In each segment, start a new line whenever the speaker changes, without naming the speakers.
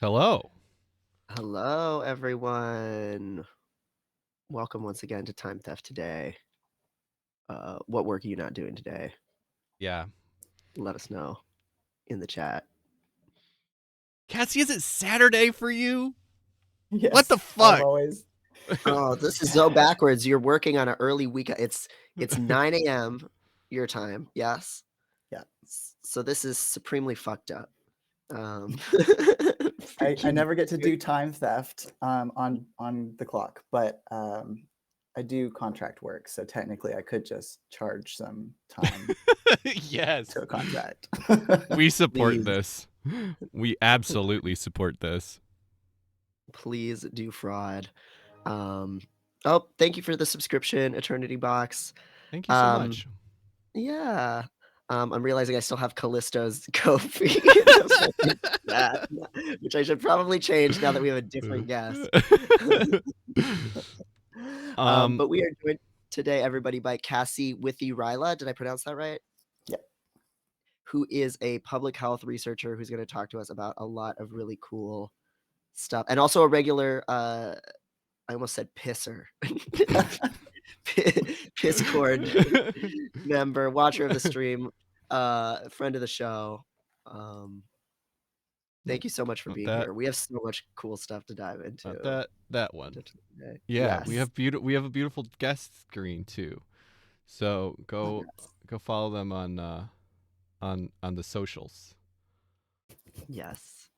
Hello.
Hello, everyone. Welcome once again to Time Theft Today. What work are you not doing today?
Yeah.
Let us know in the chat.
Cassie, is it Saturday for you? What the
Yes, I'm
fuck?
always
Oh, this is so backwards. You're working on an early weekend. It's 9 a.m. your time. Yes.
yeah.
So this is supremely fucked up.
I
Freaking
never get to do time theft on the clock, but I do contract work, so technically I could just charge some time
Yes.
to a contract.
We support
please,
this. We absolutely support this.
please do fraud. Um, oh, thank you for the subscription, Eternity Box.
Thank you so
Um,
much.
Yeah. I'm realizing I still have Callisto's Ko-fi that, which I should probably change now that we have a different guest.
um,
But we are joined today, everybody, by Cassie Withey-Rila. Did I pronounce that right?
Yeah.
Who is a public health researcher who's going to talk to us about a lot of really cool stuff, and also a regular. I almost said pisser. Piscord member, watcher of the stream, friend of the show. Um, thank you so much for
not
being
that
here. We have so much cool stuff to dive into
not that one.
today.
Yeah, we
Yes.
have a beautiful guest screen too. So go follow them on the socials.
Yes.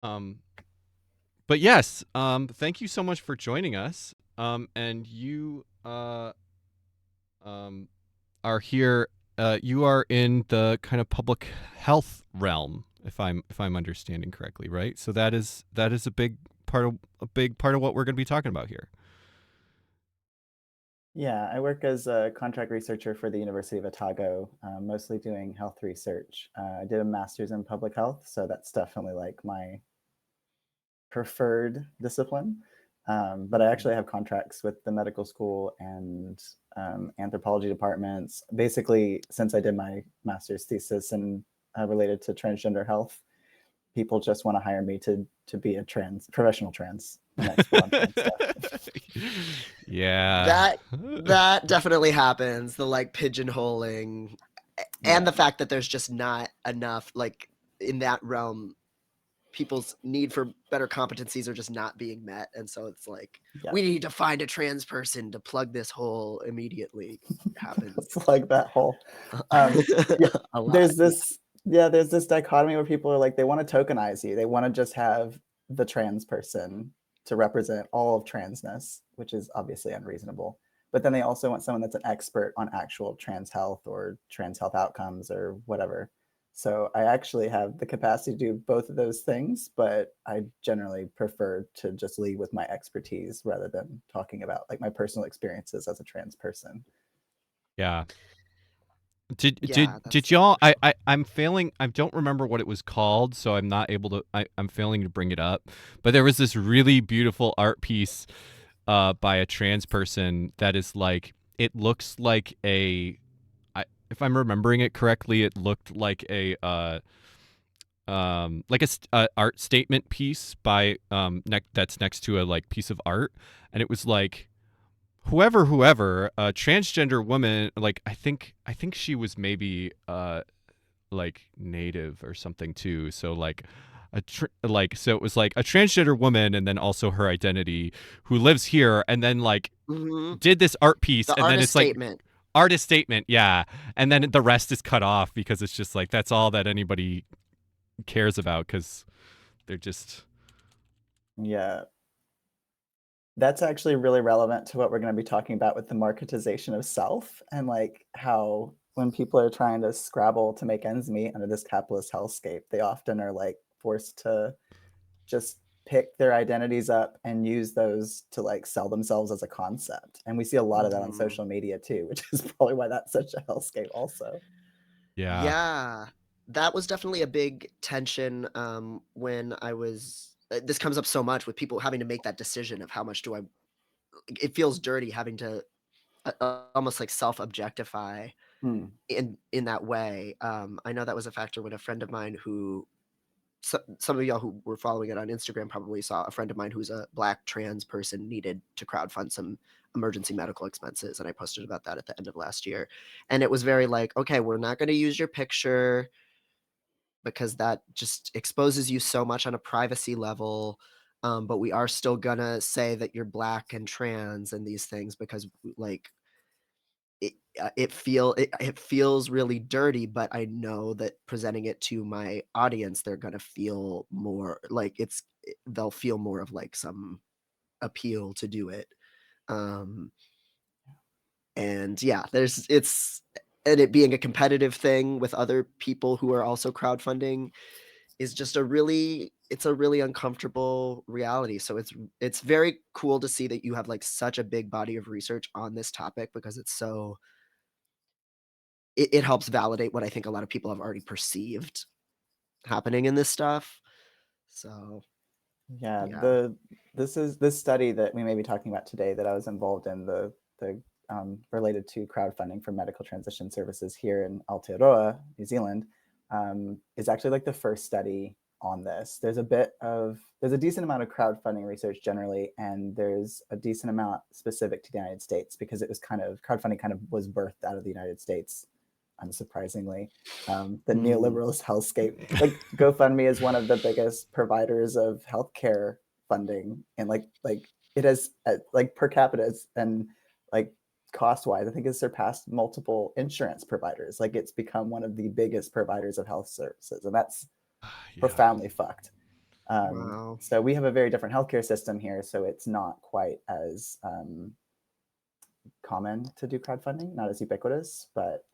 But yes, thank you so much for joining us. And you are here. You are in the kind of public health realm, if I'm understanding correctly, right? So that is a big part of what we're going to be talking about here.
Yeah, I work as a contract researcher for the University of Otago, mostly doing health research. I did a master's in public health, so that's definitely like my preferred discipline. But I actually have contracts with the medical school and anthropology departments. Basically, since I did my master's thesis and related to transgender health, people just want to hire me to be a professional trans expert on trans stuff.
Yeah.
That definitely happens. The like pigeonholing, and the fact that there's just not enough like in that realm. People's need for better competencies are just not being met, and so it's like we need to find a trans person to plug this hole immediately. Happens.
Plug that hole. There's this dichotomy where people are like, they want to tokenize you. They want to just have the trans person to represent all of transness, which is obviously unreasonable. But then they also want someone that's an expert on actual trans health or trans health outcomes or whatever. So I actually have the capacity to do both of those things, but I generally prefer to just lead with my expertise rather than talking about like my personal experiences as a trans person.
Yeah.
Yeah,
Did y'all I'm failing, I don't remember what it was called, so I'm not able to I'm failing to bring it up. But there was this really beautiful art piece by a trans person that is like, it looks like if I'm remembering it correctly, it looked like a art statement piece by that's next to a like piece of art, and it was like whoever a transgender woman, like I think she was maybe like native or something too, so like so it was like a transgender woman and then also her identity who lives here, and then like did this art piece,
the
and then
artist
it's like
statement.
artist statement, yeah, and then the rest is cut off because it's just like that's all that anybody cares about because they're just
Yeah. That's actually really relevant to what we're going to be talking about with the marketization of self and like how when people are trying to scrabble to make ends meet under this capitalist hellscape, they often are like forced to just pick their identities up and use those to like sell themselves as a concept. And we see a lot of that on social media too, which is probably why that's such a hellscape also.
Yeah, that was definitely a big tension when I was this comes up so much with people having to make that decision of how much do I it feels dirty having to almost like self-objectify in that way. I know that was a factor when a friend of mine who some of y'all who were following it on Instagram probably saw a friend of mine who's a Black trans person needed to crowdfund some emergency medical expenses, and I posted about that at the end of last year. And it was very like, okay, we're not going to use your picture because that just exposes you so much on a privacy level. But we are still gonna say that you're Black and trans and these things because like it feels really dirty, but I know that presenting it to my audience, they're gonna feel more like they'll feel more of like some appeal to do it. And yeah, and it being a competitive thing with other people who are also crowdfunding is just a really uncomfortable reality. So it's very cool to see that you have like such a big body of research on this topic because it helps validate what I think a lot of people have already perceived happening in this stuff. So
Yeah,
yeah.
this study that we may be talking about today that I was involved in, the related to crowdfunding for medical transition services here in Aotearoa, New Zealand, is actually like the first study on this. There's a decent amount of crowdfunding research generally, and there's a decent amount specific to the United States because crowdfunding kind of was birthed out of the United States, unsurprisingly. The neoliberalist hellscape. Like GoFundMe is one of the biggest providers of healthcare funding, and like it has like per capita and like cost wise, I think it's surpassed multiple insurance providers. Like it's become one of the biggest providers of health services, and that's
Yeah.
profoundly fucked.
Wow.
So we have a very different healthcare system here, so it's not quite as common to do crowdfunding, not as ubiquitous, but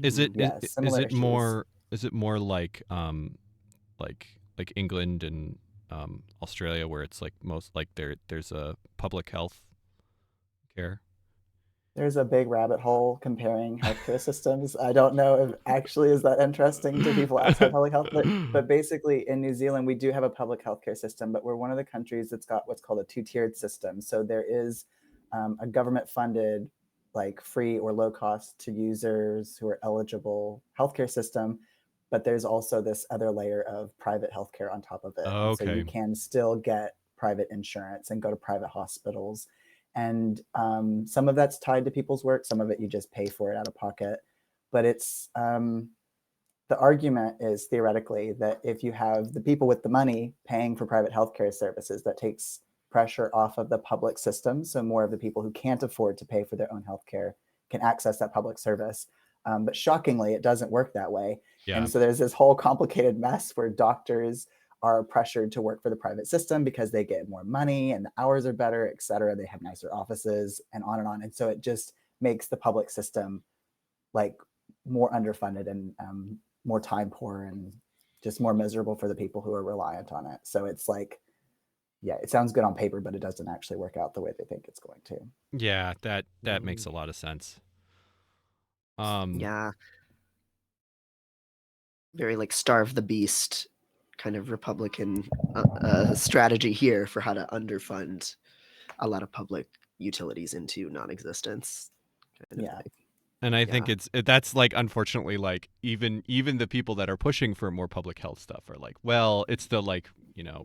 Is it
yeah,
is
similar
it
issues.
more like England and Australia where it's like most like there's a public health care?
There's a big rabbit hole comparing healthcare systems. I don't know if actually is that interesting to people outside public health, but basically in New Zealand we do have a public healthcare system, but we're one of the countries that's got what's called a two-tiered system. So there is a government-funded, like free or low cost to users who are eligible healthcare system, but there's also this other layer of private healthcare on top of it, and so you
Okay.
can still get private insurance and go to private hospitals, and some of that's tied to people's work, some of it you just pay for it out of pocket. But it's the argument is theoretically that if you have the people with the money paying for private healthcare services, that takes pressure off of the public system, so more of the people who can't afford to pay for their own healthcare can access that public service. But shockingly, it doesn't work that way.
Yeah.
And so there's this whole complicated mess where doctors are pressured to work for the private system because they get more money and the hours are better, et cetera. They have nicer offices and on and on. And so it just makes the public system like more underfunded and more time poor and just more miserable for the people who are reliant on it. So it's like, yeah, it sounds good on paper, but it doesn't actually work out the way they think it's going to.
Yeah, that makes a lot of sense.
Yeah. Very like starve the beast kind of Republican strategy here for how to underfund a lot of public utilities into non-existence. Kind of
Yeah.
thing.
And I think
Yeah.
that's like unfortunately like even the people that are pushing for more public health stuff are like, well, it's the like,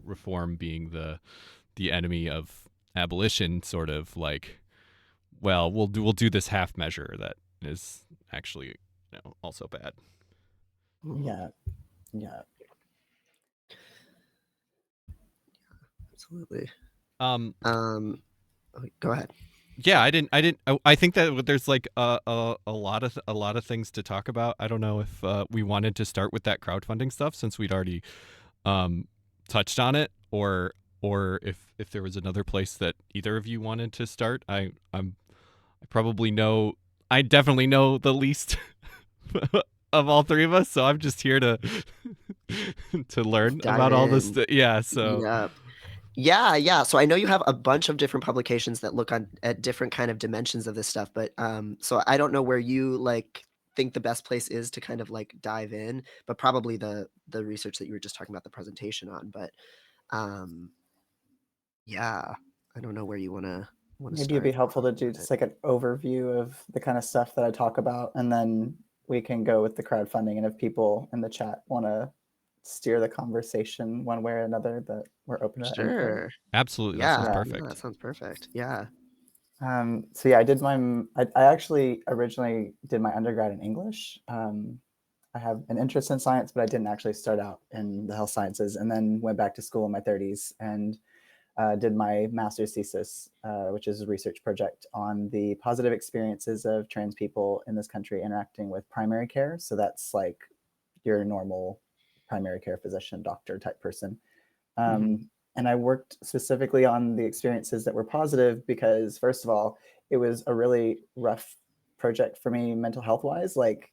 reform being the enemy of abolition sort of like, well, we'll do this half measure that is actually, also bad.
Yeah. Yeah.
Absolutely.
Um
Go ahead.
yeah, I think that there's like a lot of things to talk about. I don't know if we wanted to start with that crowdfunding stuff since we'd already touched on it, or if there was another place that either of you wanted to start. I definitely know the least of all three of us, so I'm just here to to learn
Dive
about all this.
in.
Yeah, so
Yeah. So I know you have a bunch of different publications that look at different kind of dimensions of this stuff, but so I don't know where you like think the best place is to kind of like dive in, but probably the research that you were just talking about the presentation on. But yeah, I don't know where you want to
Maybe it'd be
start.
helpful to do just like an overview of the kind of stuff that I talk about, and then we can go with the crowdfunding. And if people in the chat want to steer the conversation one way or another, that we're open to input.
Sure.
Absolutely. That sounds
Yeah.
perfect.
No, that sounds perfect. Yeah.
So yeah, I actually originally did my undergrad in English. I have an interest in science, but I didn't actually start out in the health sciences, and then went back to school in my 30s and did my master's thesis, which is a research project on the positive experiences of trans people in this country interacting with primary care. So that's like your normal primary care physician, doctor type person. And I worked specifically on the experiences that were positive because, first of all, it was a really rough project for me mental health wise. Like,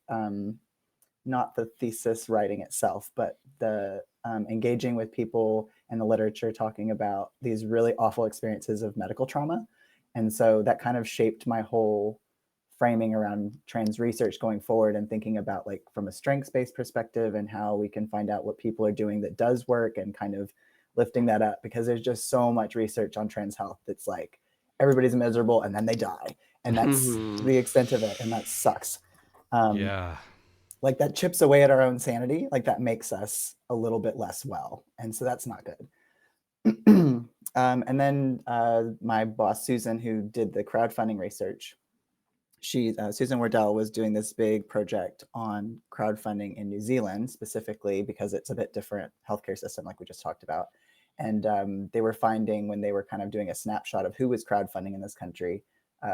not the thesis writing itself, but the engaging with people and the literature talking about these really awful experiences of medical trauma. And so that kind of shaped my whole framing around trans research going forward, and thinking about like from a strengths-based perspective and how we can find out what people are doing that does work, and kind of lifting that up, because there's just so much research on trans health that's like everybody's miserable and then they die, and that's the extent of it, and that sucks.
Yeah.
Like that chips away at our own sanity, like that makes us a little bit less well, and so that's not good. And then my boss Susan, who did the crowdfunding research, Susan Wardell was doing this big project on crowdfunding in New Zealand specifically because it's a bit different healthcare system, like we just talked about. And they were finding, when they were kind of doing a snapshot of who was crowdfunding in this country,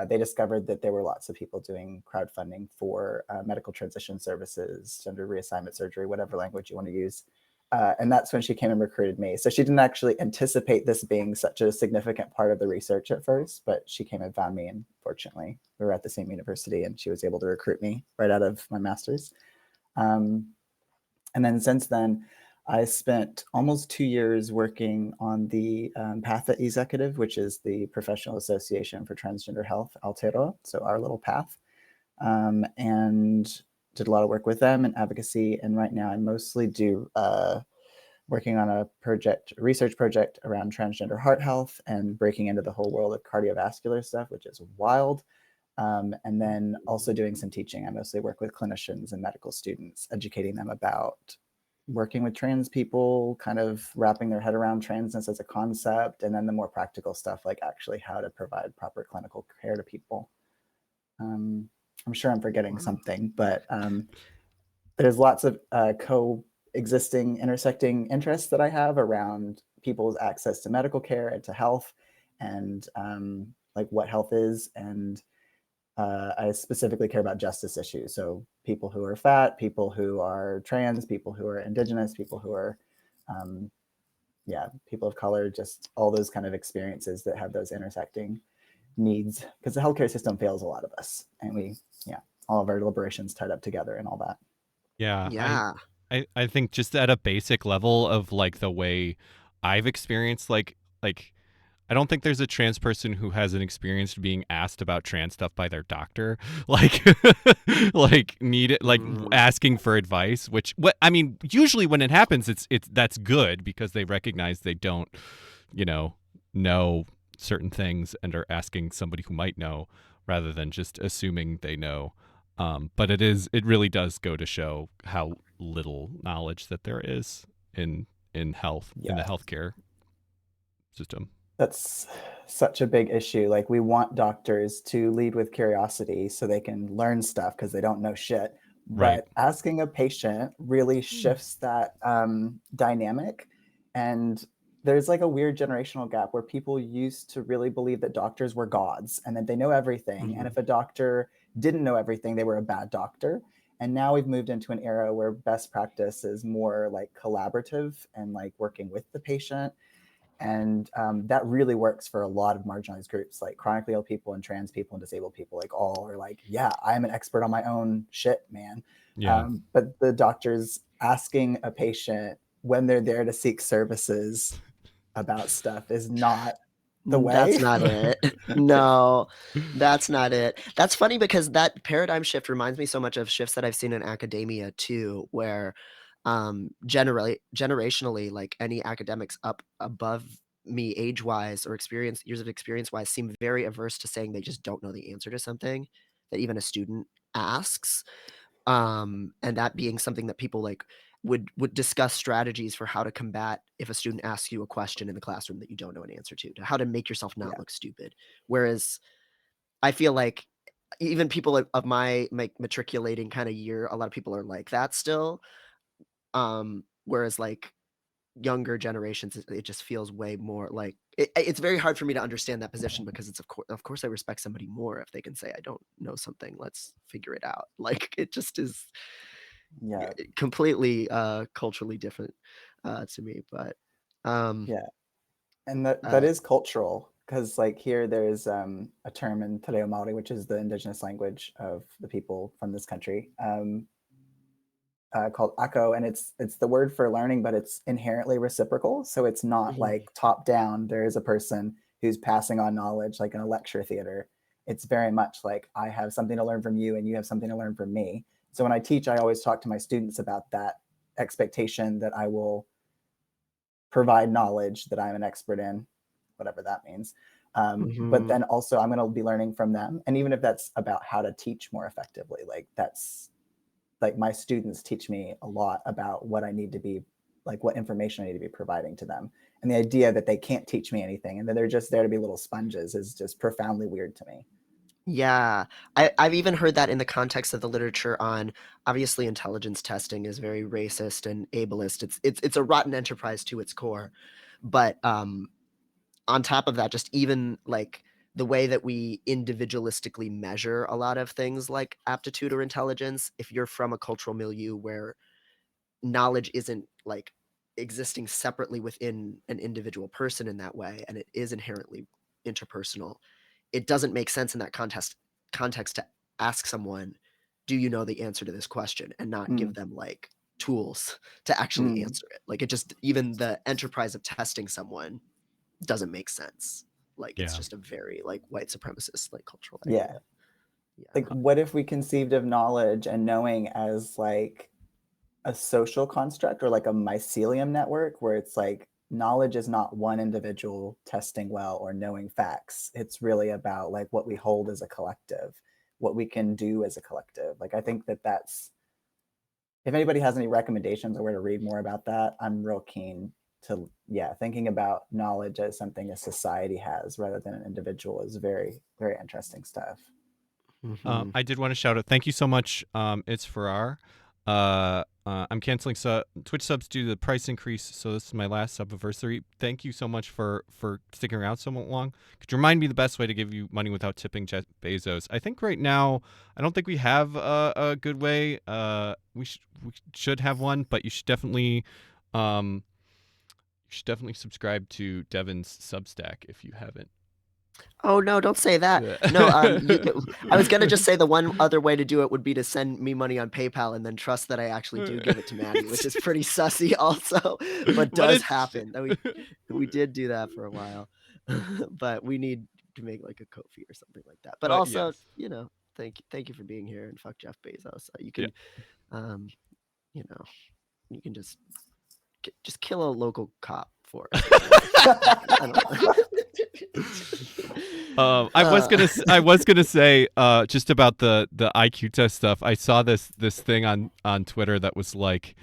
they discovered that there were lots of people doing crowdfunding for medical transition services, gender reassignment surgery, whatever language you want to use. And that's when she came and recruited me. So she didn't actually anticipate this being such a significant part of the research at first, but she came and found me, and fortunately we were at the same university, and she was able to recruit me right out of my master's. And then since then, I spent almost 2 years working on the PATH executive, which is the Professional Association for Transgender Health, Aotearoa, so our little PATH, and did a lot of work with them in advocacy. And right now I mostly do working on a research project around transgender heart health and breaking into the whole world of cardiovascular stuff, which is wild. And then also doing some teaching. I mostly work with clinicians and medical students, educating them about working with trans people, kind of wrapping their head around transness as a concept, and then the more practical stuff, like actually how to provide proper clinical care to people. I'm sure I'm forgetting something, but there's lots of coexisting, intersecting interests that I have around people's access to medical care and to health, and like what health is. And I specifically care about justice issues. So people who are fat, people who are trans, people who are indigenous, people who are, people of color, just all those kind of experiences that have those intersecting needs, because the healthcare system fails a lot of us, and all of our deliberations tied up together and all that.
Yeah. I think just at a basic level of like the way I've experienced like I don't think there's a trans person who hasn't experienced being asked about trans stuff by their doctor, like asking for advice. Which usually when it happens, it's that's good because they recognize they don't, know certain things and are asking somebody who might know rather than just assuming they know. But it really does go to show how little knowledge that there is in health, in the healthcare system.
That's such a big issue. Like, we want doctors to lead with curiosity so they can learn stuff because they don't know shit.
Right.
But asking a patient really shifts that dynamic. And there's like a weird generational gap where people used to really believe that doctors were gods and that they know everything. And if a doctor didn't know everything, they were a bad doctor. And now we've moved into an era where best practice is more like collaborative and like working with the patient. And that really works for a lot of marginalized groups, like chronically ill people and trans people and disabled people, like all are like, yeah, I'm an expert on my own shit, man.
Yeah.
But the doctors asking a patient when they're there to seek services about stuff is not the way.
That's not it. No, that's not it. That's funny because that paradigm shift reminds me so much of shifts that I've seen in academia too, where generationally, like any academics up above me age-wise or years of experience-wise seem very averse to saying they just don't know the answer to something that even a student asks. And that being something that people like would discuss strategies for how to combat if a student asks you a question in the classroom that you don't know an answer to how to make yourself not look stupid. Whereas I feel like even people of my matriculating kind of year, a lot of people are like that still. Whereas like younger generations, it just feels way more like it's very hard for me to understand that position because it's of course I respect somebody more if they can say I don't know something, let's figure it out. Like it just is completely culturally different to me. But
and that is cultural, because like here there's a term in Te Reo Maori, which is the indigenous language of the people from this country, called ako, and it's the word for learning, but it's inherently reciprocal. So it's not like top down. There is a person who's passing on knowledge like in a lecture theater. It's very much like I have something to learn from you and you have something to learn from me. So when I teach, I always talk to my students about that expectation that I will provide knowledge that I'm an expert in, whatever that means. But then also I'm going to be learning from them. And even if that's about how to teach more effectively, like that's like my students teach me a lot about what I need to be, like what information I need to be providing to them. And the idea that they can't teach me anything and that they're just there to be little sponges is just profoundly weird to me.
Yeah, I've even heard that in the context of the literature on, obviously intelligence testing is very racist and ableist. It's a rotten enterprise to its core. But on top of that, just even like the way that we individualistically measure a lot of things like aptitude or intelligence, if you're from a cultural milieu where knowledge isn't like existing separately within an individual person in that way, and it is inherently interpersonal, it doesn't make sense in that context to ask someone, do you know the answer to this question, and not give them like tools to actually answer it. Like it just, even the enterprise of testing someone doesn't make sense. Like it's just a very like white supremacist like cultural idea.
Like what if we conceived of knowledge and knowing as like a social construct or like a mycelium network, where it's like knowledge is not one individual testing well or knowing facts. It's really about like what we hold as a collective, what we can do as a collective. Like I think that that's, if anybody has any recommendations or where to read more about that, I'm real keen to, thinking about knowledge as something a society has rather than an individual is very, very interesting stuff.
I did want to shout out, thank you so much. It's Farrar. I'm canceling Twitch subs due to the price increase, so this is my last subiversary. Thank you so much for sticking around so long. Could you remind me the best way to give you money without tipping Jeff Bezos? I think right now, I don't think we have a good way. We should have one, but you should definitely subscribe to Devin's Substack if you haven't.
Oh no, don't say that. No, I was gonna just say the one other way to do it would be to send me money on PayPal and then trust that I actually do give it to Maddie, which is pretty sussy also, but does happen. We did do that for a while, but we need to make like a Ko-fi or something like that. But also,
yes.
you know, thank you for being here, and fuck Jeff Bezos. You can, you know, you can just kill a local cop for us. I don't know.
I was gonna say just about the IQ test stuff. I saw this thing on Twitter that was like,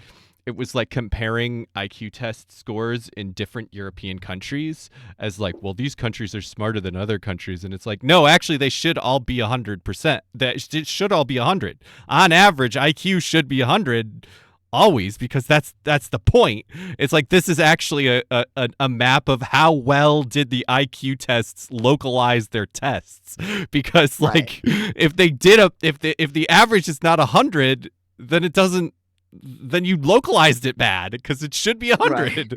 it was like comparing IQ test scores in different European countries as like, well, these countries are smarter than other countries, and it's like, no, actually, they should all be 100%. That should all be 100 on average. IQ should be 100. Always, because that's the point. It's like, this is actually a map of how well did the IQ tests localize their tests, because like if the average is not 100, then it doesn't, then you localized it bad, because it should be 100.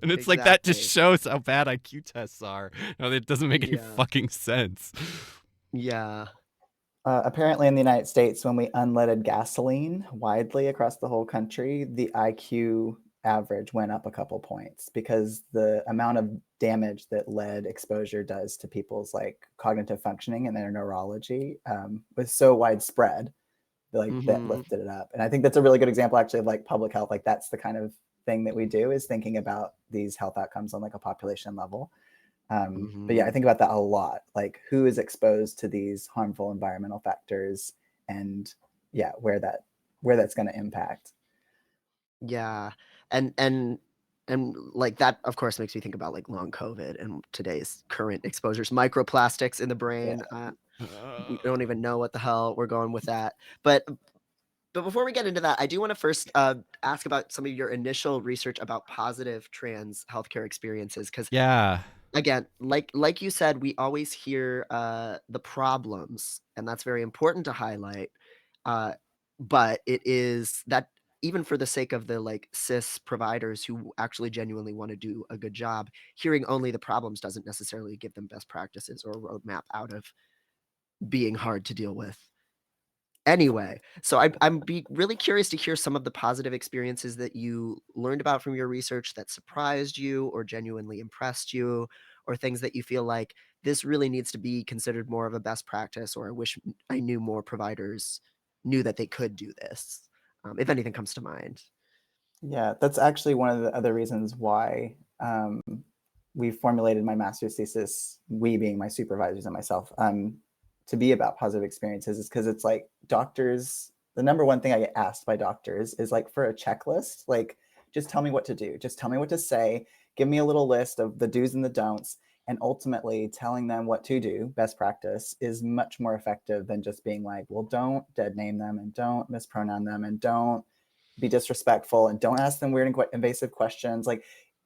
And it's like, that just shows how bad IQ tests are. No, it doesn't make any fucking sense.
Apparently in the United States, when we unleaded gasoline widely across the whole country, the IQ average went up a couple points, because the amount of damage that lead exposure does to people's like cognitive functioning and their neurology was so widespread, like that lifted it up. And I think that's a really good example actually of like public health. Like that's the kind of thing that we do, is thinking about these health outcomes on like a population level. But I think about that a lot, like who is exposed to these harmful environmental factors, and where that's going to impact.
Yeah. And like that of course makes me think about like long COVID and today's current exposures, microplastics in the
Yeah.
brain. We don't even know what the hell we're going with that. But before we get into that, I do want to first ask about some of your initial research about positive trans healthcare experiences, because
Yeah.
again, like you said, we always hear the problems, and that's very important to highlight. Uh, but it is that even for the sake of the like cis providers who actually genuinely want to do a good job, hearing only the problems doesn't necessarily give them best practices or a roadmap out of being hard to deal with. Anyway, so I'm be really curious to hear some of the positive experiences that you learned about from your research that surprised you or genuinely impressed you, or things that you feel like this really needs to be considered more of a best practice, or I wish I knew more providers knew that they could do this, if anything comes to mind.
Yeah, that's actually one of the other reasons why we formulated my master's thesis, we being my supervisors and myself, to be about positive experiences, is because it's like doctors, the number one thing I get asked by doctors is like for a checklist, like just tell me what to do, just tell me what to say, give me a little list of the do's and the don'ts. And ultimately telling them what to do, best practice, is much more effective than just being like, well, don't dead name them and don't mispronoun them and don't be disrespectful and don't ask them weird and invasive questions, like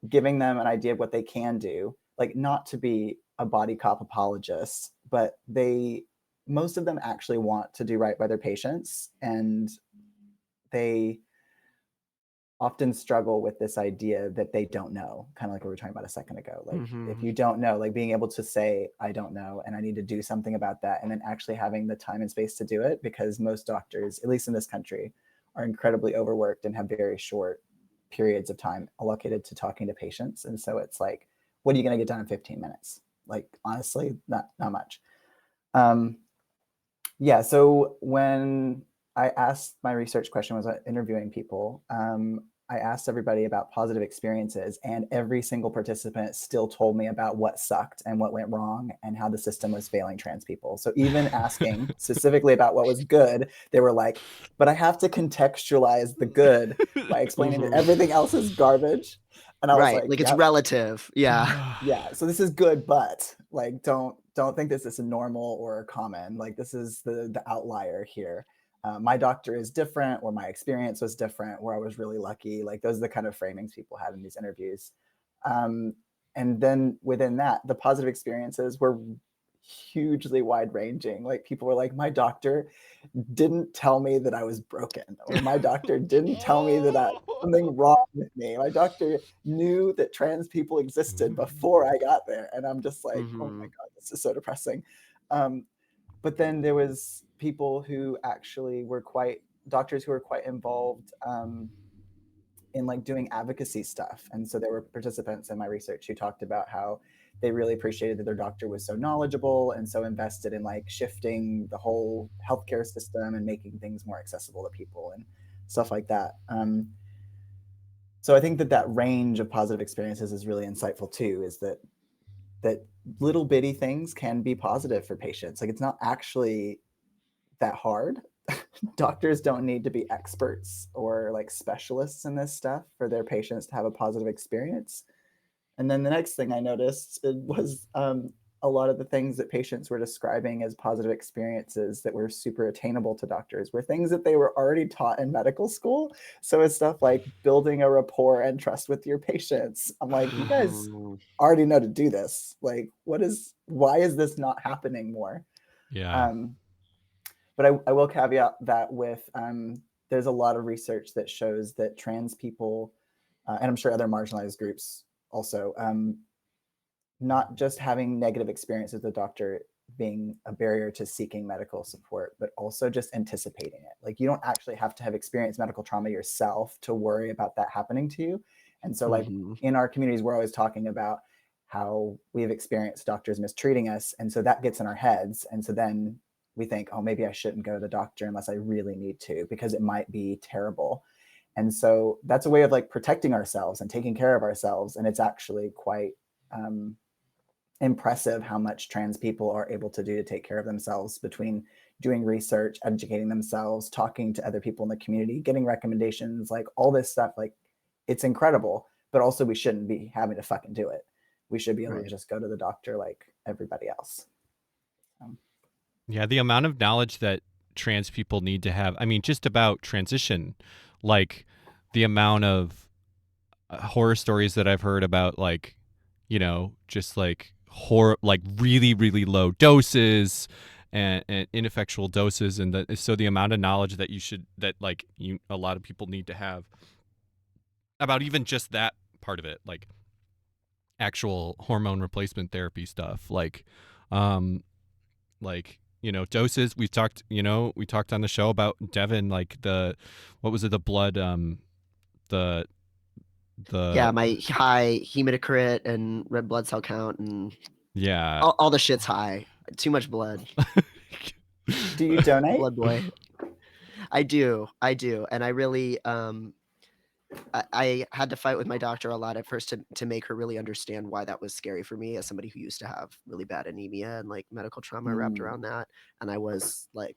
giving them an idea of what they can do, like not to be a body cop apologist, but most of them actually want to do right by their patients, and they often struggle with this idea that they don't know, kind of like we were talking about a second ago. Like if
Mhm.
you don't know, like being able to say I don't know and I need to do something about that, and then actually having the time and space to do it, because most doctors, at least in this country, are incredibly overworked and have very short periods of time allocated to talking to patients. And so it's like, what are you going to get done in 15 minutes? Like honestly, not much. um, yeah, so when I asked, my research question was interviewing people, I asked everybody about positive experiences, and every single participant still told me about what sucked and what went wrong and how the system was failing trans people. So even asking specifically about what was good, they were like, but I have to contextualize the good by explaining that
Mhm.
everything else is garbage. And I was
Right,
like,
like it's
yep,
relative. Yeah.
yeah, so this is good, but like don't think this is normal or common, like this is the outlier here. My doctor is different, or my experience was different, where I was really lucky. Like those are the kind of framings people had in these interviews. um, and then within that, the positive experiences were hugely wide ranging. Like people were like, my doctor didn't tell me that I was broken, or my doctor didn't tell me that I something wrong with me. My doctor knew that trans people existed before I got there. And I'm just like, oh my
Mhm.
God, this is so depressing. Um, but then there was people who actually were quite doctors who were quite involved in like doing advocacy stuff. And so there were participants in my research who talked about how they really appreciated that their doctor was so knowledgeable and so invested in like shifting the whole healthcare system and making things more accessible to people and stuff like that. So I think that that range of positive experiences is really insightful too, is that little bitty things can be positive for patients. Like it's not actually that hard. Doctors don't need to be experts or like specialists in this stuff for their patients to have a positive experience. And then the next thing I noticed was a lot of the things that patients were describing as positive experiences that were super attainable to doctors were things that they were already taught in medical school. So it's stuff like building a rapport and trust with your patients. I'm like, you guys
Mhm.
already know to do this. Like, why is this not happening more?
Yeah.
Um, but I will caveat that with there's a lot of research that shows that trans people, and I'm sure other marginalized groups also, not just having negative experiences with the doctor being a barrier to seeking medical support, but also just anticipating it. Like you don't actually have to have experienced medical trauma yourself to worry about that happening to you. And so like
Mhm.
in our communities, we're always talking about how we've experienced doctors mistreating us. And so that gets in our heads. And so then we think, oh, maybe I shouldn't go to the doctor unless I really need to, because it might be terrible. And so that's a way of like protecting ourselves and taking care of ourselves. And it's actually quite impressive how much trans people are able to do to take care of themselves, between doing research, educating themselves, talking to other people in the community, getting recommendations, like all this stuff. Like, it's incredible, but also we shouldn't be having to fucking do it. We should be able to just go to the doctor like everybody else.
Yeah, the amount of knowledge that trans people need to have. I mean, just about transition, like the amount of horror stories that I've heard about, like, you know, just like like really, really low doses and ineffectual doses, and so the amount of knowledge that a lot of people need to have about even just that part of it, like actual hormone replacement therapy stuff, like you know, doses. We talked on the show about Devin, like what was it, the blood, the
my high hematocrit and red blood cell count and all the shit's high. Too much blood.
Do you donate?
Blood boy. I do, and I really I had to fight with my doctor a lot at first to make her really understand why that was scary for me, as somebody who used to have really bad anemia and like medical trauma wrapped around that. And I was like,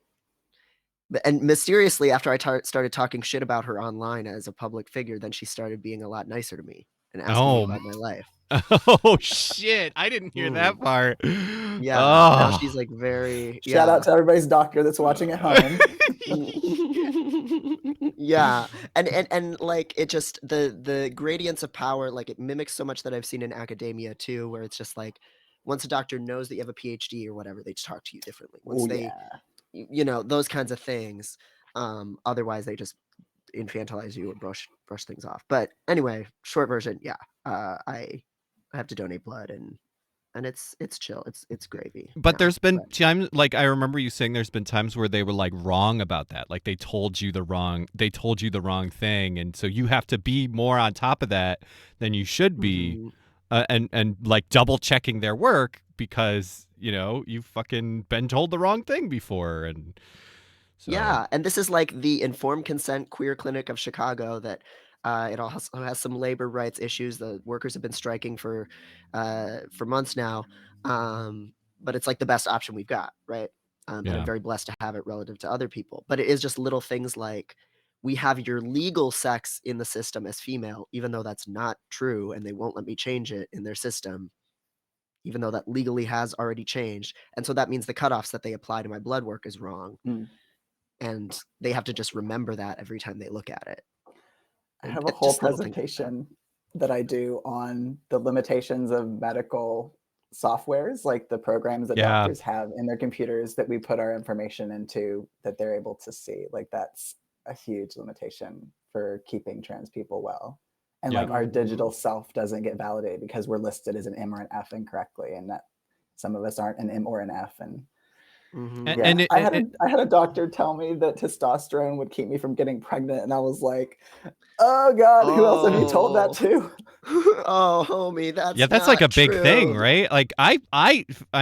and mysteriously, after I started talking shit about her online as a public figure, then she started being a lot nicer to me and asking me about my life.
Oh shit! I didn't hear that part.
Yeah, now she's like very.
Shout out to everybody's doctor that's watching at home.
Yeah, and like it just the gradients of power, like it mimics so much that I've seen in academia too, where it's just like once a doctor knows that you have a PhD or whatever, they just talk to you differently. Once you know, those kinds of things. Otherwise, they just infantilize you or brush things off. But anyway, short version, I have to donate blood, and it's chill. It's gravy.
But there's been times, like I remember you saying there's been times where they were like wrong about that. Like they told you the wrong thing, and so you have to be more on top of that than you should be, and like double checking their work because, you know, you've fucking been told the wrong thing before. And so.
Yeah, and this is like the Informed Consent Queer Clinic of Chicago that it also has some labor rights issues. The workers have been striking for months now, but it's like the best option we've got, right? And I'm very blessed to have it relative to other people. But it is just little things like we have your legal sex in the system as female, even though that's not true, and they won't let me change it in their system, even though that legally has already changed. And so that means the cutoffs that they apply to my blood work is wrong. And they have to just remember that every time they look at it.
I have a whole presentation that I do on the limitations of medical softwares, like the programs that doctors have in their computers that we put our information into that they're able to see. Like that's a huge limitation for keeping trans people well. And like our digital self doesn't get validated because we're listed as an M or an F incorrectly, and that some of us aren't an M or an F. And I had a doctor tell me that testosterone would keep me from getting pregnant, and I was like, "Oh God, who else have you told that to?"
Oh, homie,
that's like a big thing, right? Like I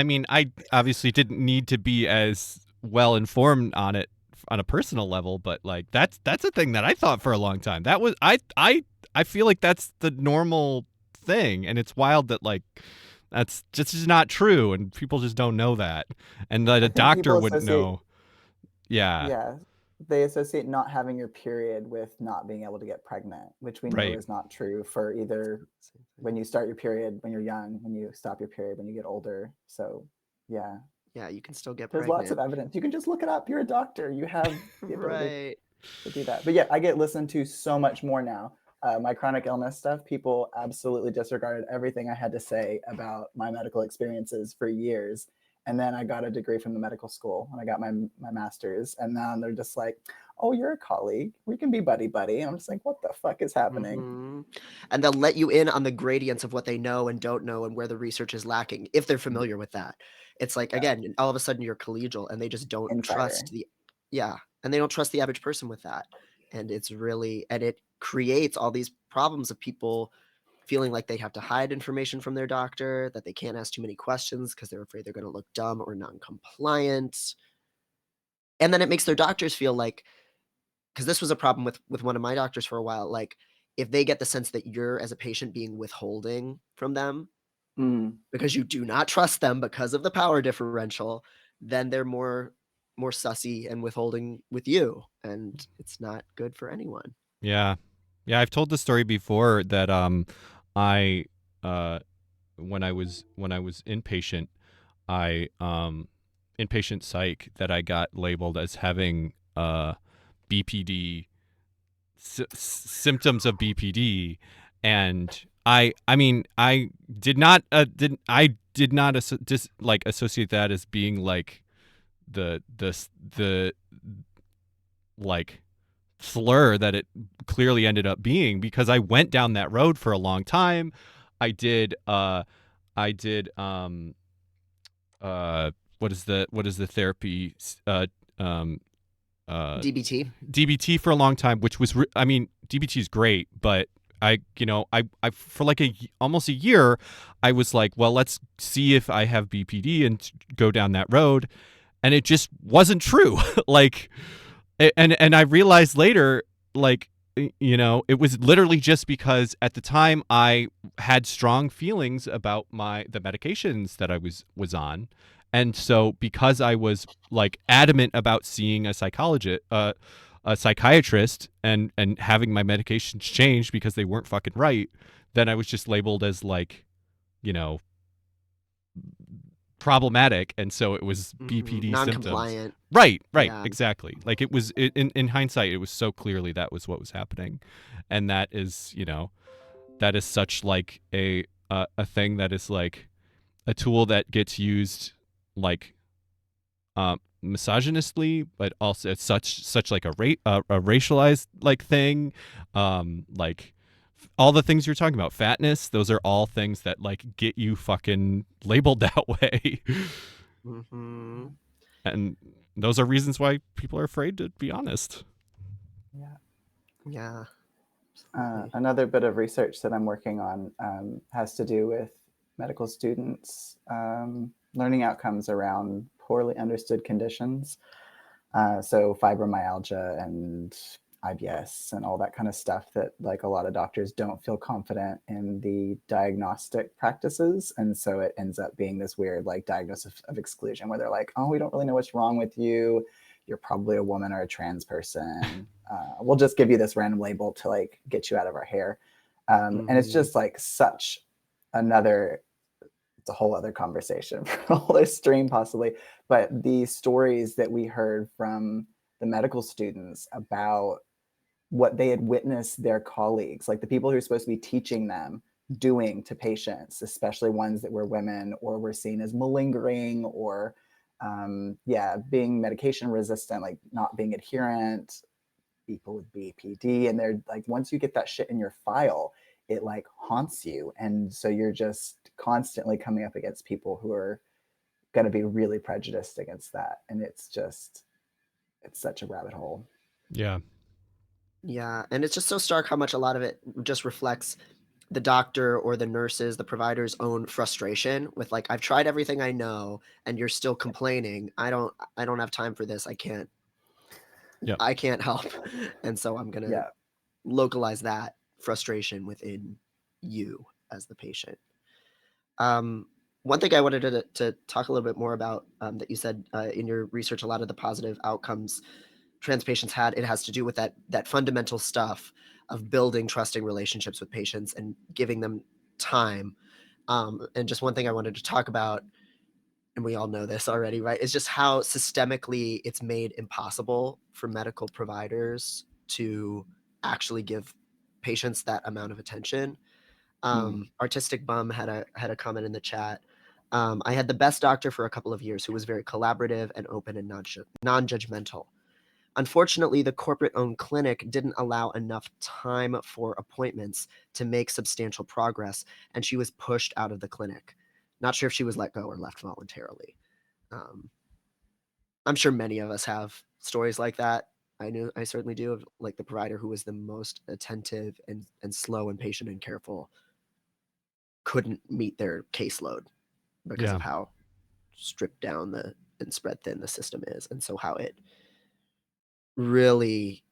mean, I obviously didn't need to be as well informed on it on a personal level, but like that's a thing that I thought for a long time. That was I feel like that's the normal thing, and it's wild that like. That's just not true, and people just don't know that, and that a doctor wouldn't know.
Yeah, they associate not having your period with not being able to get pregnant, which we know is not true for either when you start your period when you're young, when you stop your period when you get older. So yeah,
you can still get
pregnant. There's lots of evidence. You can just look it up. You're a doctor. You have the ability to do that. But yeah, I get listened to so much more now. My chronic illness stuff, people absolutely disregarded everything I had to say about my medical experiences for years. And then I got a degree from the medical school and I got my master's. And now they're just like, oh, you're a colleague. We can be buddy-buddy. And I'm just like, what the fuck is happening?
And they'll let you in on the gradients of what they know and don't know and where the research is lacking, if they're familiar with that. It's like, again, all of a sudden you're collegial and they just don't trust and they don't trust the average person with that. And it's really, and it creates all these problems of people feeling like they have to hide information from their doctor, that they can't ask too many questions because they're afraid they're going to look dumb or non-compliant. And then it makes their doctors feel like, because this was a problem with one of my doctors for a while, like if they get the sense that you're as a patient being withholding from them because you do not trust them because of the power differential, then they're more more sussy and withholding with you, and it's not good for anyone.
Yeah. Yeah, I've told the story before that I when I was inpatient, I inpatient psych, that I got labeled as having BPD, symptoms of BPD, and I mean I did not associate that as being like the like slur that it clearly ended up being, because I went down that road for a long time. I did what is the therapy, um
DBT.
DBT for a long time, which was I mean, DBT is great, but I for like almost a year, I was like, well, let's see if I have BPD and go down that road, and it just wasn't true. Like, and I realized later, like, it was literally just because at the time I had strong feelings about the medications that I was on, and so because I was like adamant about seeing a psychiatrist and having my medications changed because they weren't fucking right, then I was just labeled as like, you know, problematic, and so it was BPD symptoms.
Non-compliant.
Right,
Yeah.
exactly. Like it was in hindsight, it was so clearly that was what was happening, and that is, that is such like a thing that is like a tool that gets used like misogynistically, but also it's such like a racialized like thing, like all the things you're talking about, fatness, those are all things that like get you fucking labeled that way.
Mm-hmm.
And those are reasons why people are afraid to be honest.
Yeah.
Another bit of research that I'm working on has to do with medical students learning outcomes around poorly understood conditions. So fibromyalgia and IBS and all that kind of stuff that like a lot of doctors don't feel confident in the diagnostic practices. And so it ends up being this weird like diagnosis of exclusion where they're like, oh, we don't really know what's wrong with you. You're probably a woman or a trans person. We'll just give you this random label to like get you out of our hair. And it's just like such another, it's a whole other conversation for a whole other stream possibly. But the stories that we heard from the medical students about what they had witnessed their colleagues, like the people who are supposed to be teaching them, doing to patients, especially ones that were women or were seen as malingering or being medication resistant, like not being adherent, people with BPD. And they're like, once you get that shit in your file, it like haunts you. And so you're just constantly coming up against people who are going to be really prejudiced against that. And it's such a rabbit hole.
Yeah.
Yeah. And it's just so stark how much a lot of it just reflects the doctor or the nurses, the provider's own frustration with like, I've tried everything I know and you're still complaining. I don't have time for this. I can't help. And so I'm going to localize that frustration within you as the patient. One thing I wanted to talk a little bit more about that you said in your research, a lot of the positive outcomes trans patients had, it has to do with that fundamental stuff of building trusting relationships with patients and giving them time. And just one thing I wanted to talk about, and we all know this already, right, is just how systemically it's made impossible for medical providers to actually give patients that amount of attention. Artistic Bum had a comment in the chat. I had the best doctor for a couple of years who was very collaborative and open and non-judgmental. Unfortunately, the corporate-owned clinic didn't allow enough time for appointments to make substantial progress, and she was pushed out of the clinic. Not sure if she was let go or left voluntarily. I'm sure many of us have stories like that. I certainly do, of like the provider who was the most attentive and slow and patient and careful couldn't meet their caseload because of how stripped down and spread thin the system is, and so how it really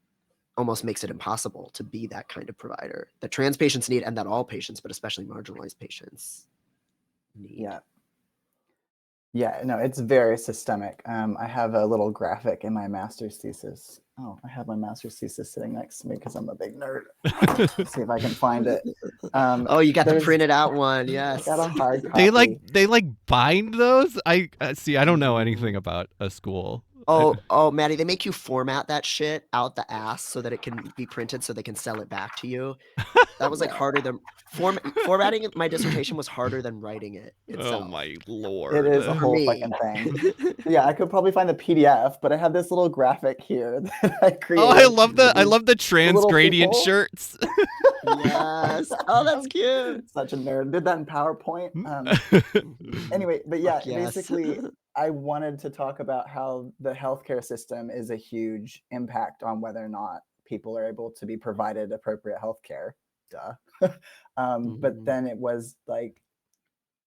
almost makes it impossible to be that kind of provider that trans patients need, and that all patients, but especially marginalized patients, need.
Yeah, no, it's very systemic. I have a little graphic in my master's thesis. Oh, I have my master's thesis sitting next to me because I'm a big nerd. Let's see if I can find it.
Oh, you got the
There's-
printed out one.
I
Yes.
got a hard copy.
They like bind those. I see. I don't know anything about a school.
Oh, Maddie, they make you format that shit out the ass so that it can be printed so they can sell it back to you. That was like harder than formatting my dissertation was harder than writing it itself.
Oh my lord!
It is a
For
whole
me.
fucking thing. Yeah, I could probably find the PDF, but I have this little graphic here that I created.
Oh, I love the trans
little
gradient
people.
shirts.
Yes. Oh, that's cute.
Such a nerd. Did that in PowerPoint. Anyway, but yeah,
Fuck yes.
basically, I wanted to talk about how the healthcare system is a huge impact on whether or not people are able to be provided appropriate healthcare. Duh. But then it was like,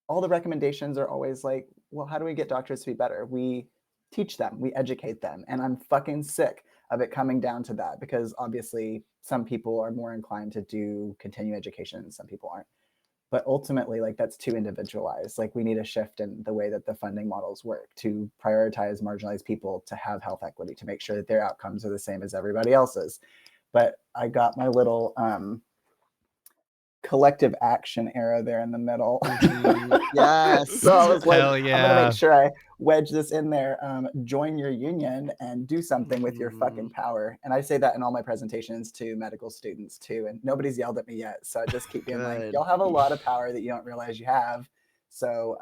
all the recommendations are always like, well, how do we get doctors to be better? We teach them, we educate them. And I'm fucking sick of it coming down to that, because obviously some people are more inclined to do continuing education and some people aren't. But ultimately, like, that's too individualized. Like, we need a shift in the way that the funding models work to prioritize marginalized people to have health equity, to make sure that their outcomes are the same as everybody else's. But I got my little collective action arrow there in the middle.
Yes.
So I was like,
Hell
I'm
yeah.
gonna make sure I wedge this in there. Join your union and do something with your fucking power. And I say that in all my presentations to medical students too. And nobody's yelled at me yet. So I just keep being like, y'all have a lot of power that you don't realize you have. So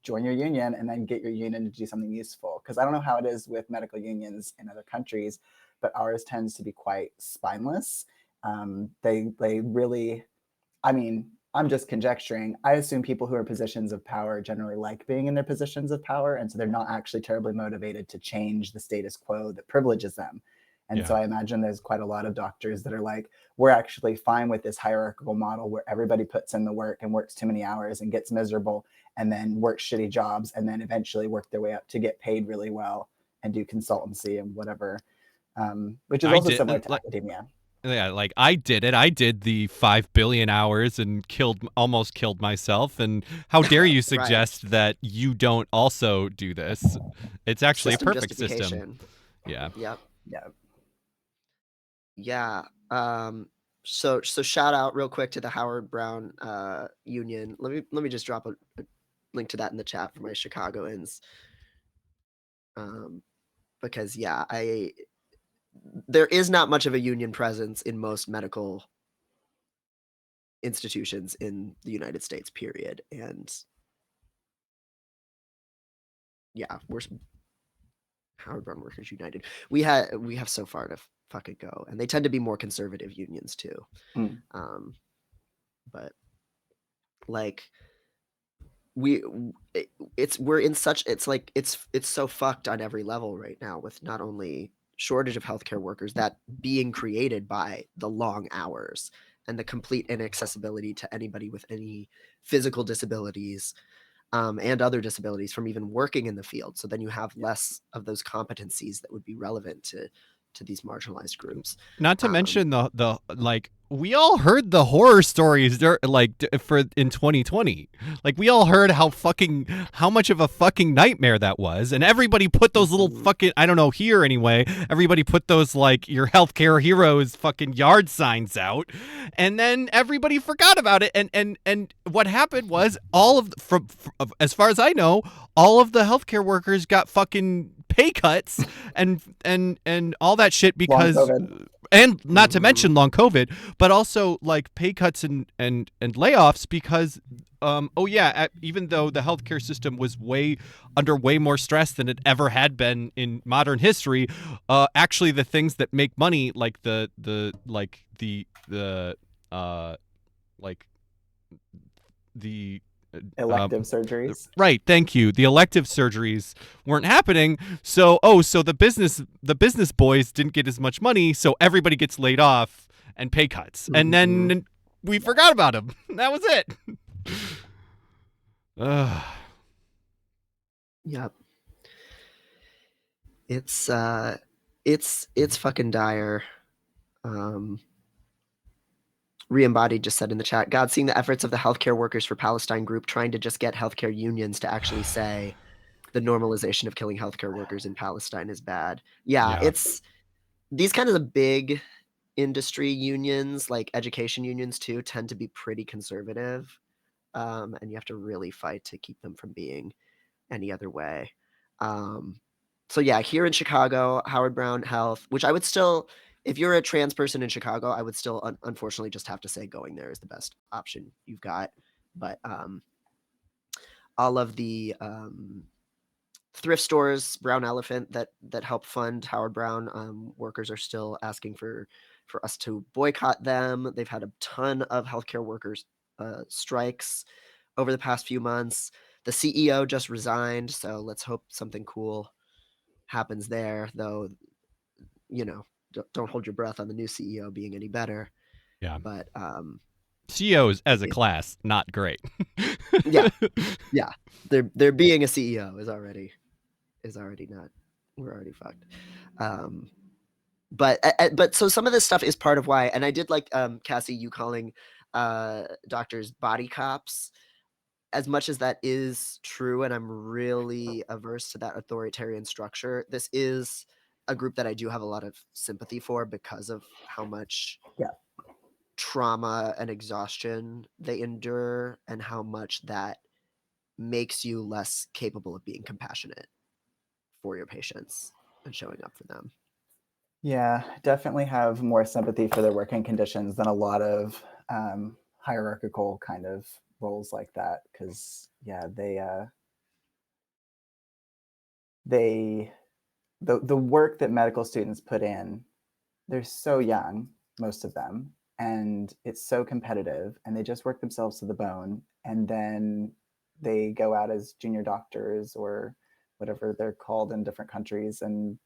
join your union and then get your union to do something useful. Because I don't know how it is with medical unions in other countries, but ours tends to be quite spineless. They really, I mean, I'm just conjecturing. I assume people who are in positions of power generally like being in their positions of power. And so they're not actually terribly motivated to change the status quo that privileges them. And so I imagine there's quite a lot of doctors that are like, we're actually fine with this hierarchical model where everybody puts in the work and works too many hours and gets miserable and then works shitty jobs and then eventually work their way up to get paid really well and do consultancy and whatever, which is also similar to academia.
Yeah, like I did it. I did the 5 billion hours and almost killed myself. And how dare you suggest that you don't also do this? It's actually a perfect system. Yeah.
Yep.
Yeah.
Yeah. So shout out real quick to the Howard Brown union. Let me just drop a link to that in the chat for my Chicagoans. Because yeah, there is not much of a union presence in most medical institutions in the United States, period. And yeah, we're Howard Brown Workers United. We have so far to fucking go, and they tend to be more conservative unions too. But like it's so fucked on every level right now, with not only shortage of healthcare workers that being created by the long hours and the complete inaccessibility to anybody with any physical disabilities and other disabilities from even working in the field. So then you have less of those competencies that would be relevant to these marginalized groups.
Not to mention the like, we all heard the horror stories for in 2020. Like, we all heard how much of a fucking nightmare that was, and everybody put those little fucking, I don't know, here anyway, everybody put those like your healthcare heroes fucking yard signs out, and then everybody forgot about it. And what happened was as far as I know, all of the healthcare workers got fucking pay cuts and all that shit because and not to mention long COVID, but also like pay cuts and layoffs because even though the healthcare system was under way more stress than it ever had been in modern history, actually the things that make money, like the
elective surgeries.
Right, thank you. The elective surgeries weren't happening, so the business boys didn't get as much money, so everybody gets laid off and pay cuts, and then we forgot about them. That was it.
Yep. It's fucking dire. Reembodied just said in the chat, God, seeing the efforts of the healthcare workers for Palestine group trying to just get healthcare unions to actually say the normalization of killing healthcare workers in Palestine is bad. Yeah,
Yeah.
it's these kind of the big industry unions, like education unions too, tend to be pretty conservative. And you have to really fight to keep them from being any other way. So yeah, here in Chicago, Howard Brown Health, which I would still, if you're a trans person in Chicago, I would still unfortunately just have to say going there is the best option you've got. But all of the thrift stores, Brown Elephant, that help fund Howard Brown, workers are still asking for us to boycott them. They've had a ton of healthcare workers strikes over the past few months. The CEO just resigned, so let's hope something cool happens there. Though, you know, don't hold your breath on the new CEO being any better.
Yeah.
But
CEOs as a class, not great.
yeah, they're being a CEO is already not. We're already fucked. But so some of this stuff is part of why, and I did like Cassie, you calling doctors body cops. As much as that is true, and I'm really averse to that authoritarian structure, this is a group that I do have a lot of sympathy for because of how much trauma and exhaustion they endure and how much that makes you less capable of being compassionate for your patients and showing up for them.
Yeah, definitely have more sympathy for their working conditions than a lot of hierarchical kind of roles like that, because the work that medical students put in, they're so young, most of them, and it's so competitive, and they just work themselves to the bone, and then they go out as junior doctors or whatever they're called in different countries and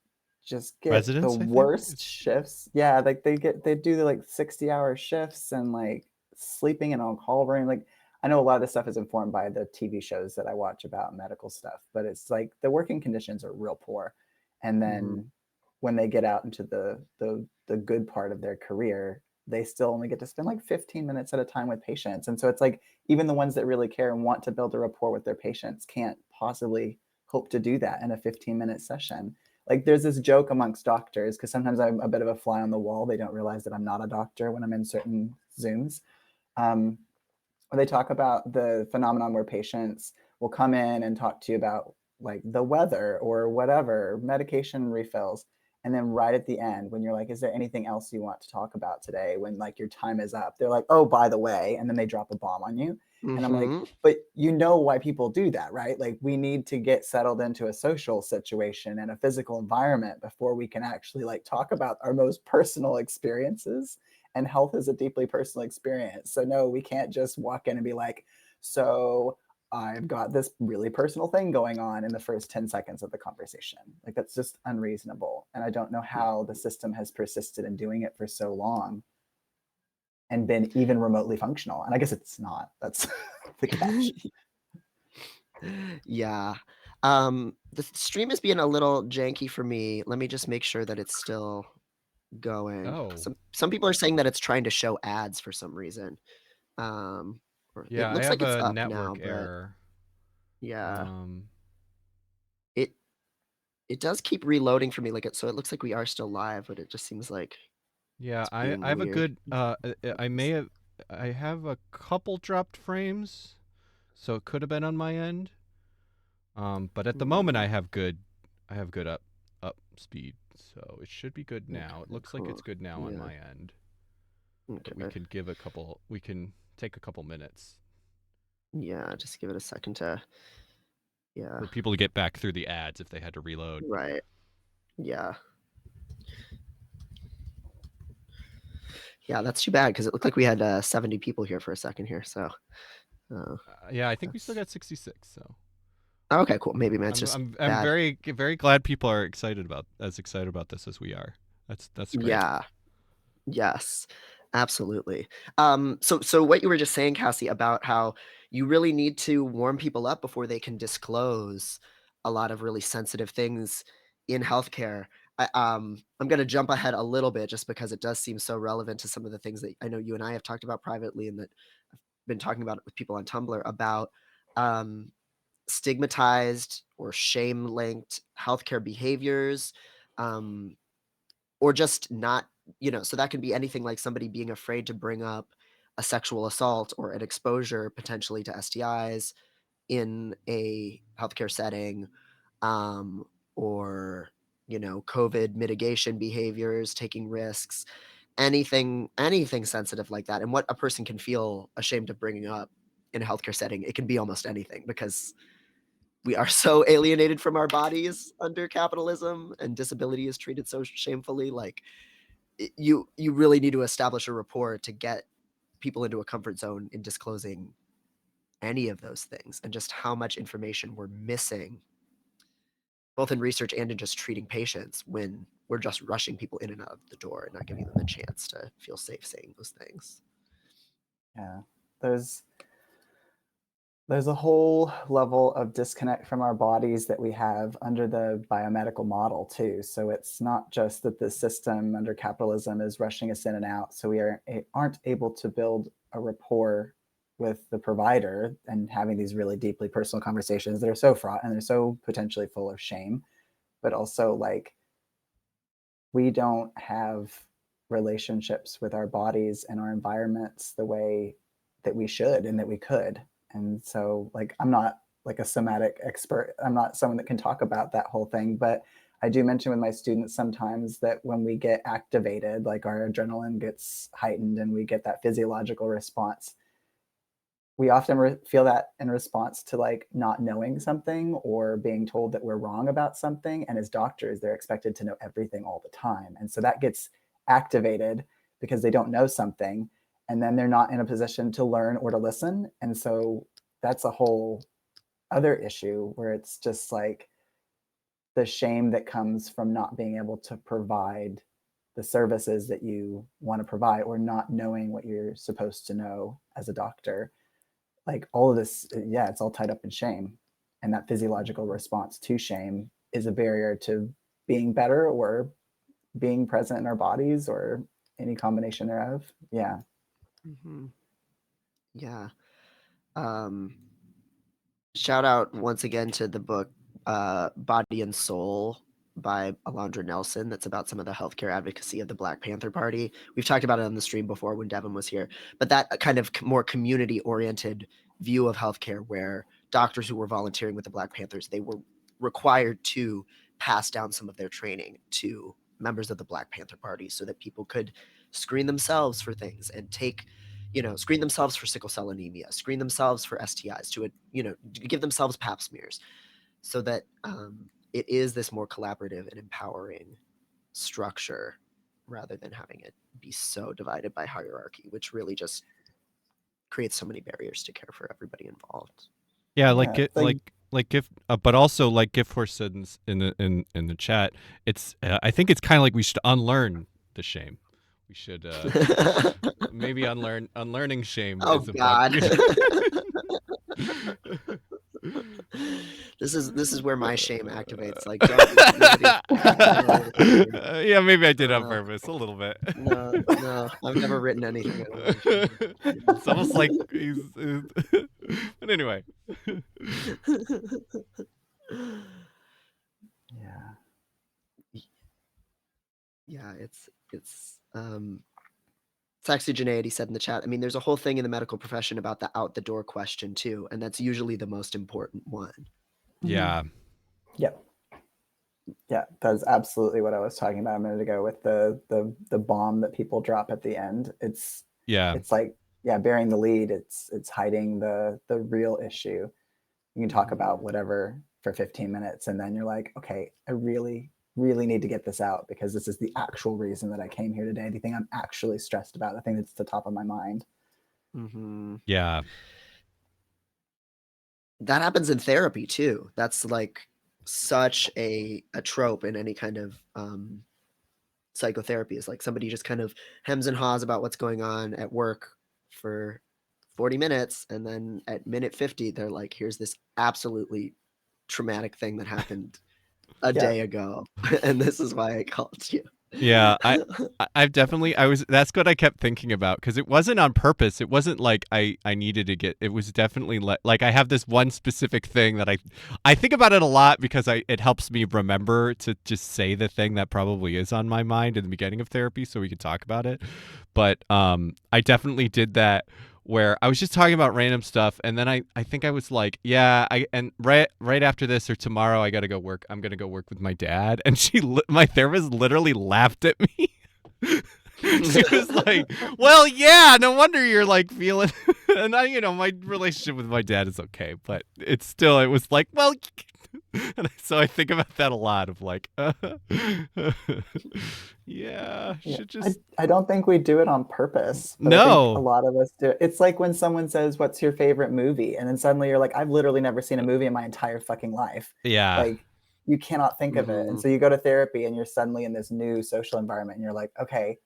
just get
Residents,
the
I think?
worst shifts. Yeah, like they do the like 60-hour shifts and like sleeping in on call room. Like I know a lot of this stuff is informed by the TV shows that I watch about medical stuff, but it's like the working conditions are real poor. And then when they get out into the good part of their career, they still only get to spend like 15 minutes at a time with patients. And so it's like even the ones that really care and want to build a rapport with their patients can't possibly hope to do that in a 15-minute session. Like there's this joke amongst doctors, because sometimes I'm a bit of a fly on the wall. They don't realize that I'm not a doctor when I'm in certain Zooms. Where they talk about the phenomenon where patients will come in and talk to you about like the weather or whatever, medication refills. And then right at the end, when you're like, is there anything else you want to talk about today? When like your time is up, they're like, oh, by the way, and then they drop a bomb on you. And I'm like, but you know why people do that, right? Like we need to get settled into a social situation and a physical environment before we can actually like talk about our most personal experiences. And health is a deeply personal experience. So no, we can't just walk in and be like, so I've got this really personal thing going on in the first 10 seconds of the conversation. Like that's just unreasonable. And I don't know how the system has persisted in doing it for so long and been even remotely functional. And I guess it's not. That's the catch.
Yeah. The stream is being a little janky for me. Let me just make sure that it's still going.
Oh.
Some people are saying that it's trying to show ads for some reason.
Yeah,
it looks
I have
like it's
a
up
network
now,
error.
Yeah. It does keep reloading for me, like so it looks like we are still live, but it just seems like
yeah, I have
weird.
a good I have a couple dropped frames, so it could have been on my end. But at the moment I have good up speed, so it should be good now. It looks like it's good now on my end.
Okay.
But we can take a couple minutes.
Yeah, just give it a second to
for people to get back through the ads if they had to reload.
Right. Yeah. Yeah, that's too bad because it looked like we had 70 people here for a second here. So.
Yeah, I think we still got 66. So.
Okay, cool. Maybe it's just.
I'm very glad people are excited about this as we are. That's great.
Yeah. Yes. Absolutely. So what you were just saying, Cassie, about how you really need to warm people up before they can disclose a lot of really sensitive things in healthcare. I'm going to jump ahead a little bit just because it does seem so relevant to some of the things that I know you and I have talked about privately and that I've been talking about with people on Tumblr about stigmatized or shame linked healthcare behaviors, or just not, so that can be anything like somebody being afraid to bring up a sexual assault or an exposure potentially to STIs in a healthcare setting, or COVID mitigation behaviors, taking risks, anything sensitive like that, and what a person can feel ashamed of bringing up in a healthcare setting. It can be almost anything, because we are so alienated from our bodies under capitalism, and disability is treated so shamefully. Like, you really need to establish a rapport to get people into a comfort zone in disclosing any of those things, and just how much information we're missing, both in research and in just treating patients, when we're just rushing people in and out of the door and not giving them a chance to feel safe saying those things.
Yeah, there's a whole level of disconnect from our bodies that we have under the biomedical model too. So it's not just that the system under capitalism is rushing us in and out, so we aren't able to build a rapport with the provider and having these really deeply personal conversations that are so fraught and they're so potentially full of shame. But also, like, we don't have relationships with our bodies and our environments the way that we should and that we could. And so, like, I'm not like a somatic expert. I'm not someone that can talk about that whole thing, but I do mention with my students sometimes that when we get activated, like our adrenaline gets heightened and we get that physiological response, we often feel that in response to like not knowing something or being told that we're wrong about something. And as doctors, they're expected to know everything all the time. And so that gets activated because they don't know something, and then they're not in a position to learn or to listen. And so that's a whole other issue where it's just like the shame that comes from not being able to provide the services that you want to provide, or not knowing what you're supposed to know as a doctor. Like, all of this, yeah, it's all tied up in shame. And that physiological response to shame is a barrier to being better or being present in our bodies, or any combination thereof. Yeah.
Mm-hmm. Yeah. Shout out once again to the book Body and Soul by Alondra Nelson. That's about some of the healthcare advocacy of the Black Panther Party. We've talked about it on the stream before when Devin was here, but that kind of more community-oriented view of healthcare, where doctors who were volunteering with the Black Panthers, they were required to pass down some of their training to members of the Black Panther Party so that people could screen themselves for things and take, screen themselves for sickle cell anemia, screen themselves for STIs, to give themselves pap smears, so that it is this more collaborative and empowering structure, rather than having it be so divided by hierarchy, which really just creates so many barriers to care for everybody involved.
Yeah, but also like Gift Horse said in the chat, it's I think it's kind of like we should unlearn the shame. We should maybe unlearning shame.
Oh
is a
God.
book.
This is where my shame activates. Like,
yeah, maybe I did on purpose a little bit.
No, I've never written anything.
It's almost like he's but anyway.
Yeah, it's Saxogeneity said in the chat. I mean, there's a whole thing in the medical profession about the out the door question too, and that's usually the most important one.
Yeah.
Yep. Yeah, that's absolutely what I was talking about a minute ago with the bomb that people drop at the end. It's like, yeah, bearing the lead. It's hiding the real issue. You can talk about whatever for 15 minutes, and then you're like, okay, I really need to get this out, because this is the actual reason that I came here today. The thing I'm actually stressed about, the thing that's at the top of my mind.
Mm-hmm.
Yeah.
That happens in therapy too. That's like such a trope in any kind of psychotherapy, is like somebody just kind of hems and haws about what's going on at work for 40 minutes, and then at minute 50 they're like, here's this absolutely traumatic thing that happened a day ago, and this is why I called you.
Yeah, I've definitely that's what I kept thinking about, because it wasn't on purpose. It wasn't like I needed to get, it was definitely like I have this one specific thing that I think about it a lot, because it helps me remember to just say the thing that probably is on my mind in the beginning of therapy so we can talk about it. But I definitely did that, where I was just talking about random stuff, and then I think I was like, yeah, and right after this or tomorrow I gotta go work. I'm gonna go work with my dad, and my therapist literally laughed at me. She was like, well, yeah, no wonder you're like feeling. And my relationship with my dad is okay, but it was like, well. And so I think about that a lot, of like, yeah,
Yeah,
should just
I don't think we do it on purpose, but I think a
no.
lot of us do. It's like when someone says, "What's your favorite movie?" And then suddenly you're like, "I've literally never seen a movie in my entire fucking life."
Yeah.
Like you cannot think of it. And so you go to therapy and you're suddenly in this new social environment and you're like, "Okay,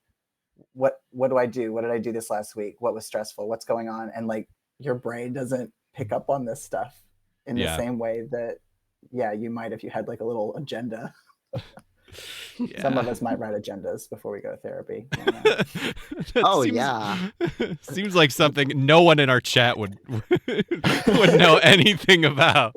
what do I do? What did I do this last week? What was stressful? What's going on?" And like your brain doesn't pick up on this stuff in the
Yeah.
same way that you might if you had like a little agenda. Some
Yeah.
of us might write agendas before we go to therapy.
That
Oh
seems
yeah.
seems like something no one in our chat would know anything about.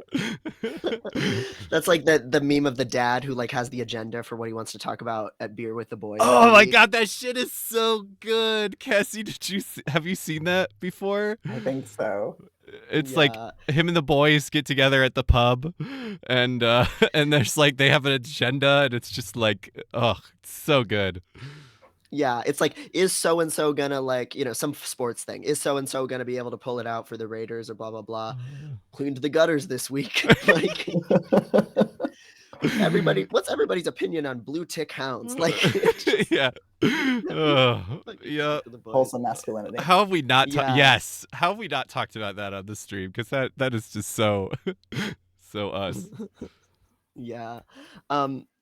That's like the meme of the dad who like has the agenda for what he wants to talk about at beer with the boys
Oh
every
my
week.
god, that shit is so good. Cassie, have you seen that before?
I think so.
It's like
Yeah.
him and the boys get together at the pub, and and there's like they have an agenda, and it's just like, oh, it's so good.
Yeah, it's like, is so and so gonna like, some sports thing. Is so and so gonna be able to pull it out for the Raiders or blah blah blah. Cleaned the gutters this week. Like what's everybody's opinion on blue tick hounds? Like just,
Yeah.
fucking
Yeah.
talk to the boys.
Wholesome masculinity.
How have we not
Yeah.
yes, how have we not talked about that on the stream, because that is just so so us.
Yeah.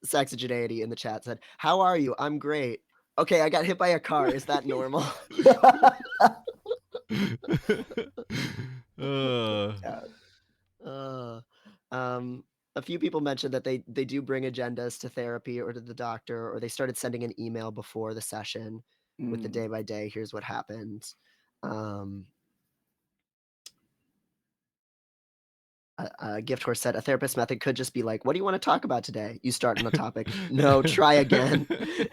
Saxogeneity in the chat said, "How are you? I'm great. Okay, I got hit by a car. Is that normal?"
Yeah.
A few people mentioned that they do bring agendas to therapy or to the doctor, or they started sending an email before the session with the day by day. Here's what happened. Gift Horse said a therapist method could just be like, "What do you want to talk about today?" You start on a topic. No, try again,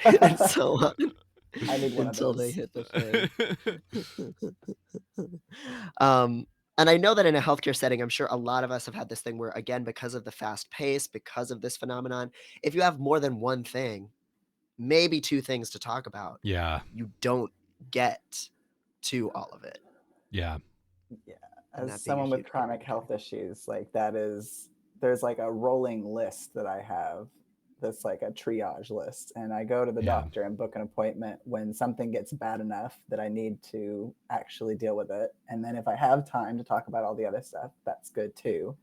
and so on.
I need one
until
of
they
those.
hit the thing. And I know that in a healthcare setting, I'm sure a lot of us have had this thing where, again, because of the fast pace, because of this phenomenon, if you have more than one thing, maybe two things to talk about,
Yeah.
you don't get to all of it.
Yeah.
Yeah.
And
As
that being a
someone with
huge
chronic health issues, like there's like a rolling list that I have that's like a triage list. And I go to the
Yeah.
doctor and book an appointment when something gets bad enough that I need to actually deal with it. And then if I have time to talk about all the other stuff, that's good too.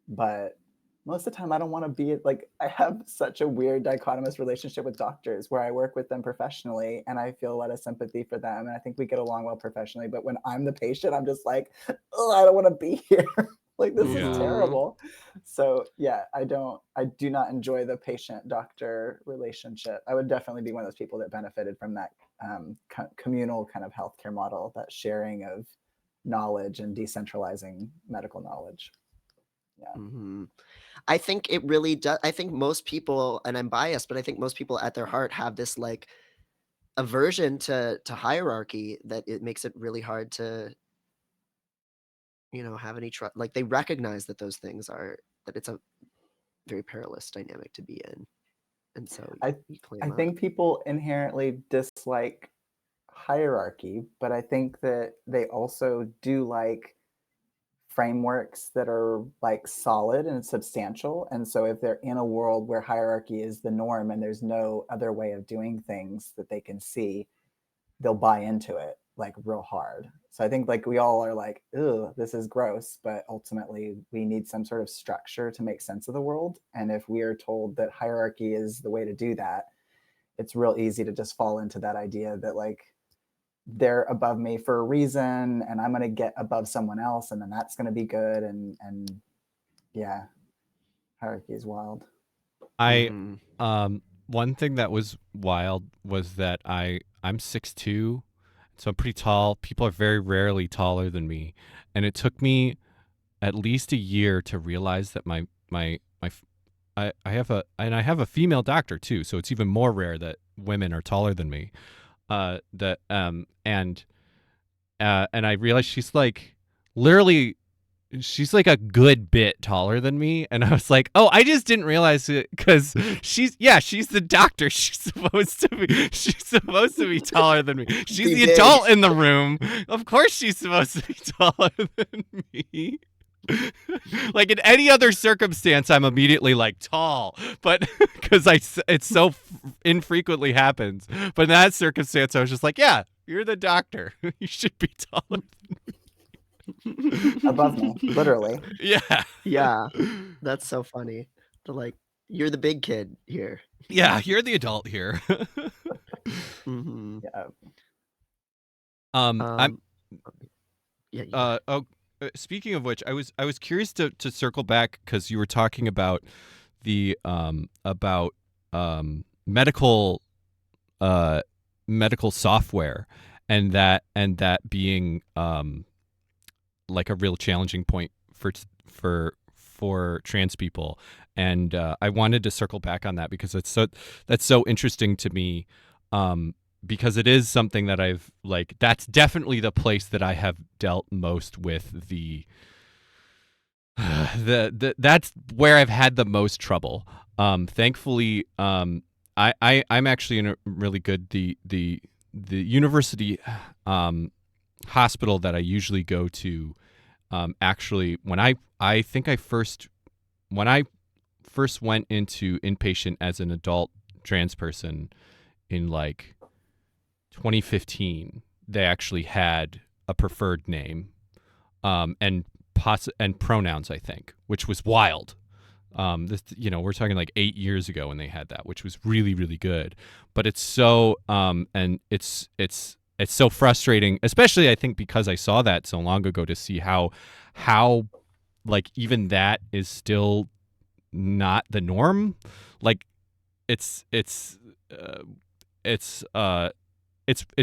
But most of the time I don't want to be like, I have such a weird dichotomous relationship with doctors where I work with them professionally and I feel a lot of sympathy for them and I think we get along well professionally, but when I'm the patient I'm just like, oh, I don't want to be here. Like this is terrible. So yeah, I do not enjoy the patient doctor relationship. I would definitely be one of those people that benefited from that communal kind of healthcare model, that sharing of knowledge and decentralizing medical knowledge. Yeah.
I think it really does. I think most people, and I'm biased, but I think most people at their heart have this like aversion to hierarchy that it makes it really hard to, have any trust. Like they recognize that those things that it's a very perilous dynamic to be in. And so
I think people inherently dislike hierarchy, but I think that they also do like frameworks that are like solid and substantial. And so if they're in a world where hierarchy is the norm and there's no other way of doing things that they can see, they'll buy into it like real hard. So I think like we all are like, "Ugh, this is gross," but ultimately we need some sort of structure to make sense of the world. And if we are told that hierarchy is the way to do that, it's real easy to just fall into that idea that like they're above me for a reason and I'm going to get above someone else and then that's going to be good. And yeah, hierarchy is wild.
I one thing that was wild was that I'm 6'2", so I'm pretty tall. People are very rarely taller than me, and it took me at least a year to realize that I have a female doctor too, so it's even more rare that women are taller than me. And I realized she's like literally she's like a good bit taller than me, and I was like, oh, I just didn't realize it because she's the doctor. She's supposed to be taller than me. She's
Be
the
big.
adult in the room. Of course she's supposed to be taller than me. Like in any other circumstance, I'm immediately like tall, but because it so infrequently happens. But in that circumstance, I was just like, yeah, you're the doctor. You should be taller.
Above me, literally.
Yeah.
Yeah, that's so funny. You're the big kid here.
Yeah, you're the adult here.
Mm-hmm.
Yeah.
I'm
Yeah.
speaking of which, I was curious to circle back because you were talking about the medical software and that being like a real challenging point for trans people, and I wanted to circle back on that because that's so interesting to me, because it is something that I've like that's definitely the place that I have dealt most with the that's where I've had the most trouble. Thankfully, I'm actually in a really good the university hospital that I usually go to. Actually, when I first went into inpatient as an adult trans person in like 2015, they actually had a preferred name, and pronouns, I think, which was wild. We're talking like 8 years ago when they had that, which was really, really good. But it's so and it's so frustrating, especially I think because I saw that so long ago, to see how like even that is still not the norm. Like it's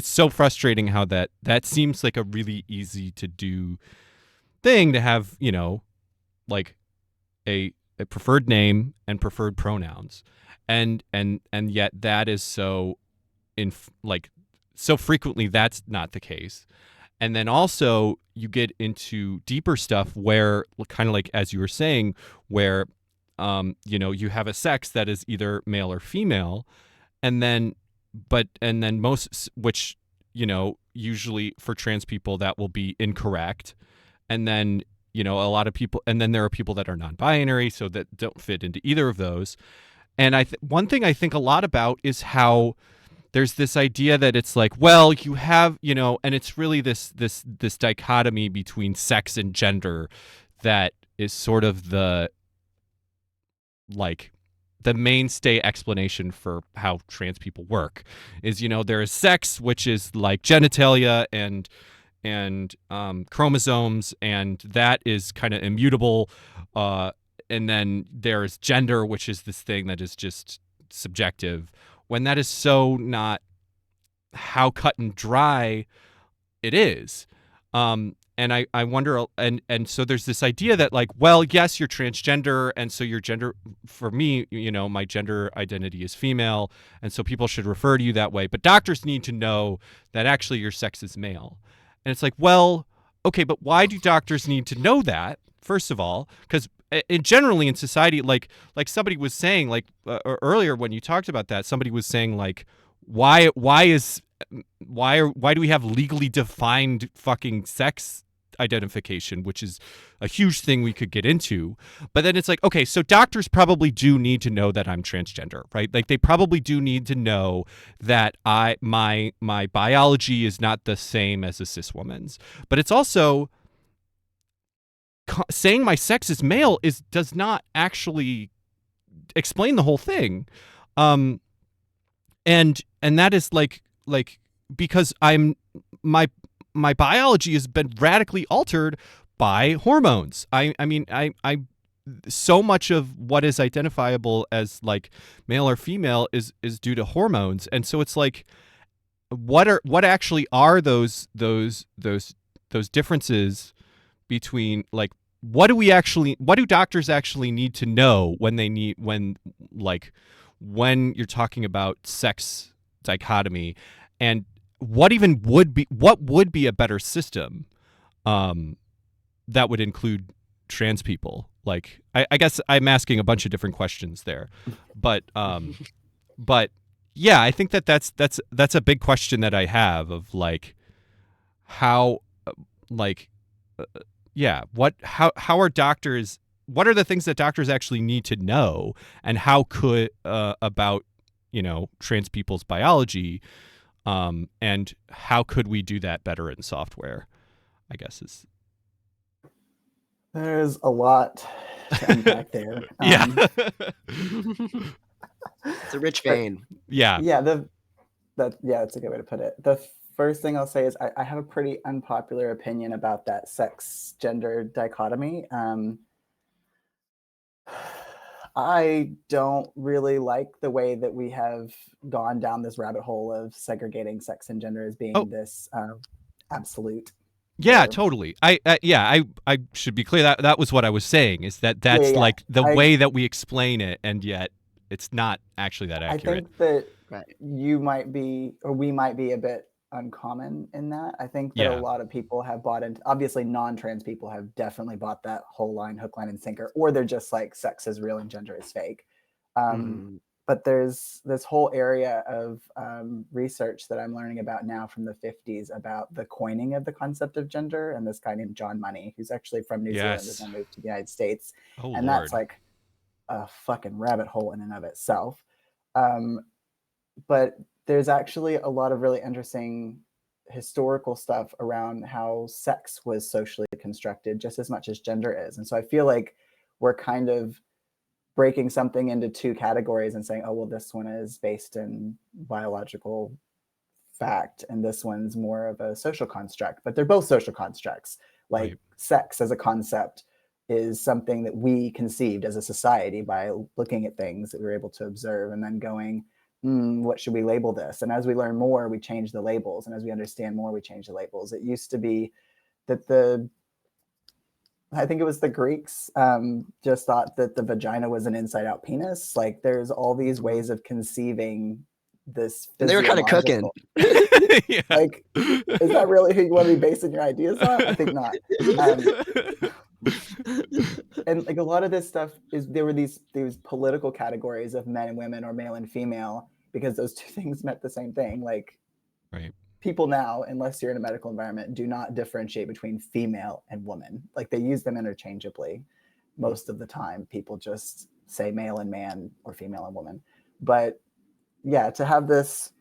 so frustrating how that seems like a really easy to do thing to have, like a preferred name and preferred pronouns, and yet that is so so frequently that's not the case. And then also you get into deeper stuff where, kind of like as you were saying, where you have a sex that is either male or female, and then most, which usually for trans people that will be incorrect, and then a lot of people, and then there are people that are non-binary, so that don't fit into either of those. And one thing I think a lot about is how there's this idea that it's like, well, you have, and it's really this dichotomy between sex and gender that is sort of the mainstay explanation for how trans people work is, there is sex, which is like genitalia and chromosomes, and that is kind of immutable. And then there's gender, which is this thing that is just subjective, when that is so not how cut and dry it is. And I wonder, and so there's this idea that like, well, yes, you're transgender, and so your gender, for me, my gender identity is female, and so people should refer to you that way, but doctors need to know that actually your sex is male. And it's like, well, okay, but why do doctors need to know that, first of all? Because generally in society, like somebody was saying, like earlier when you talked about that, somebody was saying like, why do we have legally defined fucking sex identification, which is a huge thing we could get into. But then it's like, okay, so doctors probably do need to know that I'm transgender, right? Like they probably do need to know that my biology is not the same as a cis woman's. But it's also saying my sex is male does not actually explain the whole thing. And that is like because my biology has been radically altered by hormones. I mean, so much of what is identifiable as like male or female is due to hormones, and so it's like, what actually are those differences between, like, what do doctors actually need to know when you're talking about sex dichotomy, and what would be a better system that would include trans people? Like, I guess I'm asking a bunch of different questions there, but yeah, I think that's a big question that I have, of like, how, like, yeah, how are doctors, what are the things that doctors actually need to know, and how could about, trans people's biology, and how could we do that better in software, I guess is.
There's a lot to unpack there.
Yeah.
It's a rich vein.
Yeah.
Yeah, that's a good way to put it. The first thing I'll say is I have a pretty unpopular opinion about that sex gender dichotomy. I don't really like the way that we have gone down this rabbit hole of segregating sex and gender as being this absolute.
Yeah, totally. I should be clear that that was what I was saying, is that's like the way that we explain it, and yet it's not actually that accurate.
I think that you might be, or we might be, a bit uncommon in that. I think that a lot of people have bought into, obviously non-trans people have definitely bought that whole line, hook, line, and sinker, or they're just like, sex is real and gender is fake. But there's this whole area of research that I'm learning about now from the 50s about the coining of the concept of gender, and this guy named John Money, who's actually from New Zealand and then moved to the United States. That's like a fucking rabbit hole in and of itself. But there's actually a lot of really interesting historical stuff around how sex was socially constructed just as much as gender is. And so I feel like we're kind of breaking something into two categories and saying, oh, well, this one is based in biological fact and this one's more of a social construct, but they're both social constructs. Like sex as a concept is something that we conceived as a society by looking at things that we were able to observe and then going, what should we label this? And as we learn more, we change the labels. And as we understand more, we change the labels. It used to be that I think it was the Greeks just thought that the vagina was an inside out penis. Like there's all these ways of conceiving this.
They were kind of cooking.
Like, is that really who you want to be basing your ideas on? I think not. And like a lot of this stuff there were these political categories of men and women or male and female, because those two things meant the same thing. Like people now, unless you're in a medical environment, do not differentiate between female and woman. Like they use them interchangeably. Most of the time, people just say male and man or female and woman. But yeah, to have this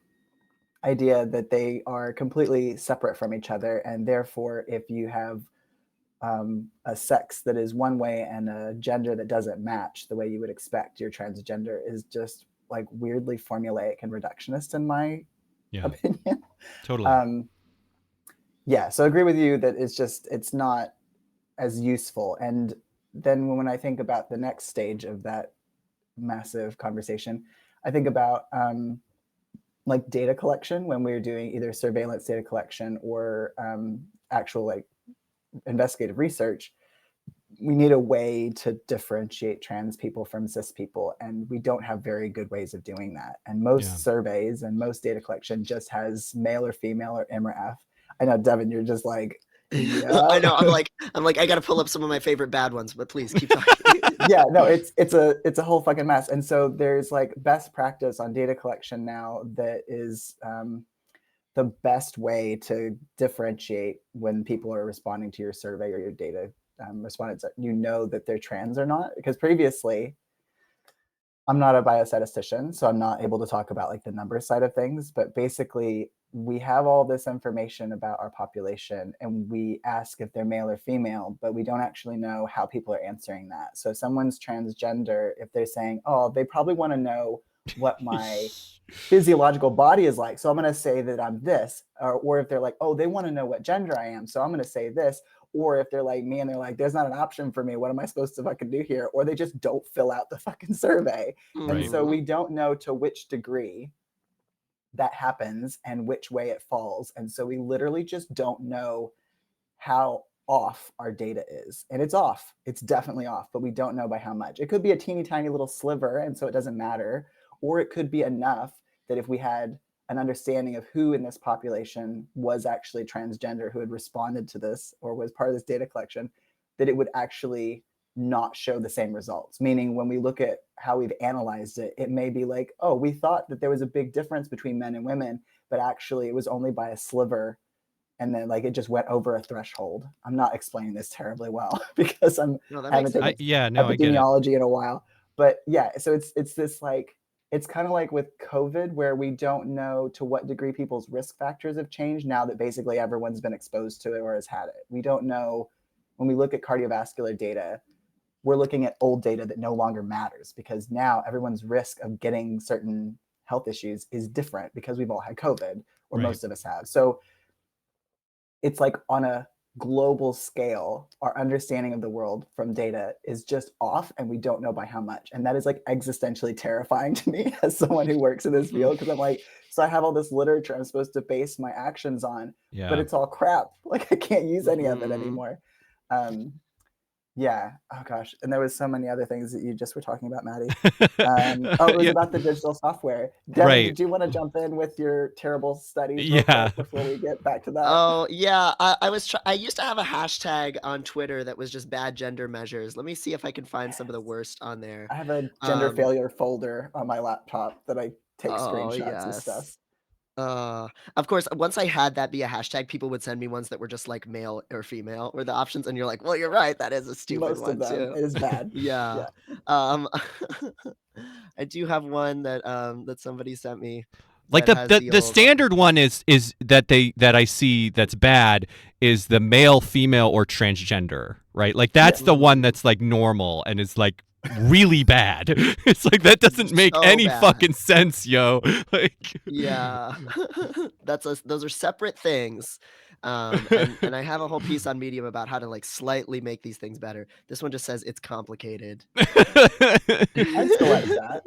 idea that they are completely separate from each other, and therefore if you have a sex that is one way and a gender that doesn't match the way you would expect your transgender, is just like weirdly formulaic and reductionist in my opinion.
Totally.
So I agree with you that it's not as useful. And then when I think about the next stage of that massive conversation, I think about like data collection, when we're doing either surveillance data collection or actual like investigative research. We need a way to differentiate trans people from cis people, and we don't have very good ways of doing that. And most surveys and most data collection just has male or female or M or F. I know, Devin, you're just like,
I know. I'm like, I got to pull up some of my favorite bad ones, but please keep talking.
It's a whole fucking mess. And so there's like best practice on data collection now that is the best way to differentiate when people are responding to your survey or your data respondents, you know that they're trans or not. Because previously, I'm not a biostatistician, so I'm not able to talk about like the number side of things, but basically we have all this information about our population and we ask if they're male or female, but we don't actually know how people are answering that. So if someone's transgender, if they're saying, oh, they probably want to know what my physiological body is like, so I'm going to say that I'm this, or if they're like, oh, they want to know what gender I am, so I'm going to say this, or if they're like me and they're like, there's not an option for me, what am I supposed to fucking do here? Or they just don't fill out the fucking survey.
Right.
And so we don't know to which degree that happens and which way it falls. And so we literally just don't know how off our data is. And it's off. It's definitely off, but we don't know by how much. It could be a teeny tiny little sliver, and so it doesn't matter. Or it could be enough that if we had an understanding of who in this population was actually transgender, who had responded to this or was part of this data collection, that it would actually not show the same results. Meaning when we look at how we've analyzed it, it may be like, oh, we thought that there was a big difference between men and women, but actually it was only by a sliver. And then like it just went over a threshold. I'm not explaining this terribly well because I haven't taken epidemiology in a while. But yeah, so it's this like, it's kind of like with COVID where we don't know to what degree people's risk factors have changed now that basically everyone's been exposed to it or has had it. We don't know when we look at cardiovascular data, we're looking at old data that no longer matters because now everyone's risk of getting certain health issues is different because we've all had COVID or most of us have. So it's like on a global scale, our understanding of the world from data is just off and we don't know by how much. And that is like existentially terrifying to me as someone who works in this field because I'm like, so I have all this literature I'm supposed to base my actions on, but it's all crap. Like I can't use any of it anymore. Yeah. Oh gosh. And there was so many other things that you just were talking about, Maddie. It was about the digital software. Devin, did you want to jump in with your terrible studies real quick before we get back to that?
Oh yeah. I used to have a hashtag on Twitter that was just bad gender measures. Let me see if I can find some of the worst on there.
I have a gender failure folder on my laptop that I take screenshots and stuff.
Of course, once I had that be a hashtag, people would send me ones that were just like male or female were the options, and you're like, well, you're right, that is a stupid one too.
It is bad.
Yeah. I do have one that that somebody sent me.
Like the standard one is that I see that's bad is the male, female, or transgender, right? Like that's the one that's like normal and is like really bad. It's like that doesn't make any fucking sense, yo. Like
yeah. Those are separate things. And I have a whole piece on Medium about how to like slightly make these things better. This one just says it's complicated.
I still like that.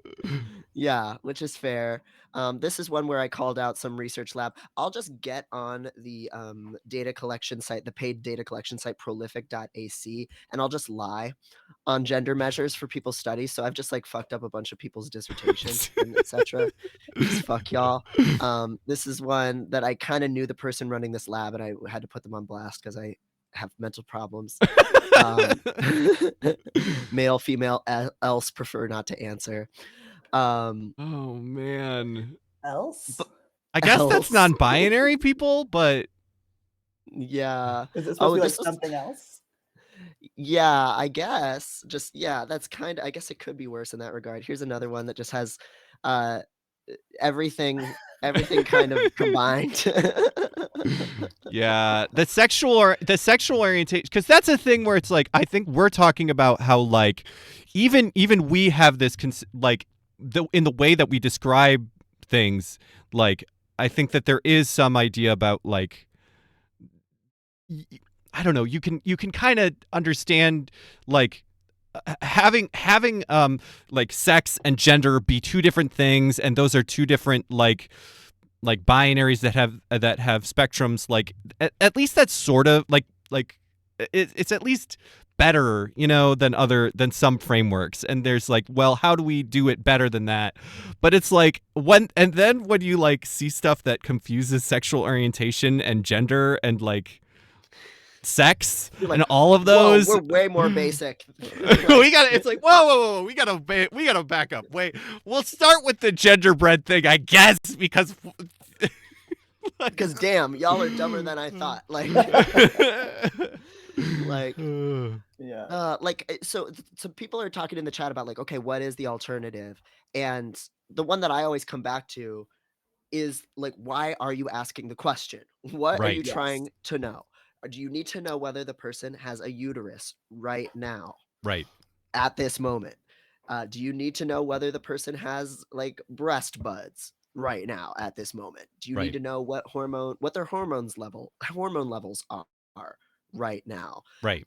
Yeah, which is fair. This is one where I called out some research lab. I'll just get on the data collection site, the paid data collection site, prolific.ac, and I'll just lie on gender measures for people's studies. So I've just like fucked up a bunch of people's dissertations and etc. Just fuck y'all. This is one that I kind of knew the person running this lab, and I had to put them on blast because I have mental problems. Male, female, else prefer not to answer.
Oh man.
Else?
I guess that's non-binary people, but
yeah.
Is it supposed to be like something else?
Yeah, I guess. Just that's kind of, I guess it could be worse in that regard. Here's another one that just has everything kind of combined.
Yeah, the sexual orientation, because that's a thing where it's like I think we're talking about how like even we have this like in the way that we describe things, like I think that there is some idea about like I don't know, you can kind of understand like having like sex and gender be two different things, and those are two different like binaries that have spectrums. Like at least that's sort of like it's at least better, you know, than some frameworks. And there's like, well, how do we do it better than that? But it's like when you like see stuff that confuses sexual orientation and gender and like sex like, and all of those,
we're way more basic.
It's like whoa, we gotta back up. Wait, we'll start with the genderbread thing, I guess, because
damn, y'all are dumber than I thought. Like so people are talking in the chat about like, okay, what is the alternative? And the one that I always come back to is like, why are you asking the question? What are you trying to know? Or do you need to know whether the person has a uterus right now?
Right.
At this moment. Do you need to know whether the person has like breast buds right now at this moment? Do you need to know what hormone level levels are right now.
Right.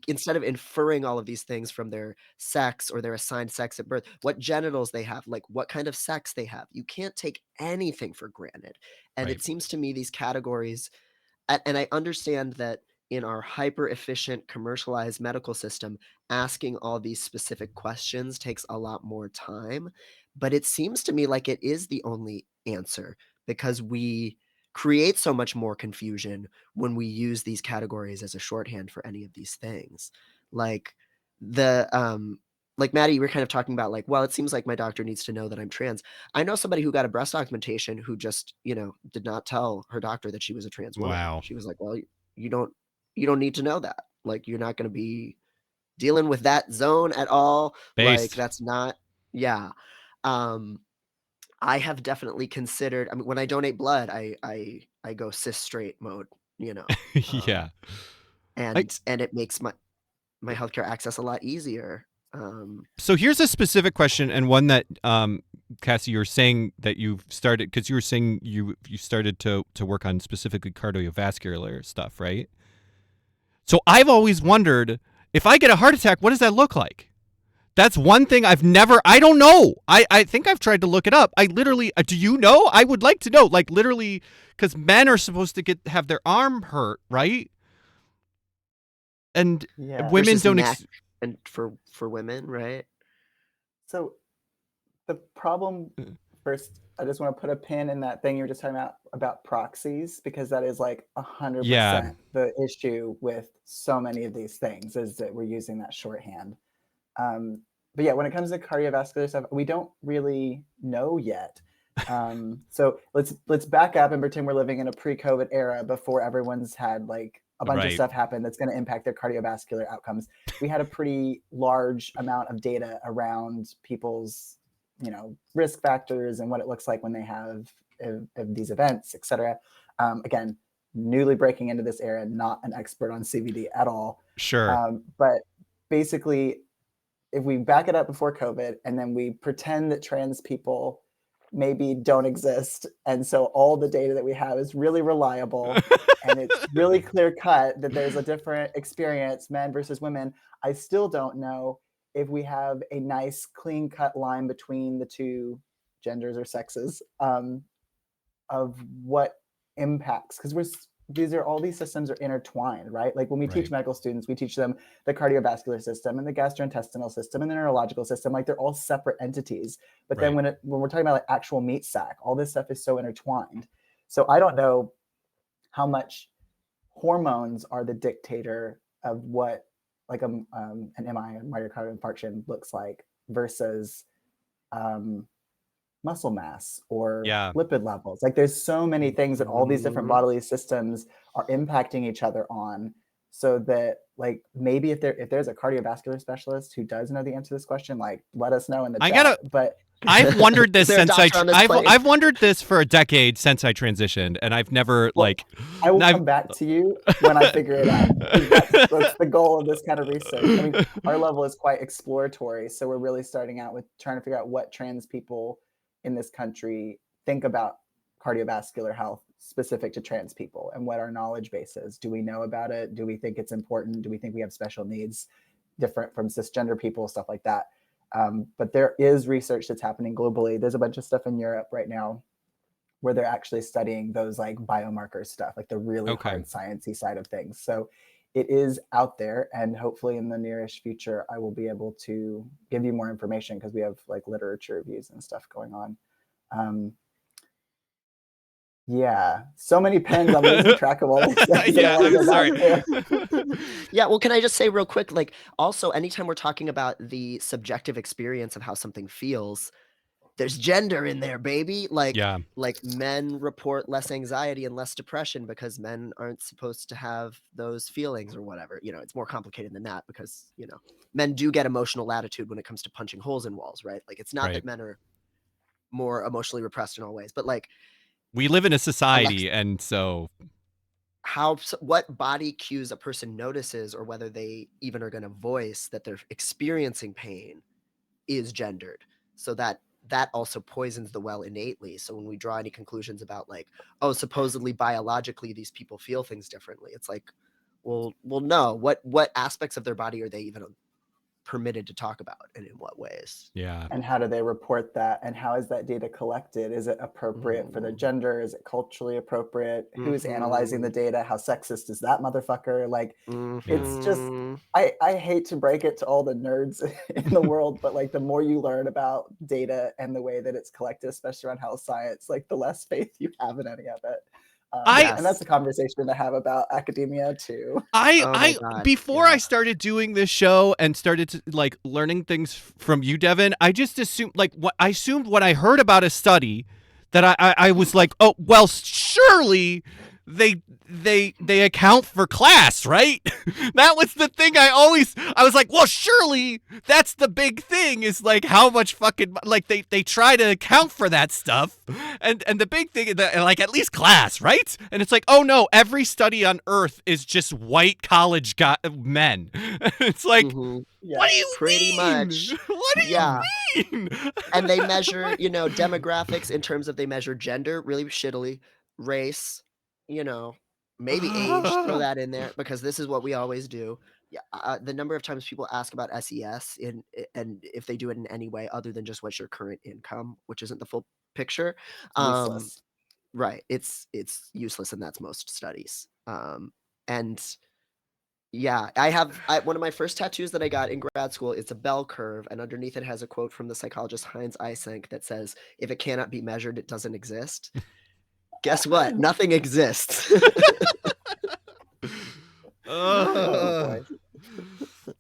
Instead of inferring all of these things from their sex or their assigned sex at birth, what genitals they have, like what kind of sex they have, you can't take anything for granted. And
Right.
it seems to me these categories, and I understand that in our hyper efficient commercialized medical system, asking all these specific questions takes a lot more time. But it seems to me like it is the only answer, because we create so much more confusion when we use these categories as a shorthand for any of these things. Like like Maddie, you were kind of talking about like, well, it seems like my doctor needs to know that I'm trans. I know somebody who got a breast augmentation who just, did not tell her doctor that she was a trans woman.
Wow.
She was like, well, you don't need to know that. Like, you're not going to be dealing with that zone at all. Like,
Based.
that's not, yeah. I have definitely considered, I mean, when I donate blood, I go cis straight mode,
Yeah. I,
and it makes my healthcare access a lot easier.
so here's a specific question, and one that Cassie, you're saying that you've started, because you were saying you started to work on specifically cardiovascular stuff, right? So I've always wondered, if I get a heart attack, what does that look like? That's one thing I don't know. I think I've tried to look it up. I literally, do you know? I would like to know, like literally, because men are supposed to have their arm hurt, right? And women
Versus
don't.
neck, and for women, right?
So the problem, first, I just want to put a pin in that thing you were just talking about proxies, because that is like 100% the issue with so many of these things, is that we're using that shorthand. But yeah, when it comes to cardiovascular stuff, we don't really know yet. So let's back up and pretend we're living in a pre-COVID era, before everyone's had like a bunch of stuff happen that's going to impact their cardiovascular outcomes. We had a pretty large amount of data around people's, risk factors and what it looks like when they have these events, et cetera. Again, newly breaking into this era, not an expert on CVD at all.
Sure.
But basically, if we back it up before COVID, and then we pretend that trans people maybe don't exist, and so all the data that we have is really reliable and it's really clear cut that there's a different experience, men versus women, I still don't know if we have a nice clean cut line between the two genders or sexes, of what impacts, because all these systems are intertwined, right? Like when we teach medical students, we teach them the cardiovascular system and the gastrointestinal system and the neurological system, like they're all separate entities. But then when we're talking about like actual meat sack, all this stuff is so intertwined. So I don't know how much hormones are the dictator of what like an MI, myocardial infarction, looks like, versus muscle mass or lipid levels. Like there's so many things that all these different bodily systems are impacting each other on, so that like maybe if there's a cardiovascular specialist who does know the answer to this question, like let us know in the chat. But
I've wondered this I've wondered this for a decade since I transitioned, and I've never
I will come back to you when I figure it out. That's the goal of this kind of research. I mean, our level is quite exploratory, so we're really starting out with trying to figure out what trans people in this country think about cardiovascular health specific to trans people, and what our knowledge base is. Do we know about it? Do we think it's important? Do we think we have special needs different from cisgender people, stuff like that? But there is research that's happening globally. There's a bunch of stuff in Europe right now where they're actually studying those like biomarker stuff, like the really hard sciencey side of things. So it is out there, and hopefully in the nearish future, I will be able to give you more information, because we have like literature reviews and stuff going on. Yeah, so many pens. I'm losing track of all this stuff.
I'm sorry.
Yeah, well, can I just say real quick, like also anytime we're talking about the subjective experience of how something feels, there's gender in there, baby. Like men report less anxiety and less depression because men aren't supposed to have those feelings or whatever. It's more complicated than that, because, men do get emotional latitude when it comes to punching holes in walls, right? Like it's not that men are more emotionally repressed in all ways, but like
we live in a society, and so
what body cues a person notices, or whether they even are going to voice that they're experiencing pain, is gendered. So that also poisons the well innately. So when we draw any conclusions about like, oh, supposedly biologically these people feel things differently, it's like, Well, no. What aspects of their body are they even permitted to talk about, and in what ways?
Yeah.
And how do they report that? And how is that data collected? Is it appropriate for their gender? Is it culturally appropriate? Who's analyzing the data? How sexist is that motherfucker? Like, it's just, I hate to break it to all the nerds in the world, but like the more you learn about data and the way that it's collected, especially around health science, like the less faith you have in any of it. And that's a conversation to have about academia too.
Before I started doing this show and started to, like, learning things from you, Devin, I just assumed, like, I assumed when I heard about a study that I was like, oh, well, surely they account for class, right? That was the thing I was like, well, surely that's the big thing, is like how much fucking, like, they try to account for that stuff, and the big thing, like, at least class, right? And it's like, oh no, every study on Earth is just white college men. It's like, what do you
pretty
mean?
much.
What do you mean?
And they measure, demographics in terms of, they measure gender really shittily, race, maybe age, throw that in there, because this is what we always do. Yeah, the number of times people ask about SES and if they do it in any way other than just what's your current income, which isn't the full picture.
Useless.
Right. It's useless, and that's most studies. And yeah, one of my first tattoos that I got in grad school, it's a bell curve, and underneath it has a quote from the psychologist Heinz Eysenck that says, "If it cannot be measured, it doesn't exist." Guess what? Nothing exists.
Oh boy.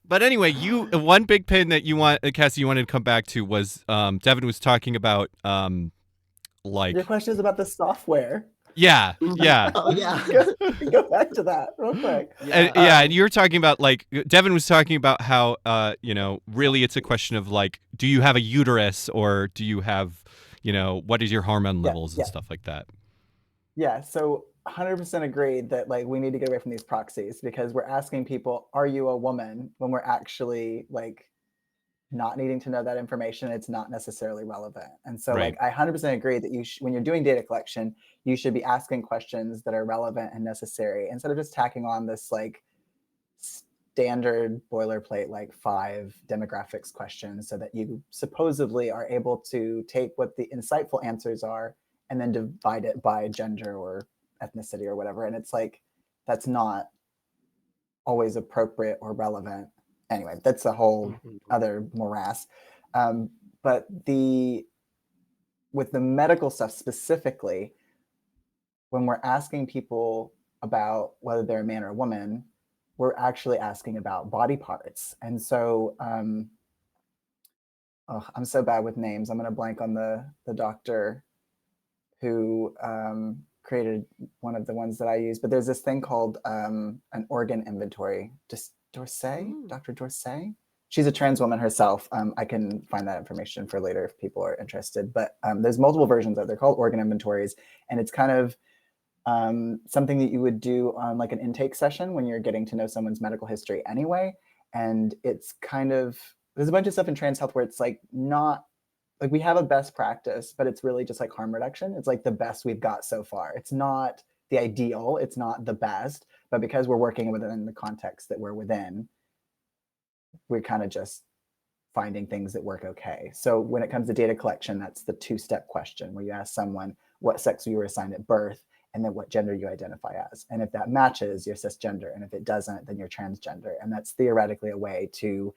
But anyway, one big pin that you Cassie, you wanted to come back to was Devin was talking about like,
your question is about the software.
Yeah.
Oh yeah.
Go back to that real quick.
And you were talking about, like, Devin was talking about how really it's a question of, like, do you have a uterus, or do you have, what is your hormone levels and stuff like that.
Yeah, so 100% agreed that, like, we need to get away from these proxies, because we're asking people, are you a woman, when we're actually, like, not needing to know that information. It's not necessarily relevant. And so,
Right.
like, I 100% agree that when you're doing data collection, you should be asking questions that are relevant and necessary, instead of just tacking on this, like, standard boilerplate, like 5 demographics questions, so that you supposedly are able to take what the insightful answers are and then divide it by gender or ethnicity or whatever. And it's like, that's not always appropriate or relevant. Anyway, that's a whole other morass. But with the medical stuff specifically, when we're asking people about whether they're a man or a woman, we're actually asking about body parts. And so, I'm so bad with names. I'm going to blank on the doctor who created one of the ones that I use. But there's this thing called an organ inventory. Just Dorsey, Dr. Dorsey. She's a trans woman herself. I can find that information for later if people are interested. But there's multiple versions of it. They're called organ inventories, and it's kind of something that you would do on, like, an intake session when you're getting to know someone's medical history anyway. And it's kind of, there's a bunch of stuff in trans health where it's like, not like we have a best practice, but it's really just like harm reduction. It's like the best we've got so far. It's not the ideal, it's not the best, but because we're working within the context that we're within, we're kind of just finding things that work okay. So when it comes to data collection, that's the 2-step question, where you ask someone what sex you were assigned at birth, and then what gender you identify as. And if that matches, you're cisgender. And if it doesn't, then you're transgender. And that's theoretically a way to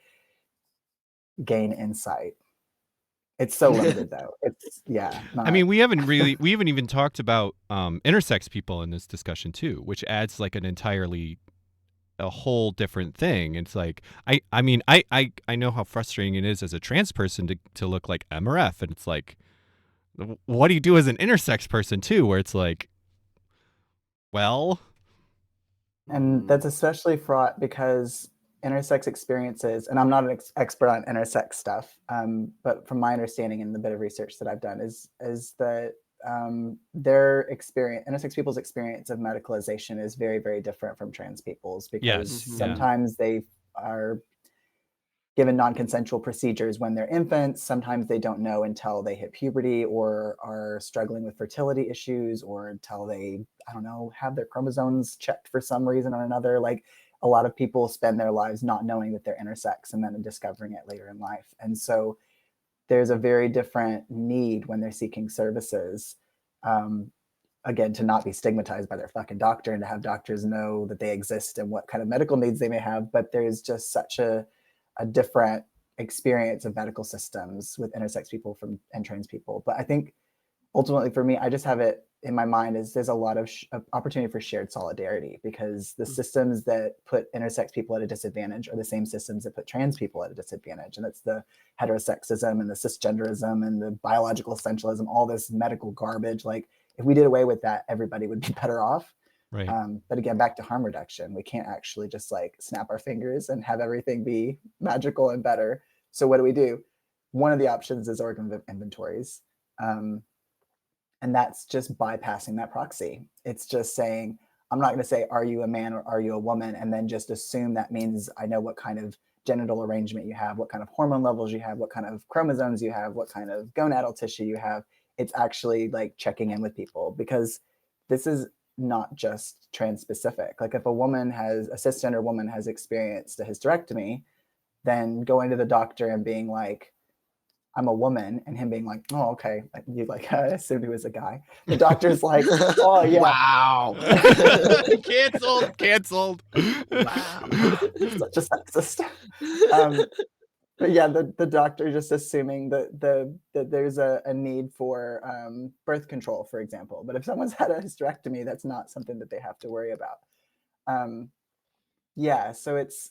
gain insight. It's so limited though. It's
I mean, we haven't even talked about intersex people in this discussion too, which adds like a whole different thing. It's like, I mean, I know how frustrating it is as a trans person to look like M or F, and it's like, what do you do as an intersex person too, where it's like, well,
and that's especially fraught because intersex experiences, and I'm not an expert on intersex stuff, but from my understanding and the bit of research that I've done is that their experience, intersex people's experience of medicalization is very, very different from trans people's, because sometimes they are given non-consensual procedures when they're infants. Sometimes they don't know until they hit puberty or are struggling with fertility issues, or until they, I don't know, have their chromosomes checked for some reason or another. Like, a lot of people spend their lives not knowing that they're intersex and then discovering it later in life. And so there's a very different need when they're seeking services. Again, to not be stigmatized by their fucking doctor and to have doctors know that they exist and what kind of medical needs they may have. But there's just such a different experience of medical systems with intersex people and trans people. But I think ultimately for me, I just have it in my mind is there's a lot of opportunity for shared solidarity, because the systems that put intersex people at a disadvantage are the same systems that put trans people at a disadvantage. And that's the heterosexism and the cisgenderism and the biological essentialism, all this medical garbage. Like, if we did away with that, everybody would be better off.
Right.
But again, back to harm reduction, we can't actually just like snap our fingers and have everything be magical and better. So what do? One of the options is organ inventories. And that's just bypassing that proxy. It's just saying, I'm not going to say, are you a man or are you a woman? And then just assume that means I know what kind of genital arrangement you have, what kind of hormone levels you have, what kind of chromosomes you have, what kind of gonadal tissue you have. It's actually like checking in with people, because this is not just trans specific. Like, if a cisgender woman has experienced a hysterectomy, then going to the doctor and being like, I'm a woman, and him being like, oh, okay. You like, I assumed he was a guy. The doctor's like, oh yeah.
Wow.
Canceled.
Wow.
Such a sexist. But yeah, the doctor just assuming that there's a need for birth control, for example. But if someone's had a hysterectomy, that's not something that they have to worry about. So it's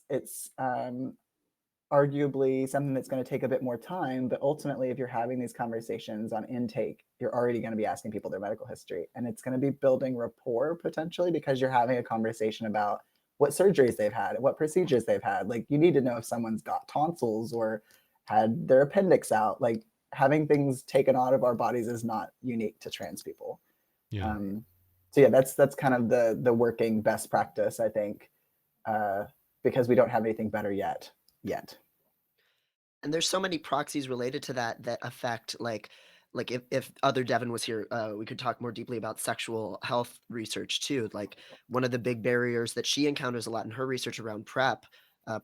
arguably something that's going to take a bit more time, but ultimately, if you're having these conversations on intake, you're already going to be asking people their medical history, and it's going to be building rapport potentially, because you're having a conversation about what surgeries they've had, what procedures they've had. Like, you need to know if someone's got tonsils or had their appendix out. Like, having things taken out of our bodies is not unique to trans people.
Yeah.
So yeah, that's kind of the working best practice, I think, because we don't have anything better yet.
And there's so many proxies related to that affect, like if other Devin was here, we could talk more deeply about sexual health research too. Like, one of the big barriers that she encounters a lot in her research around PrEP,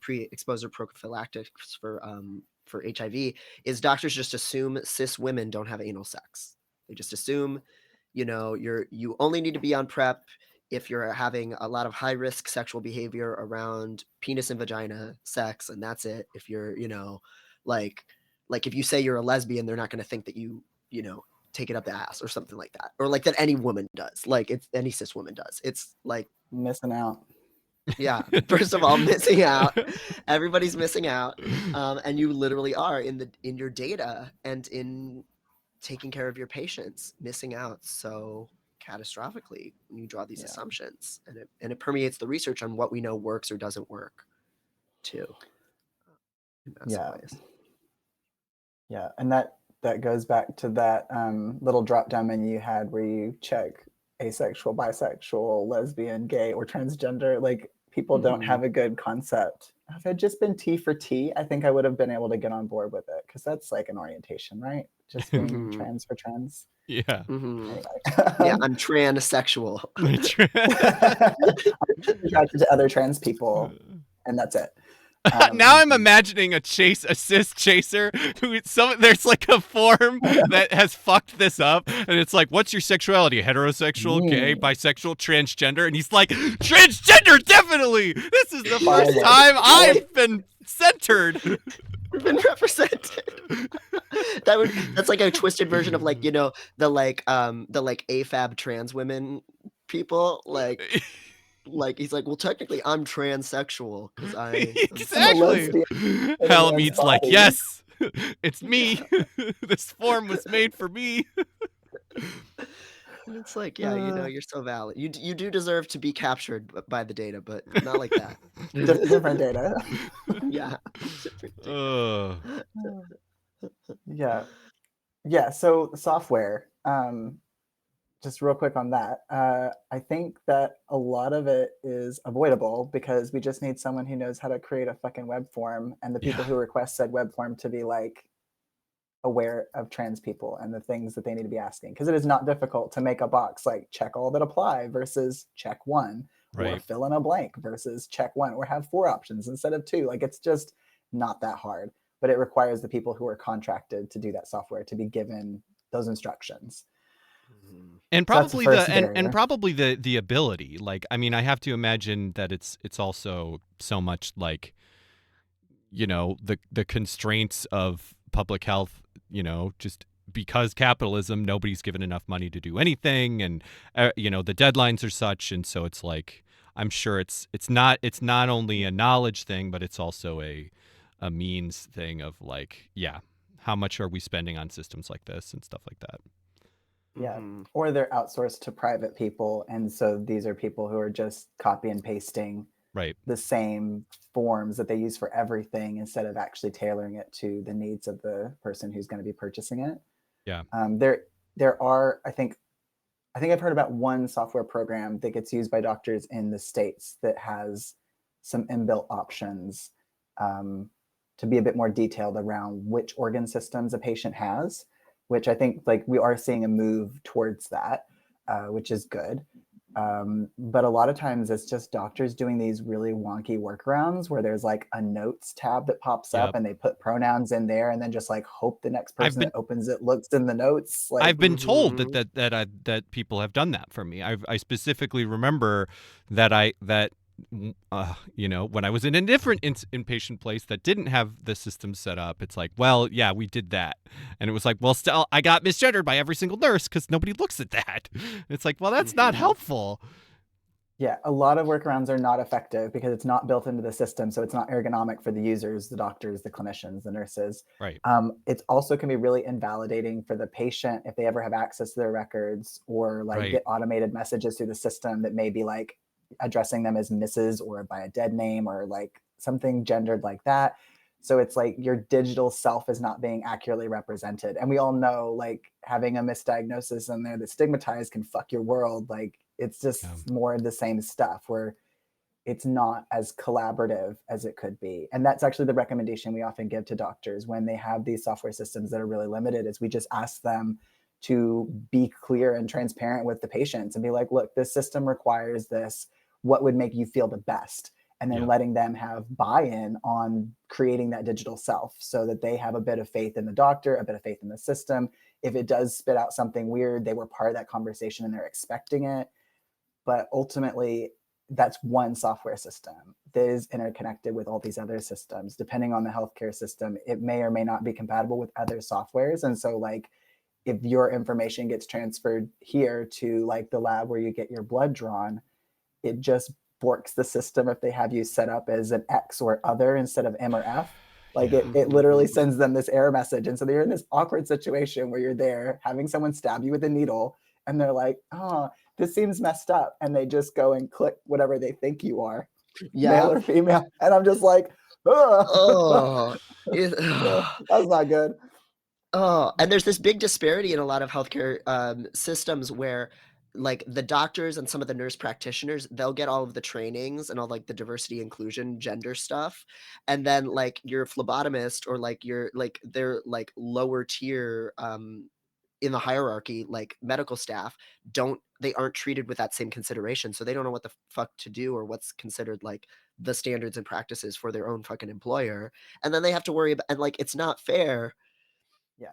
pre-exposure prophylactics for HIV, is doctors just assume cis women don't have anal sex. They just assume, you only need to be on PrEP if you're having a lot of high risk sexual behavior around penis and vagina sex, and that's it. If you're, like if you say you're a lesbian, they're not going to think that you take it up the ass or something like that, or like that any woman does, like it's any cis woman does. It's like
missing out.
Yeah, first of all, missing out. Everybody's missing out, and you literally are in your data and in taking care of your patients, missing out so catastrophically when you draw these assumptions, and it permeates the research on what we know works or doesn't work too.
Yeah, and that goes back to that little drop down menu you had where you check asexual, bisexual, lesbian, gay, or transgender. Like, people don't have a good concept. If it had just been T for T, I think I would have been able to get on board with it, because that's like an orientation, right? Just being trans for trans.
Yeah.
Anyway.
Yeah, I'm transsexual.
I'm attracted to other trans people, and that's it.
Now I'm imagining a cis chaser there's like a form that has fucked this up, and it's like, what's your sexuality? Heterosexual, gay, bisexual, transgender? And he's like, transgender, definitely! This is the first time I've been centered.
Been represented. That's like a twisted version of like, the AFAB trans women people, like he's like, well, technically I'm transsexual because
exactly. Hellmeat's like, yes, it's me. This form was made for me.
And it's like, yeah, you're so valid. You do deserve to be captured by the data, but not like that.
Different data.
Yeah.
Yeah. So software. just real quick on that, I think that a lot of it is avoidable because we just need someone who knows how to create a fucking web form, and the people
Yeah.
who request said web form to be like aware of trans people and the things that they need to be asking, because it is not difficult to make a box like check all that apply versus check one, or
Right.
fill in a blank versus check one, or have 4 options instead of 2. Like, it's just not that hard, but it requires the people who are contracted to do that software to be given those instructions.
And
So that's the
probably
first
and
barrier.
probably the ability. Like, I mean, I have to imagine that it's also so much like, you know, the constraints of public health, you know, just because capitalism, nobody's given enough money to do anything, and you know, the deadlines are such, and so it's like, I'm sure it's not only a knowledge thing, but it's also a means thing of like, yeah, how much are we spending on systems like this and stuff like that.
Yeah. Or they're outsourced to private people, and so these are people who are just copy and pasting
Right.
the same forms that they use for everything instead of actually tailoring it to the needs of the person who's going to be purchasing it.
Yeah.
There are, I think I've heard about one software program that gets used by doctors in the States that has some inbuilt options, to be a bit more detailed around which organ systems a patient has, which I think like we are seeing a move towards that, which is good. But a lot of times it's just doctors doing these really wonky workarounds where there's like a notes tab that pops up
Yep.
and they put pronouns in there and then just like hope the next
I've
person
been
that opens it looks in the notes. Like,
I've been told that people have done that for me. I specifically remember that you know, when I was in a different inpatient place that didn't have the system set up, it's like, well, yeah, we did that, and it was like, well, still, I got misgendered by every single nurse because nobody looks at that. It's like, well, that's not helpful.
yeah, a lot of workarounds are not effective because it's not built into the system. So it's not ergonomic for the users, the doctors, the clinicians, the nurses.
Right.
It also can be really invalidating for the patient if they ever have access to their records or like
Right.
get automated messages through the system that may be like addressing them as Mrs. or by a dead name or like something gendered like that. So it's like your digital self is not being accurately represented. And we all know like having a misdiagnosis in there that's stigmatized can fuck your world. Like, it's
Yeah.
just more of the same stuff where it's not as collaborative as it could be. And that's actually the recommendation we often give to doctors when they have these software systems that are really limited is we just ask them to be clear and transparent with the patients and be like, look, this system requires this. What would make you feel the best? And then
Yeah.
letting them have buy-in on creating that digital self so that they have a bit of faith in the doctor, a bit of faith in the system. If it does spit out something weird, they were part of that conversation and they're expecting it. But ultimately, that's one software system that is interconnected with all these other systems. Depending on the healthcare system, it may or may not be compatible with other softwares. And so, like, if your information gets transferred here to like the lab where you get your blood drawn, it just borks the system if they have you set up as an X or other instead of M or F. Like,
Yeah.
it literally sends them this error message. And so they're in this awkward situation where you're there having someone stab you with a needle and they're like, oh, this seems messed up. And they just go and click whatever they think you are, male or female. And I'm just like, oh, that's not good.
Oh, and there's this big disparity in a lot of healthcare systems where like the doctors and some of the nurse practitioners, they'll get all of the trainings and all like the diversity, inclusion, gender stuff. And then like your phlebotomist or like your like their like lower tier in the hierarchy, like medical staff, they aren't treated with that same consideration. So they don't know what the fuck to do or what's considered like the standards and practices for their own fucking employer. And then they have to worry about, and like it's not fair
Yeah.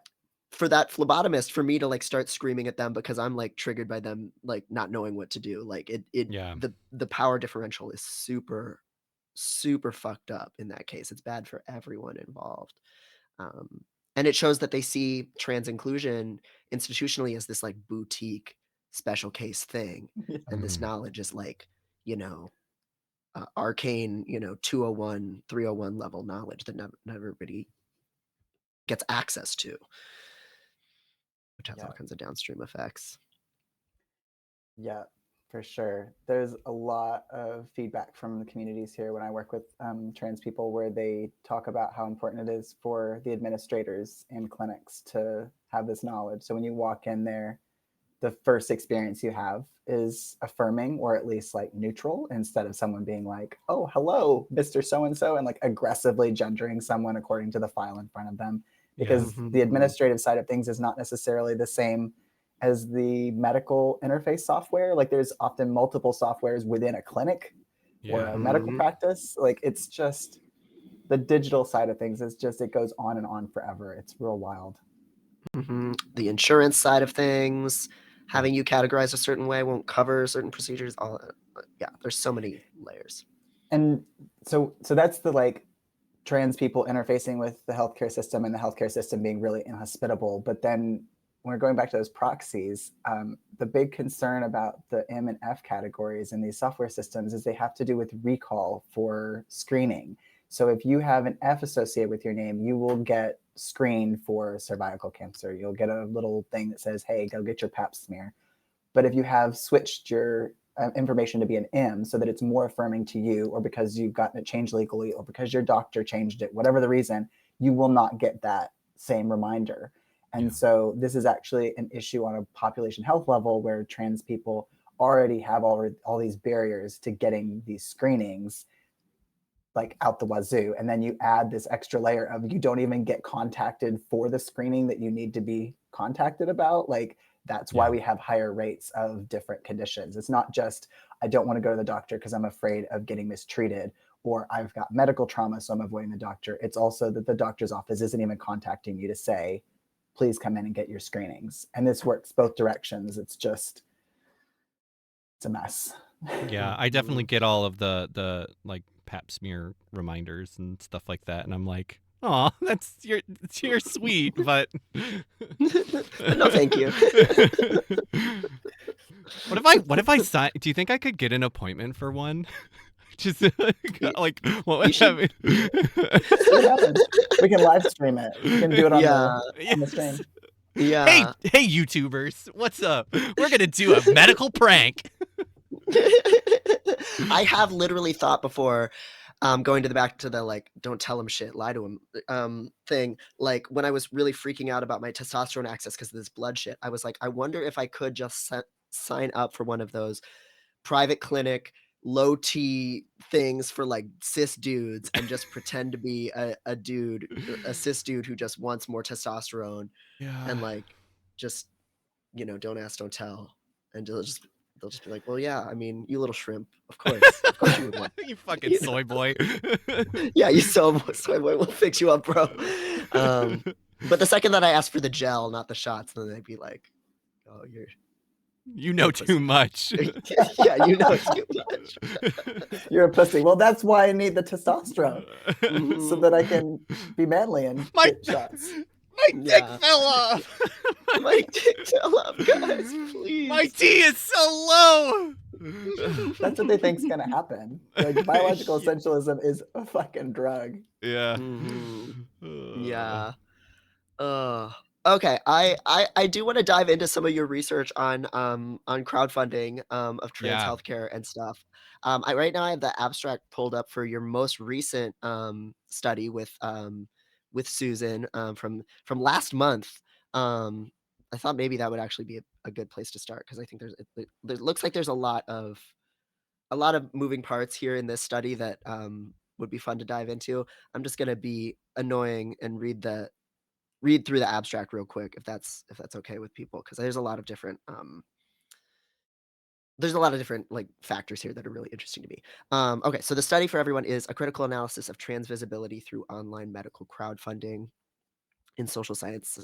for that phlebotomist for me to like start screaming at them because I'm like triggered by them like not knowing what to do. Like
Yeah.
the power differential is super fucked up in that case. It's bad for everyone involved. And it shows that they see trans inclusion institutionally as this like boutique special case thing. And this knowledge is like, you know, arcane, you know, 201, 301 level knowledge that never everybody gets access to, which has all kinds of downstream effects.
Yeah, for sure. There's a lot of feedback from the communities here when I work with trans people where they talk about how important it is for the administrators in clinics to have this knowledge. So when you walk in there, the first experience you have is affirming or at least like neutral, instead of someone being like, oh, hello, Mr. So-and-so, and like aggressively gendering someone according to the file in front of them. Because the administrative side of things is not necessarily the same as the medical interface software. Like there's often multiple softwares within a clinic or a medical practice. Like it's just the digital side of things is just, it goes on and on forever. It's real wild.
The insurance side of things, having you categorized a certain way won't cover certain procedures. All there's so many layers.
And so that's the like trans people interfacing with the healthcare system and the healthcare system being really inhospitable. But then when we're going back to those proxies, the big concern about the M and F categories in these software systems is they have to do with recall for screening. So if you have an F associated with your name, you will get screened for cervical cancer. You'll get a little thing that says, hey, go get your pap smear. But if you have switched your information to be an M so that it's more affirming to you, or because you've gotten it changed legally, or because your doctor changed it, whatever the reason, you will not get that same reminder. And so this is actually an issue on a population health level, where trans people already have all these barriers to getting these screenings like out the wazoo. And then you add this extra layer of you don't even get contacted for the screening that you need to be contacted about. Like that's why we have higher rates of different conditions. It's not just, I don't want to go to the doctor because I'm afraid of getting mistreated, or I've got medical trauma, so I'm avoiding the doctor. It's also that the doctor's office isn't even contacting you to say, please come in and get your screenings. And this works both directions. It's a mess.
Yeah, I definitely get all of the like pap smear reminders and stuff like that, and I'm like, oh, you're sweet, but
no, thank you.
What if I sign? Do you think I could get an appointment for one? Just like what would happen?
We can live stream it. We can do it on the stream.
Yeah.
Hey, YouTubers, what's up? We're gonna do a medical prank.
I have literally thought before, going back to the like, don't tell him shit, lie to him thing. Like when I was really freaking out about my testosterone access because of this blood shit, I was like, I wonder if I could just sign up for one of those private clinic low T things for like cis dudes and just pretend to be a cis dude who just wants more testosterone. And like, just, don't ask, don't tell. And they'll just be like, well, yeah, I mean, you little shrimp, of course you would want.
You fucking soy boy.
Yeah, you soy boy, we'll fix you up, bro. But the second that I asked for the gel, not the shots, then they'd be like, oh,
you know too much.
Yeah, you know too much.
You're a pussy. Well, that's why I need the testosterone, so that I can be manly and get shots.
My dick fell off.
My dick fell off, guys, please.
My T is so low.
That's what they think's gonna happen. Like biological essentialism is a fucking drug.
Yeah.
Yeah. Okay, I do want to dive into some of your research on crowdfunding of trans healthcare and stuff. Right now I have the abstract pulled up for your most recent study with Susan from last month. I thought maybe that would actually be a good place to start, because I think there looks like there's a lot of moving parts here in this study that would be fun to dive into. I'm just gonna be annoying and read through the abstract real quick, if that's okay with people, because there's a lot of different like factors here that are really interesting to me. Okay, so the study for everyone is a critical analysis of trans visibility through online medical crowdfunding in social science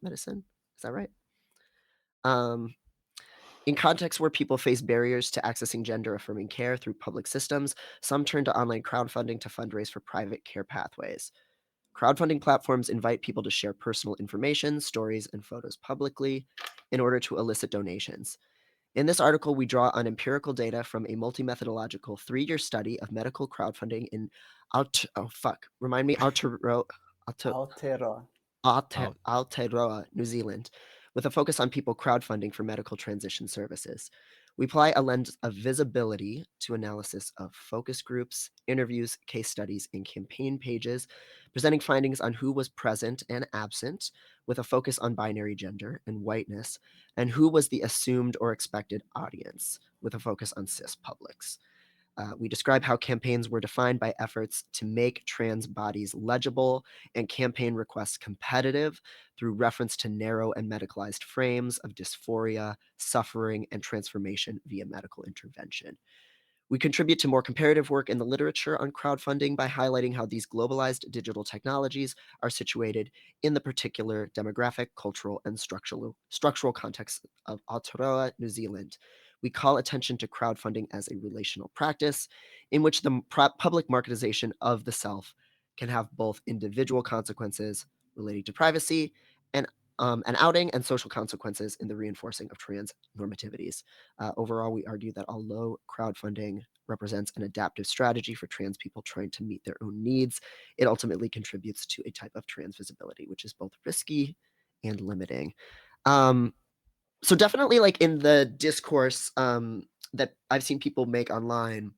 medicine. Is that right? In contexts where people face barriers to accessing gender-affirming care through public systems, some turn to online crowdfunding to fundraise for private care pathways. Crowdfunding platforms invite people to share personal information, stories, and photos publicly in order to elicit donations. In this article, we draw on empirical data from a multi-methodological 3-year study of medical crowdfunding in Aotearoa, New Zealand, with a focus on people crowdfunding for medical transition services. We apply a lens of visibility to analysis of focus groups, interviews, case studies, and campaign pages, presenting findings on who was present and absent, with a focus on binary gender and whiteness, and who was the assumed or expected audience, with a focus on cis publics. We describe how campaigns were defined by efforts to make trans bodies legible and campaign requests competitive through reference to narrow and medicalized frames of dysphoria, suffering, and transformation via medical intervention. We contribute to more comparative work in the literature on crowdfunding by highlighting how these globalized digital technologies are situated in the particular demographic, cultural, and structural context of Aotearoa, New Zealand. We call attention to crowdfunding as a relational practice in which the public marketization of the self can have both individual consequences relating to privacy and an outing and social consequences in the reinforcing of trans normativities. Overall, we argue that although crowdfunding represents an adaptive strategy for trans people trying to meet their own needs, it ultimately contributes to a type of trans visibility, which is both risky and limiting. So definitely, like in the discourse that I've seen people make online,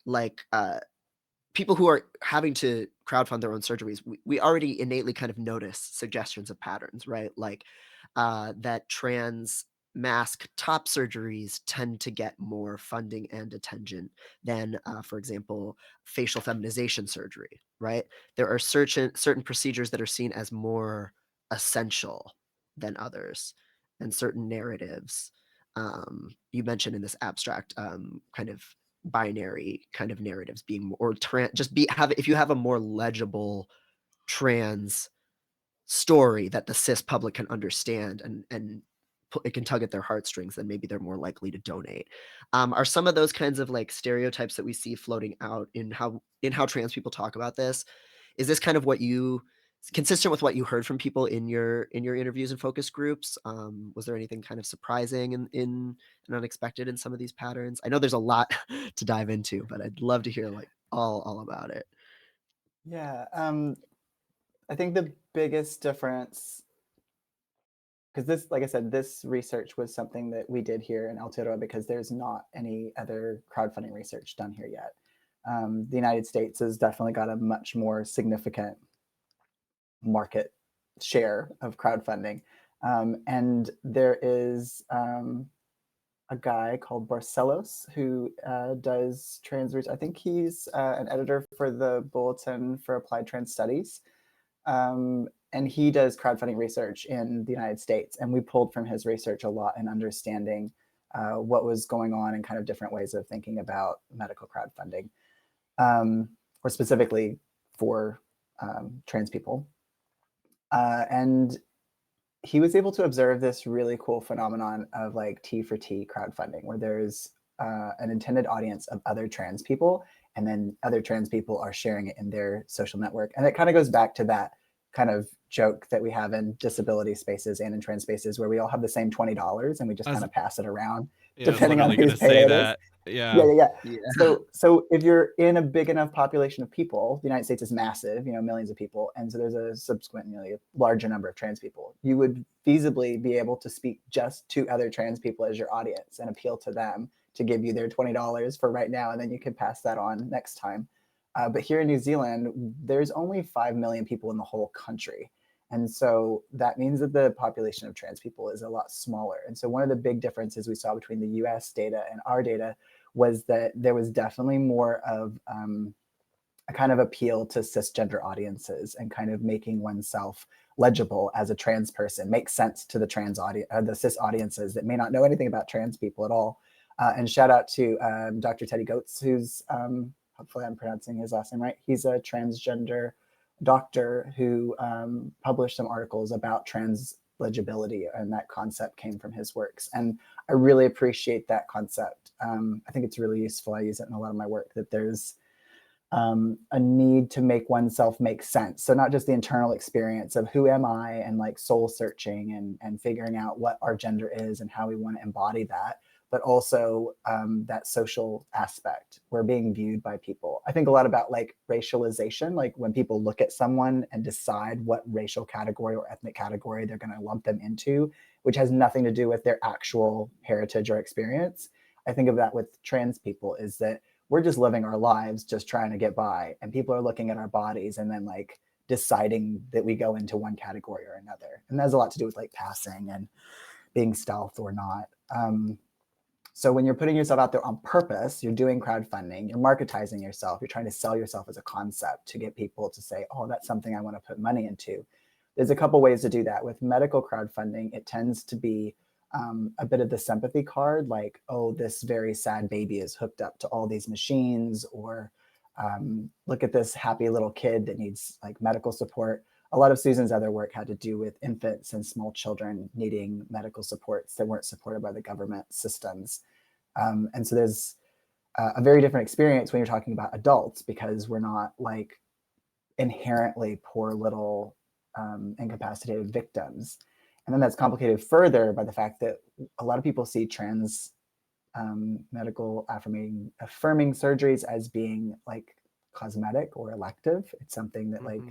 like people who are having to crowdfund their own surgeries, we already innately kind of notice suggestions of patterns, right? Like that trans mask top surgeries tend to get more funding and attention than, for example, facial feminization surgery, right? There are certain procedures that are seen as more essential than others, and certain narratives. You mentioned in this abstract kind of binary kind of narratives being more, or if you have a more legible trans story that the cis public can understand and it can tug at their heartstrings, then maybe they're more likely to donate. Are some of those kinds of like stereotypes that we see floating out in how trans people talk about this, is this kind of what you consistent with what you heard from people in your interviews and focus groups? Was there anything kind of surprising and unexpected in some of these patterns? I know there's a lot to dive into, but I'd love to hear like all about it.
Yeah, I think the biggest difference, because this, like I said, this research was something that we did here in Aotearoa because there's not any other crowdfunding research done here yet. The United States has definitely got a much more significant market share of crowdfunding. And there is a guy called Barcelos who does trans research. I think he's an editor for the Bulletin for Applied Trans Studies. And he does crowdfunding research in the United States. And we pulled from his research a lot in understanding what was going on and kind of different ways of thinking about medical crowdfunding, or specifically for trans people. And he was able to observe this really cool phenomenon of like T for T crowdfunding, where there's an intended audience of other trans people, and then other trans people are sharing it in their social network. And it kind of goes back to that kind of joke that we have in disability spaces and in trans spaces, where we all have the same $20 and we just kind of pass it around, depending on whose pay it is. Yeah. So if you're in a big enough population of people, the United States is massive, millions of people, and so there's a subsequently larger number of trans people. You would feasibly be able to speak just to other trans people as your audience and appeal to them to give you their $20 for right now, and then you can pass that on next time. But here in New Zealand, there's only 5 million people in the whole country. And so that means that the population of trans people is a lot smaller. And so one of the big differences we saw between the US data and our data was that there was definitely more of a kind of appeal to cisgender audiences and kind of making oneself legible as a trans person, makes sense to the trans audience, the cis audiences that may not know anything about trans people at all. And shout out to Dr. Teddy Goetz, who's, hopefully I'm pronouncing his last name right. He's a transgender doctor who published some articles about trans legibility, and that concept came from his works. And I really appreciate that concept. I think it's really useful. I use it in a lot of my work, that there's a need to make oneself make sense. So not just the internal experience of who am I and like soul searching and figuring out what our gender is and how we want to embody that, but also that social aspect. We're being viewed by people. I think a lot about like racialization, like when people look at someone and decide what racial category or ethnic category they're going to lump them into, which has nothing to do with their actual heritage or experience. I think of that with trans people, is that we're just living our lives just trying to get by, and people are looking at our bodies and then like deciding that we go into one category or another. And that has a lot to do with like passing and being stealth or not. So when you're putting yourself out there on purpose, you're doing crowdfunding, you're marketizing yourself, you're trying to sell yourself as a concept to get people to say, oh, that's something I want to put money into. There's a couple ways to do that. With medical crowdfunding, it tends to be a bit of the sympathy card, like, oh, this very sad baby is hooked up to all these machines, or look at this happy little kid that needs like medical support. A lot of Susan's other work had to do with infants and small children needing medical supports that weren't supported by the government systems. And so there's a very different experience when you're talking about adults, because we're not like inherently poor little incapacitated victims. And then that's complicated further by the fact that a lot of people see trans medical affirming surgeries as being like cosmetic or elective. It's something that like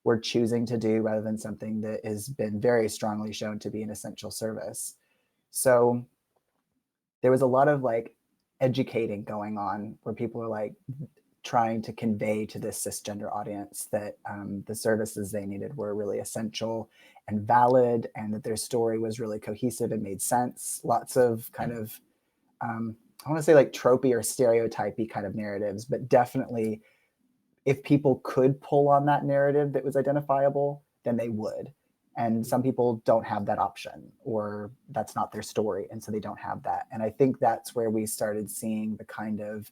we're choosing to do rather than something that has been very strongly shown to be an essential service. So there was a lot of like educating going on where people are like trying to convey to this cisgender audience that the services they needed were really essential and valid, and that their story was really cohesive and made sense. Lots of kind of, I want to say like tropey or stereotypy kind of narratives, but definitely if people could pull on that narrative that was identifiable, then they would. And some people don't have that option, or that's not their story, and so they don't have that. And I think that's where we started seeing the kind of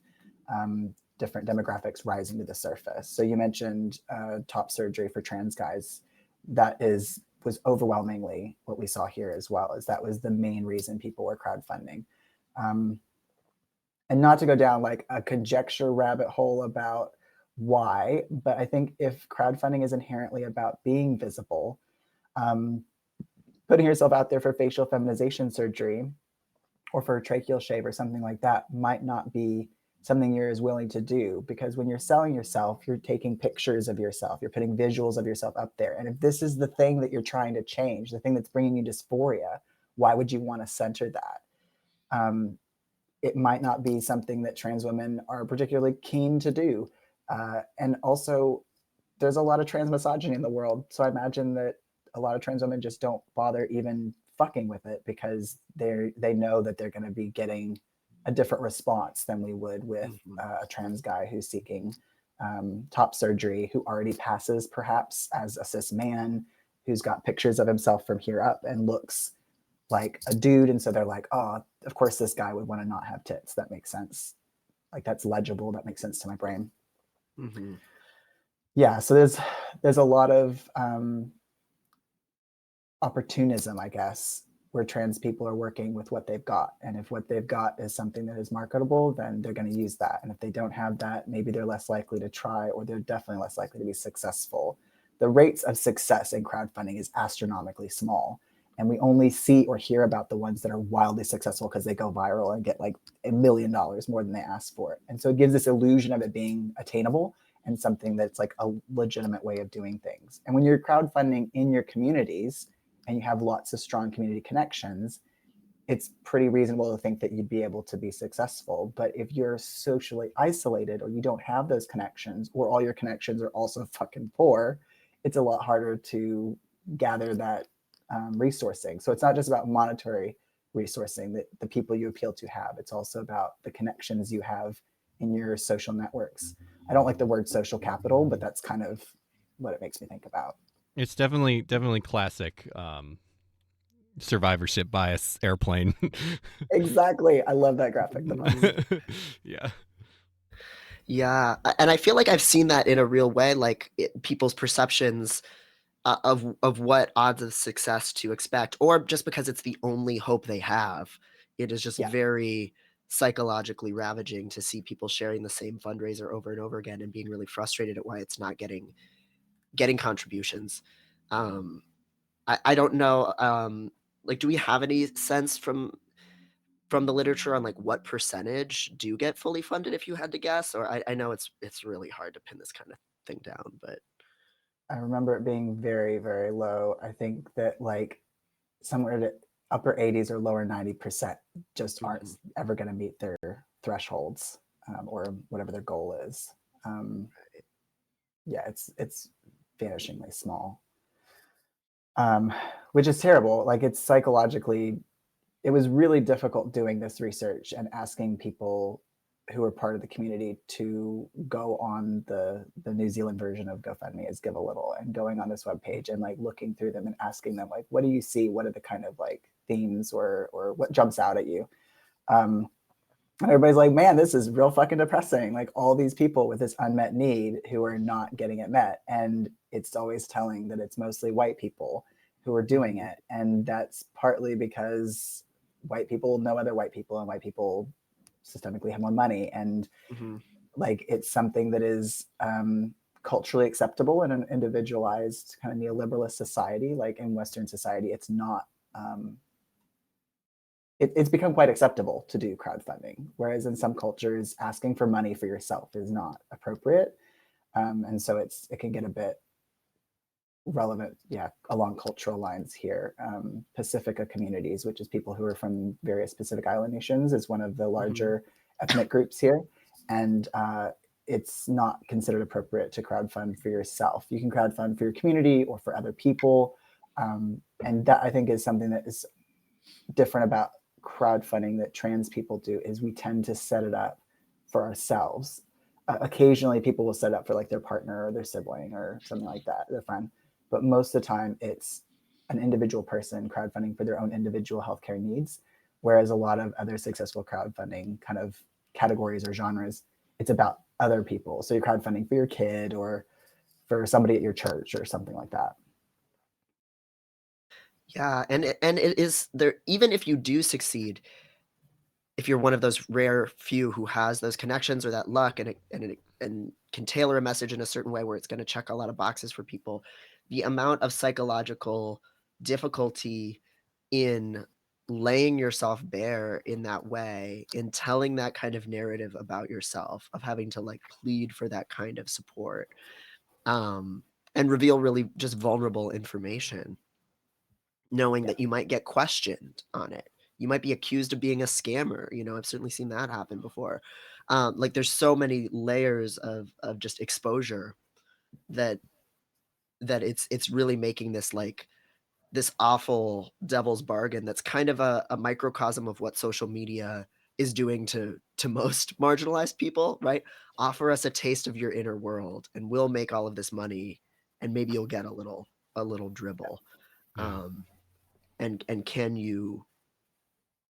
different demographics rising to the surface. So you mentioned top surgery for trans guys. That was overwhelmingly what we saw here as well, is that was the main reason people were crowdfunding. And not to go down like a conjecture rabbit hole about why, but I think if crowdfunding is inherently about being visible, putting yourself out there for facial feminization surgery or for a tracheal shave or something like that might not be something you're as willing to do, because when you're selling yourself, you're taking pictures of yourself, you're putting visuals of yourself up there. And if this is the thing that you're trying to change, the thing that's bringing you dysphoria, why would you want to center that? It might not be something that trans women are particularly keen to do. And also, there's a lot of trans misogyny in the world. So I imagine that a lot of trans women just don't bother even fucking with it, because they know that they're going to be getting a different response than we would with a trans guy who's seeking top surgery, who already passes perhaps as a cis man, who's got pictures of himself from here up and looks like a dude. And so they're like, oh, of course this guy would want to not have tits. That makes sense. Like, that's legible. That makes sense to my brain. Yeah, so there's a lot of opportunism, I guess, where trans people are working with what they've got. And if what they've got is something that is marketable, then they're going to use that. And if they don't have that, maybe they're less likely to try, or they're definitely less likely to be successful. The rates of success in crowdfunding is astronomically small. And we only see or hear about the ones that are wildly successful because they go viral and get like $1 million more than they asked for. And so it gives this illusion of it being attainable and something that's like a legitimate way of doing things. And when you're crowdfunding in your communities and you have lots of strong community connections, it's pretty reasonable to think that you'd be able to be successful. But if you're socially isolated, or you don't have those connections, or all your connections are also fucking poor, it's a lot harder to gather that resourcing. So it's not just about monetary resourcing that the people you appeal to have. It's also about the connections you have in your social networks. I don't like the word social capital, but that's kind of what it makes me think about.
It's definitely classic survivorship bias airplane.
Exactly. I love that graphic the most.
Yeah, and I feel like I've seen that in a real way, like people's perceptions of what odds of success to expect, or just because it's the only hope they have. It is just very psychologically ravaging to see people sharing the same fundraiser over and over again and being really frustrated at why it's not getting contributions. I don't know. Like, do we have any sense from from the literature on like what percentage do get fully funded, if you had to guess? Or I know it's really hard to pin this kind of thing down, but
I remember it being very, very low. I think that like somewhere to upper 80s or lower 90% just aren't ever going to meet their thresholds, or whatever their goal is. Yeah, it's vanishingly small, which is terrible. Like, it's psychologically, it was really difficult doing this research and asking people who are part of the community to go on the New Zealand version of GoFundMe is Give a Little, and going on this webpage and like looking through them and asking them like, what do you see? What are the kind of like themes or what jumps out at you? And everybody's like, man, this is real fucking depressing. Like, all these people with this unmet need who are not getting it met. And it's always telling that it's mostly white people who are doing it. And that's partly because white people know other white people, and white people systemically have more money. And like, it's something that is culturally acceptable in an individualized kind of neoliberalist society. Like, in Western society, it's not, it's become quite acceptable to do crowdfunding, whereas in some cultures, asking for money for yourself is not appropriate. And so it can get a bit relevant, along cultural lines here. Pacifica communities, which is people who are from various Pacific Island nations, is one of the larger ethnic groups here. And it's not considered appropriate to crowdfund for yourself. You can crowdfund for your community or for other people. And that, I think, is something that is different about crowdfunding that trans people do, is we tend to set it up for ourselves. Occasionally people will set up for like their partner or their sibling or something like that, their friend. But most of the time it's an individual person crowdfunding for their own individual healthcare needs. Whereas a lot of other successful crowdfunding kind of categories or genres, it's about other people. So you're crowdfunding for your kid or for somebody at your church or something like that.
Yeah, and it is there, even if you do succeed, if you're one of those rare few who has those connections or that luck, and can tailor a message in a certain way where it's going to check a lot of boxes for people, the amount of psychological difficulty in laying yourself bare in that way, in telling that kind of narrative about yourself, of having to like plead for that kind of support, and reveal really just vulnerable information, knowing that you might get questioned on it. You might be accused of being a scammer. I've certainly seen that happen before. Like, there's so many layers of just exposure that it's really making this like this awful devil's bargain that's kind of a microcosm of what social media is doing to most marginalized people, right? Offer us a taste of your inner world and we'll make all of this money, and maybe you'll get a little dribble. And can you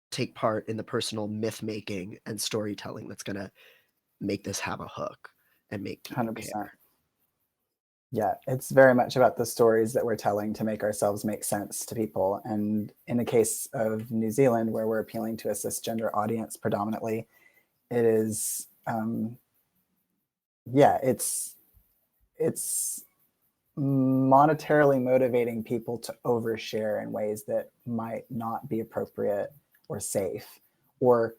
take part in the personal myth making and storytelling that's going to make this have a hook and make people
100%.
care?
Yeah, it's very much about the stories that we're telling to make ourselves make sense to people. And in the case of New Zealand, where we're appealing to a cisgender audience predominantly, it is, it's monetarily motivating people to overshare in ways that might not be appropriate or safe, or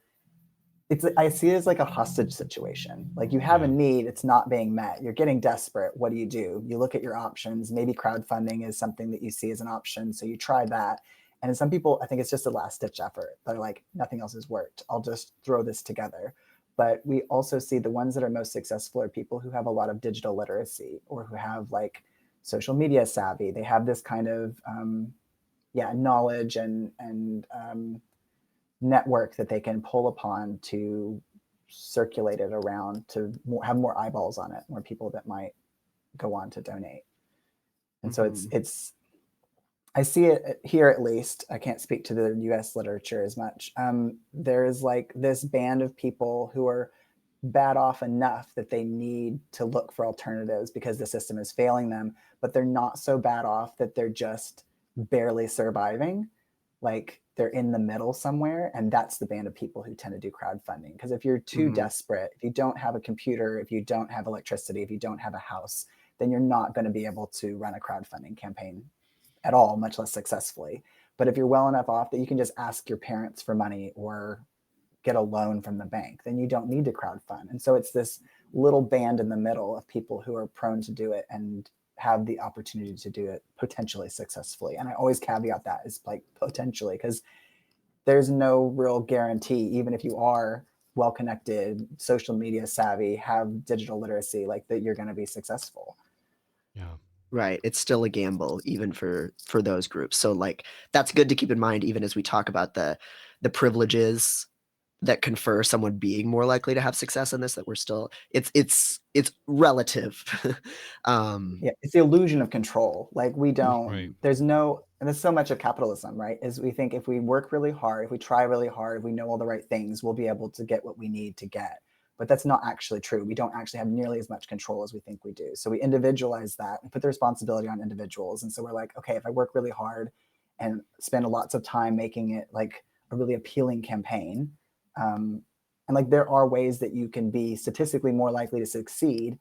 I see it as like a hostage situation. Like, you have a need, it's not being met, you're getting desperate. What do? You look at your options. Maybe crowdfunding is something that you see as an option, so you try that. And some people, I think it's just a last ditch effort. They're like, nothing else has worked, I'll just throw this together. But we also see the ones that are most successful are people who have a lot of digital literacy, or who have like social media savvy. They have this kind of knowledge and network that they can pull upon to circulate it around, to have more eyeballs on it, more people that might go on to donate. And so it's I see it here, at least. I can't speak to the US literature as much. There is like this band of people who are bad off enough that they need to look for alternatives because the system is failing them, but they're not so bad off that they're just barely surviving. Like, they're in the middle somewhere, and that's the band of people who tend to do crowdfunding. Because if you're too desperate, if you don't have a computer, if you don't have electricity, if you don't have a house, then you're not going to be able to run a crowdfunding campaign at all, much less successfully. But if you're well enough off that you can just ask your parents for money or get a loan from the bank, then you don't need to crowdfund. And so it's this little band in the middle of people who are prone to do it and have the opportunity to do it potentially successfully. And I always caveat that is like potentially, because there's no real guarantee, even if you are well connected, social media savvy, have digital literacy, like that you're going to be successful.
Yeah.
Right. It's still a gamble, even for those groups. So like that's good to keep in mind, even as we talk about the privileges that confer someone being more likely to have success in this, that we're still it's relative.
Yeah, it's the illusion of control. Like we don't,
Right.
there's no, and there's so much of capitalism, right? Is we think if we work really hard, if we try really hard, if we know all the right things, we'll be able to get what we need to get. But that's not actually true. We don't actually have nearly as much control as we think we do. So we individualize that and put the responsibility on individuals. And so we're like, okay, if I work really hard and spend lots of time making it like a really appealing campaign, and like there are ways that you can be statistically more likely to succeed,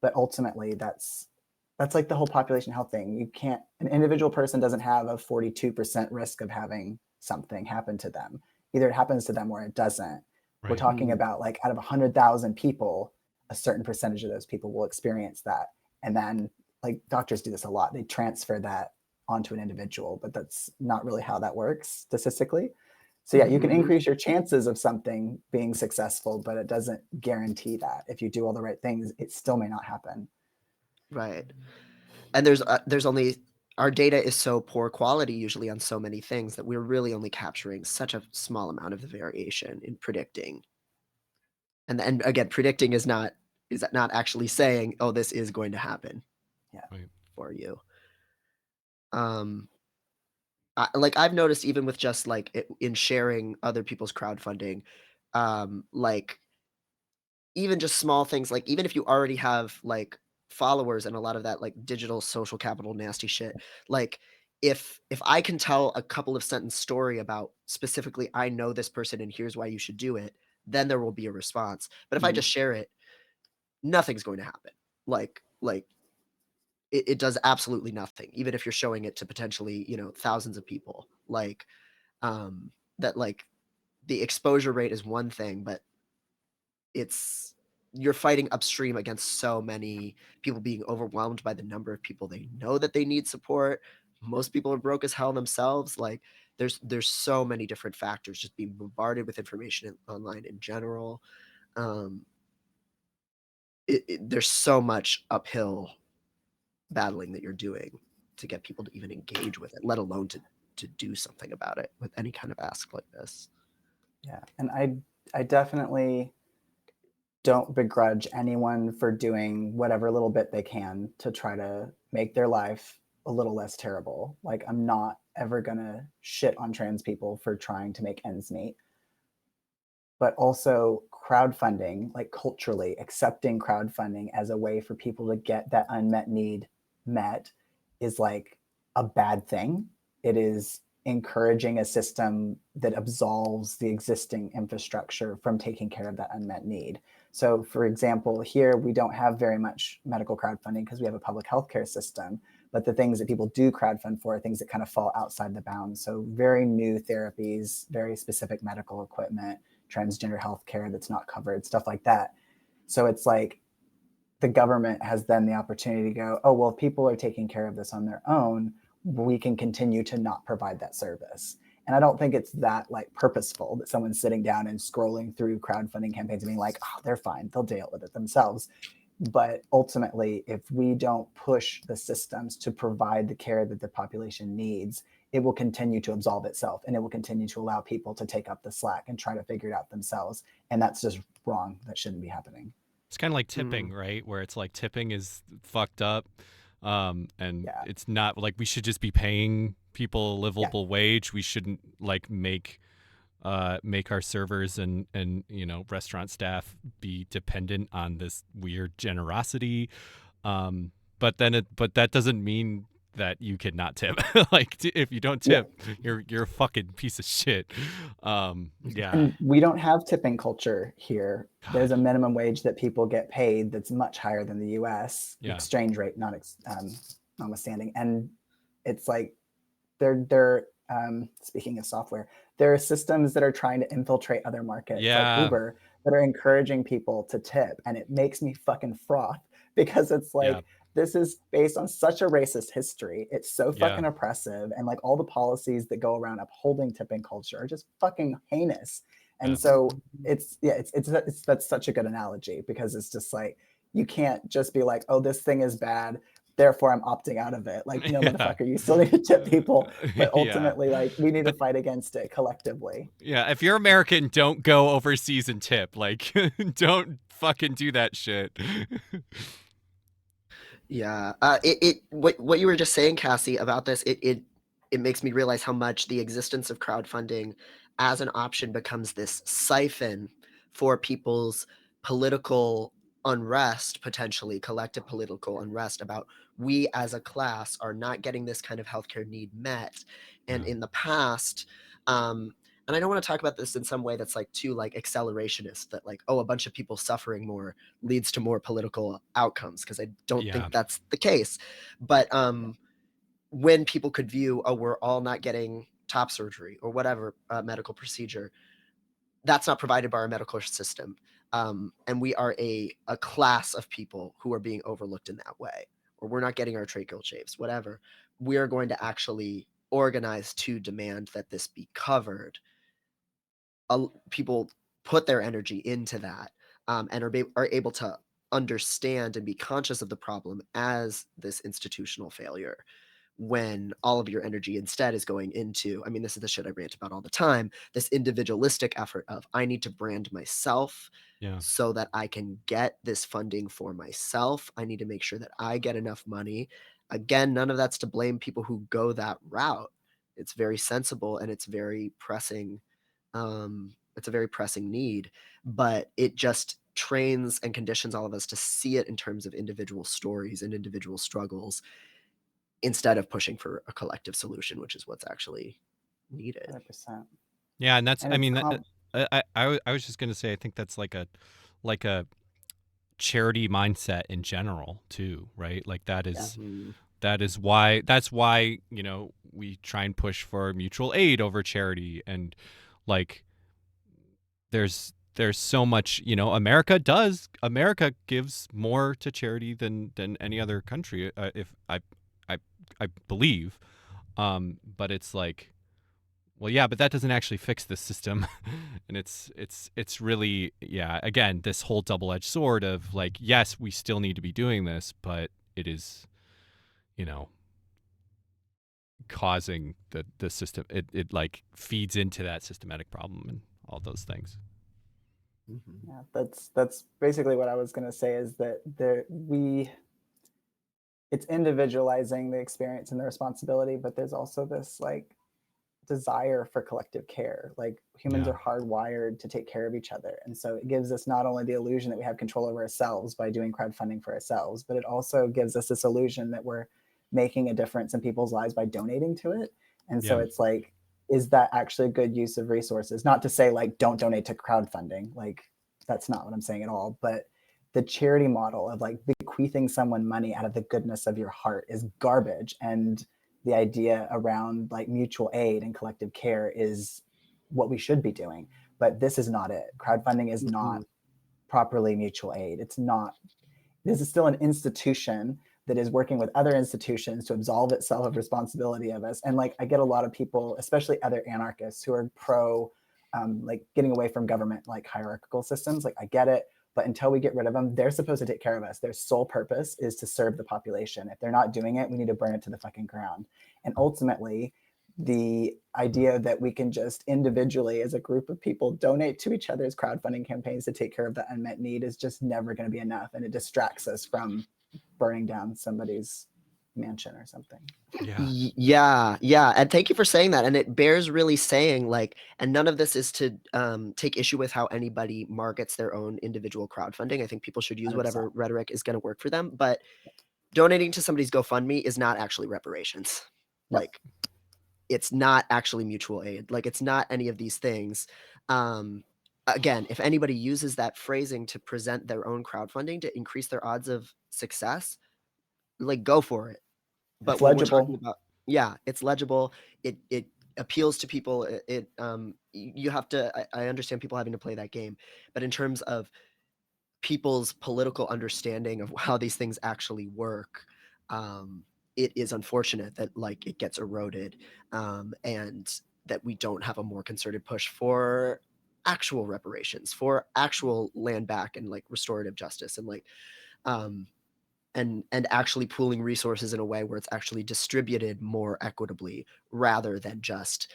but ultimately that's like the whole population health thing. You can't, an individual person doesn't have a 42% risk of having something happen to them. Either it happens to them or it doesn't. We're
Right.
talking about like out of 100,000 people, a certain percentage of those people will experience that. And then like doctors do this a lot. They transfer that onto an individual, but that's not really how that works statistically. So yeah, you can increase your chances of something being successful, but it doesn't guarantee that. If you do all the right things, it still may not happen.
Right. And there's only, our data is so poor quality usually on so many things that we're really only capturing such a small amount of the variation in predicting. And again, predicting is not actually saying, oh, this is going to happen
Right.
for you. Like I've noticed even with just like in sharing other people's crowdfunding, like even just small things, like even if you already have like followers and a lot of that like digital social capital nasty shit, like if I can tell a couple of sentence story about specifically I know this person and here's why you should do it, then there will be a response. But if I just share it, nothing's going to happen. Like it does absolutely nothing, even if you're showing it to potentially, thousands of people. Like that, like the exposure rate is one thing, but you're fighting upstream against so many people being overwhelmed by the number of people they know that they need support. Most people are broke as hell themselves. Like there's so many different factors, just being bombarded with information online in general. There's so much uphill battling that you're doing to get people to even engage with it, let alone to do something about it with any kind of ask like this.
Yeah, and I definitely don't begrudge anyone for doing whatever little bit they can to try to make their life a little less terrible. Like I'm not ever gonna shit on trans people for trying to make ends meet. But also crowdfunding, like culturally accepting crowdfunding as a way for people to get that unmet need met is like a bad thing. It is encouraging a system that absolves the existing infrastructure from taking care of that unmet need. So, for example, here we don't have very much medical crowdfunding because we have a public healthcare system. But the things that people do crowdfund for are things that kind of fall outside the bounds. So, very new therapies, very specific medical equipment, transgender healthcare that's not covered, stuff like that. So it's like the government has then the opportunity to go, oh, well, if people are taking care of this on their own, we can continue to not provide that service. And I don't think it's that like purposeful that someone's sitting down and scrolling through crowdfunding campaigns and being like, oh, they're fine, they'll deal with it themselves. But ultimately, if we don't push the systems to provide the care that the population needs, it will continue to absolve itself and it will continue to allow people to take up the slack and try to figure it out themselves. And that's just wrong. That shouldn't be happening.
It's kind of like tipping, right? Where it's like tipping is fucked up. And
Yeah.
it's not like we should just be paying people a livable wage. We shouldn't like make our servers and restaurant staff be dependent on this weird generosity. But that doesn't mean that you cannot tip. Like if you don't tip, you're a fucking piece of shit. Yeah.
And we don't have tipping culture here.
God.
There's a minimum wage that people get paid that's much higher than the US, exchange rate notwithstanding. And it's like they're speaking of software, there are systems that are trying to infiltrate other markets, like
Yeah.
Uber, that are encouraging people to tip, and it makes me fucking froth because it's
Yeah.
like this is based on such a racist history. It's so
Yeah.
fucking oppressive, and like all the policies that go around upholding tipping culture are just fucking heinous. And
Yeah.
so it's that's such a good analogy, because it's just like you can't just be like, oh, this thing is bad, therefore I'm opting out of it. Like, no,
Yeah.
motherfucker, you still need to tip people, but
Yeah.
ultimately, like, we need to
But
fight against it collectively.
yeah, if you're American, don't go overseas and tip. Like, don't fucking do that shit.
Yeah. What you were just saying, Cassie, about this, it makes me realize how much the existence of crowdfunding as an option becomes this siphon for people's political unrest, potentially collective political unrest about we as a class are not getting this kind of healthcare need met. And
Yeah.
in the past, and I don't want to talk about this in some way that's like too like accelerationist, that like, oh, a bunch of people suffering more leads to more political outcomes, because I don't
Yeah.
think that's the case. But when people could view, oh, we're all not getting top surgery or whatever medical procedure, that's not provided by our medical system. And we are a class of people who are being overlooked in that way, or we're not getting our tracheal shaves, whatever. We are going to actually organize to demand that this be covered. People put their energy into that, and are able to understand and be conscious of the problem as this institutional failure, when all of your energy instead is going into, I mean, this is the shit I rant about all the time, this individualistic effort of, I need to brand myself
Yeah.
so that I can get this funding for myself. I need to make sure that I get enough money. Again, none of that's to blame people who go that route. It's very sensible and it's very pressing. It's a very pressing need, but it just trains and conditions all of us to see it in terms of individual stories and individual struggles, instead of pushing for a collective solution, which is what's actually needed.
100%.
Yeah, and that's
And
I
it's
mean I was just gonna say I think that's like a charity mindset in general too, right? Like
Mhm.
that's why we try and push for mutual aid over charity, and like there's so much, America gives more to charity than any other country, if I I believe, but it's like, well, yeah, but that doesn't actually fix the system. And it's really, yeah, again, this whole double-edged sword of like, yes, we still need to be doing this, but it is, you know, causing the system, it like feeds into that systematic problem and all those things.
Mhm.
Yeah, that's basically what I was going to say, is that it's individualizing the experience and the responsibility, but there's also this like desire for collective care. Like, humans
Yeah.
are hardwired to take care of each other, and so it gives us not only the illusion that we have control over ourselves by doing crowdfunding for ourselves, but it also gives us this illusion that we're making a difference in people's lives by donating to it. And so
Yeah.
it's like, is that actually a good use of resources? Not to say like don't donate to crowdfunding, like that's not what I'm saying at all, but the charity model of like bequeathing someone money out of the goodness of your heart is garbage. And the idea around like mutual aid and collective care is what we should be doing. But this is not it. Crowdfunding is not
Mhm.
properly mutual aid. It's not. This is still an institution that is working with other institutions to absolve itself of responsibility of us. And like, I get a lot of people, especially other anarchists, who are pro like getting away from government, like hierarchical systems. Like, I get it, but until we get rid of them, they're supposed to take care of us. Their sole purpose is to serve the population. If they're not doing it, we need to burn it to the fucking ground. And ultimately, the idea that we can just individually as a group of people donate to each other's crowdfunding campaigns to take care of the unmet need is just never going to be enough, and it distracts us from burning down somebody's mansion or something.
Yeah.
Yeah, and thank you for saying that. And it bears really saying, like, and none of this is to take issue with how anybody markets their own individual crowdfunding. I think people should use
100%.
whatever rhetoric is going to work for them, but donating to somebody's GoFundMe is not actually reparations.
Yep.
Like, it's not actually mutual aid. Like, it's not any of these things. Again, if anybody uses that phrasing to present their own crowdfunding to increase their odds of success, like, go for it. But
It's
when we're talking
legible.
about, yeah, it's legible. It appeals to people. You have to. I understand people having to play that game, but in terms of people's political understanding of how these things actually work, it is unfortunate that like it gets eroded, and that we don't have a more concerted push for actual reparations, for actual land back and like restorative justice, and like um, and actually pooling resources in a way where it's actually distributed more equitably, rather than just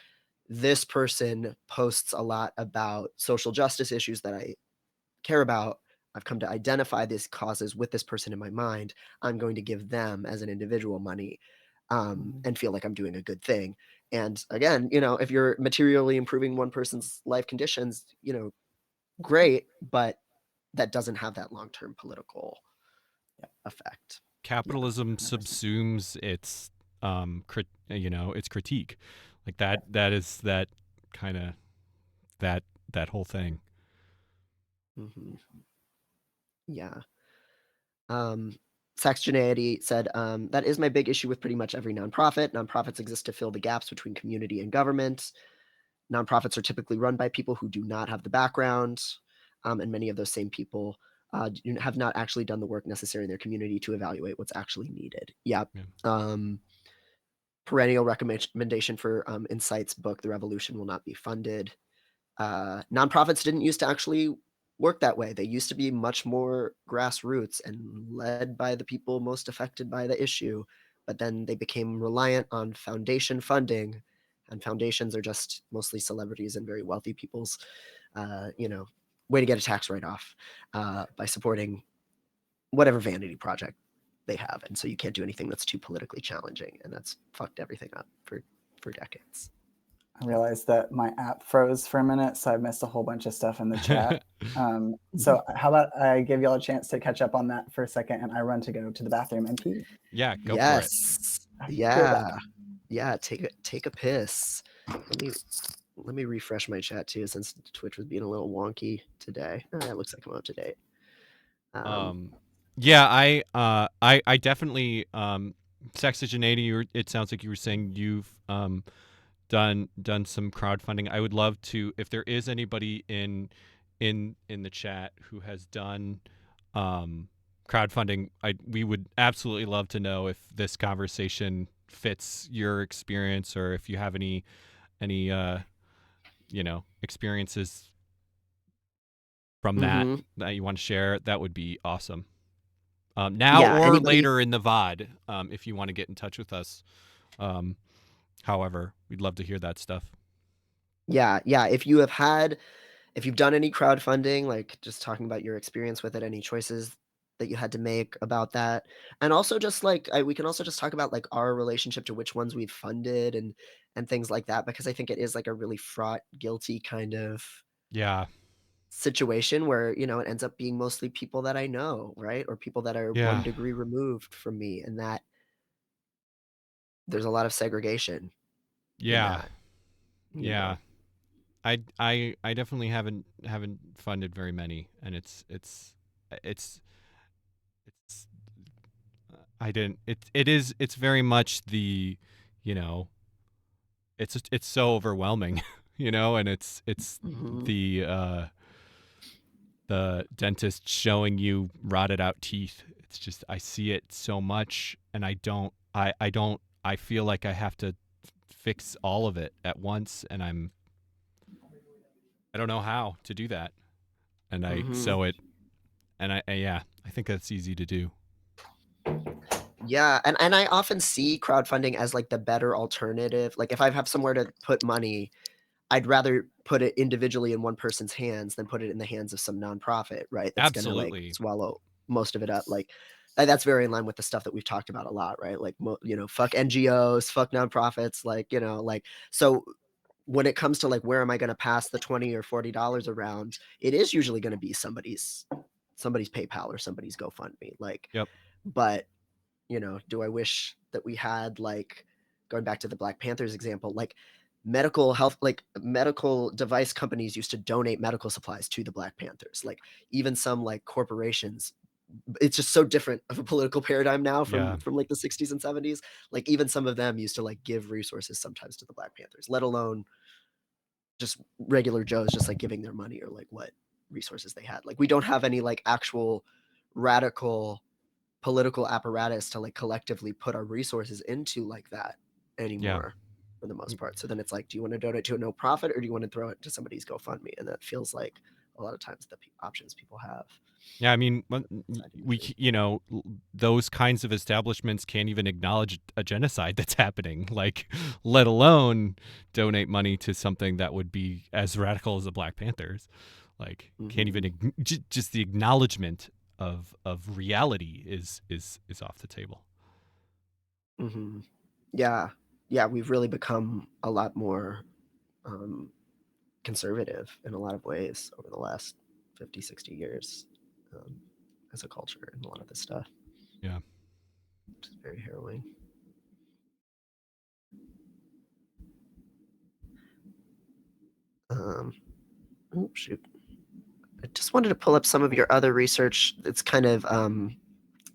this person posts a lot about social justice issues that I care about. I've come to identify these causes with this person in my mind. I'm going to give them as an individual money, and feel like I'm doing a good thing. And again, if you're materially improving one person's life conditions, great, but that doesn't have that long-term political effect.
Capitalism
100%.
subsumes its its critique. Like that is that kind of that whole thing.
Mm-hmm. Yeah. Saxgeneity said, that is my big issue with pretty much every nonprofit. Nonprofits exist to fill the gaps between community and government. Nonprofits are typically run by people who do not have the background, and many of those same people have not actually done the work necessary in their community to evaluate what's actually needed. Yep.
Yeah.
Perennial recommendation for Insight's book, The Revolution Will Not Be Funded. Nonprofits didn't used to actually work that way. They used to be much more grassroots and led by the people most affected by the issue, but then they became reliant on foundation funding, and foundations are just mostly celebrities and very wealthy people's way to get a tax write-off by supporting whatever vanity project they have. And so you can't do anything that's too politically challenging, and that's fucked everything up for decades.
I realized that my app froze for a minute, so I missed a whole bunch of stuff in the chat. So how about I give y'all a chance to catch up on that for a second, and I run to go to the bathroom and pee.
Yeah, go
Yes.
for it.
Yeah. Take a piss. Let me refresh my chat too, since Twitch was being a little wonky today. It looks like I'm up to date.
Yeah, I definitely Sexagenaty, it sounds like you were saying you've done some crowdfunding. I would love to, if there is anybody in the chat who has done crowdfunding, we would absolutely love to know if this conversation fits your experience, or if you have any experiences from that you want to share. That would be awesome. Now or
anybody,
later in the VOD, if you want to get in touch with us. However, we'd love to hear that stuff.
Yeah. If you've done any crowdfunding, like just talking about your experience with it, any choices that you had to make about that, and also just like we can also just talk about like our relationship to which ones we've funded and things like that, because I think it is like a really fraught, guilty kind of situation where it ends up being mostly people that I know, right, or people that are 1 degree removed from me, and that there's a lot of segregation.
Yeah. I definitely haven't funded very many, and it's I didn't. It's very much the, it's so overwhelming, and it's the dentist showing you rotted out teeth. It's just, I see it so much, and I feel like I have to fix all of it at once, and I don't know how to do that. And I think that's easy to do.
Yeah, and I often see crowdfunding as like the better alternative. Like if I have somewhere to put money, I'd rather put it individually in one person's hands than put it in the hands of some nonprofit, right? That's gonna like swallow most of it up. Like that's very in line with the stuff that we've talked about a lot, right? Like fuck NGOs, fuck nonprofits, like so when it comes to like where am I going to pass the $20 or $40 around, it is usually going to be somebody's PayPal or somebody's GoFundMe. Like, but do I wish that we had, like, going back to the Black Panthers example, like medical device companies used to donate medical supplies to the Black Panthers. Like even some like corporations it's just so different of a political paradigm now
Yeah.
from like the 60s and 70s. Like even some of them used to like give resources sometimes to the Black Panthers, let alone just regular Joes just like giving their money or like what resources they had. Like we don't have any like actual radical political apparatus to like collectively put our resources into like that anymore for the most part. So then it's like, do you want to donate to a no profit or do you want to throw it to somebody's GoFundMe? And that feels like a lot of times the options people have.
Yeah, I mean, those kinds of establishments can't even acknowledge a genocide that's happening, like, let alone donate money to something that would be as radical as the Black Panthers. Like, can't even just the acknowledgement of reality is off the table.
Mm-hmm. Yeah, we've really become a lot more conservative in a lot of ways over the last 50, 60 years as a culture and a lot of this stuff.
Yeah.
Which is very harrowing. Oh, shoot. I just wanted to pull up some of your other research. It's kind of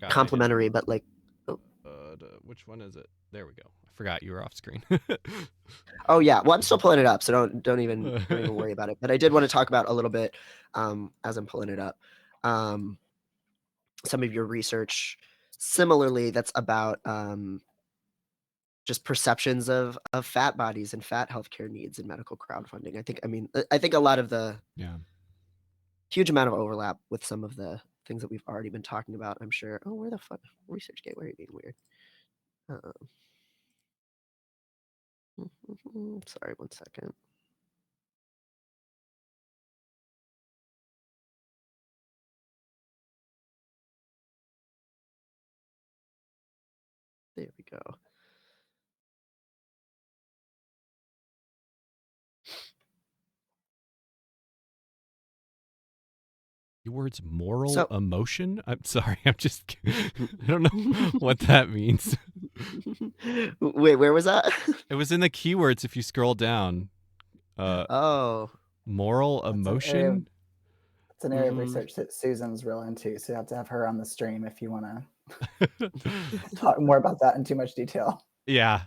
complementary, but like...
which one is it? There we go. I forgot you were off screen.
Oh yeah, well I'm still pulling it up, so don't even worry about it. But I did want to talk about a little bit as I'm pulling it up. Some of your research similarly that's about just perceptions of fat bodies and fat healthcare needs and medical crowdfunding. I think a lot of the huge amount of overlap with some of the things that we've already been talking about, I'm sure. Oh, where the fuck? Research Gateway, are you being weird? Sorry, 1 second. There we go.
Words moral emotion? I'm sorry, I'm just I don't know what that means.
Wait, where was that?
It was in the keywords if you scroll down. Moral emotion?
It's an area of research that Susan's real into, so you have to have her on the stream if you want to talk more about that in too much detail.
Yeah.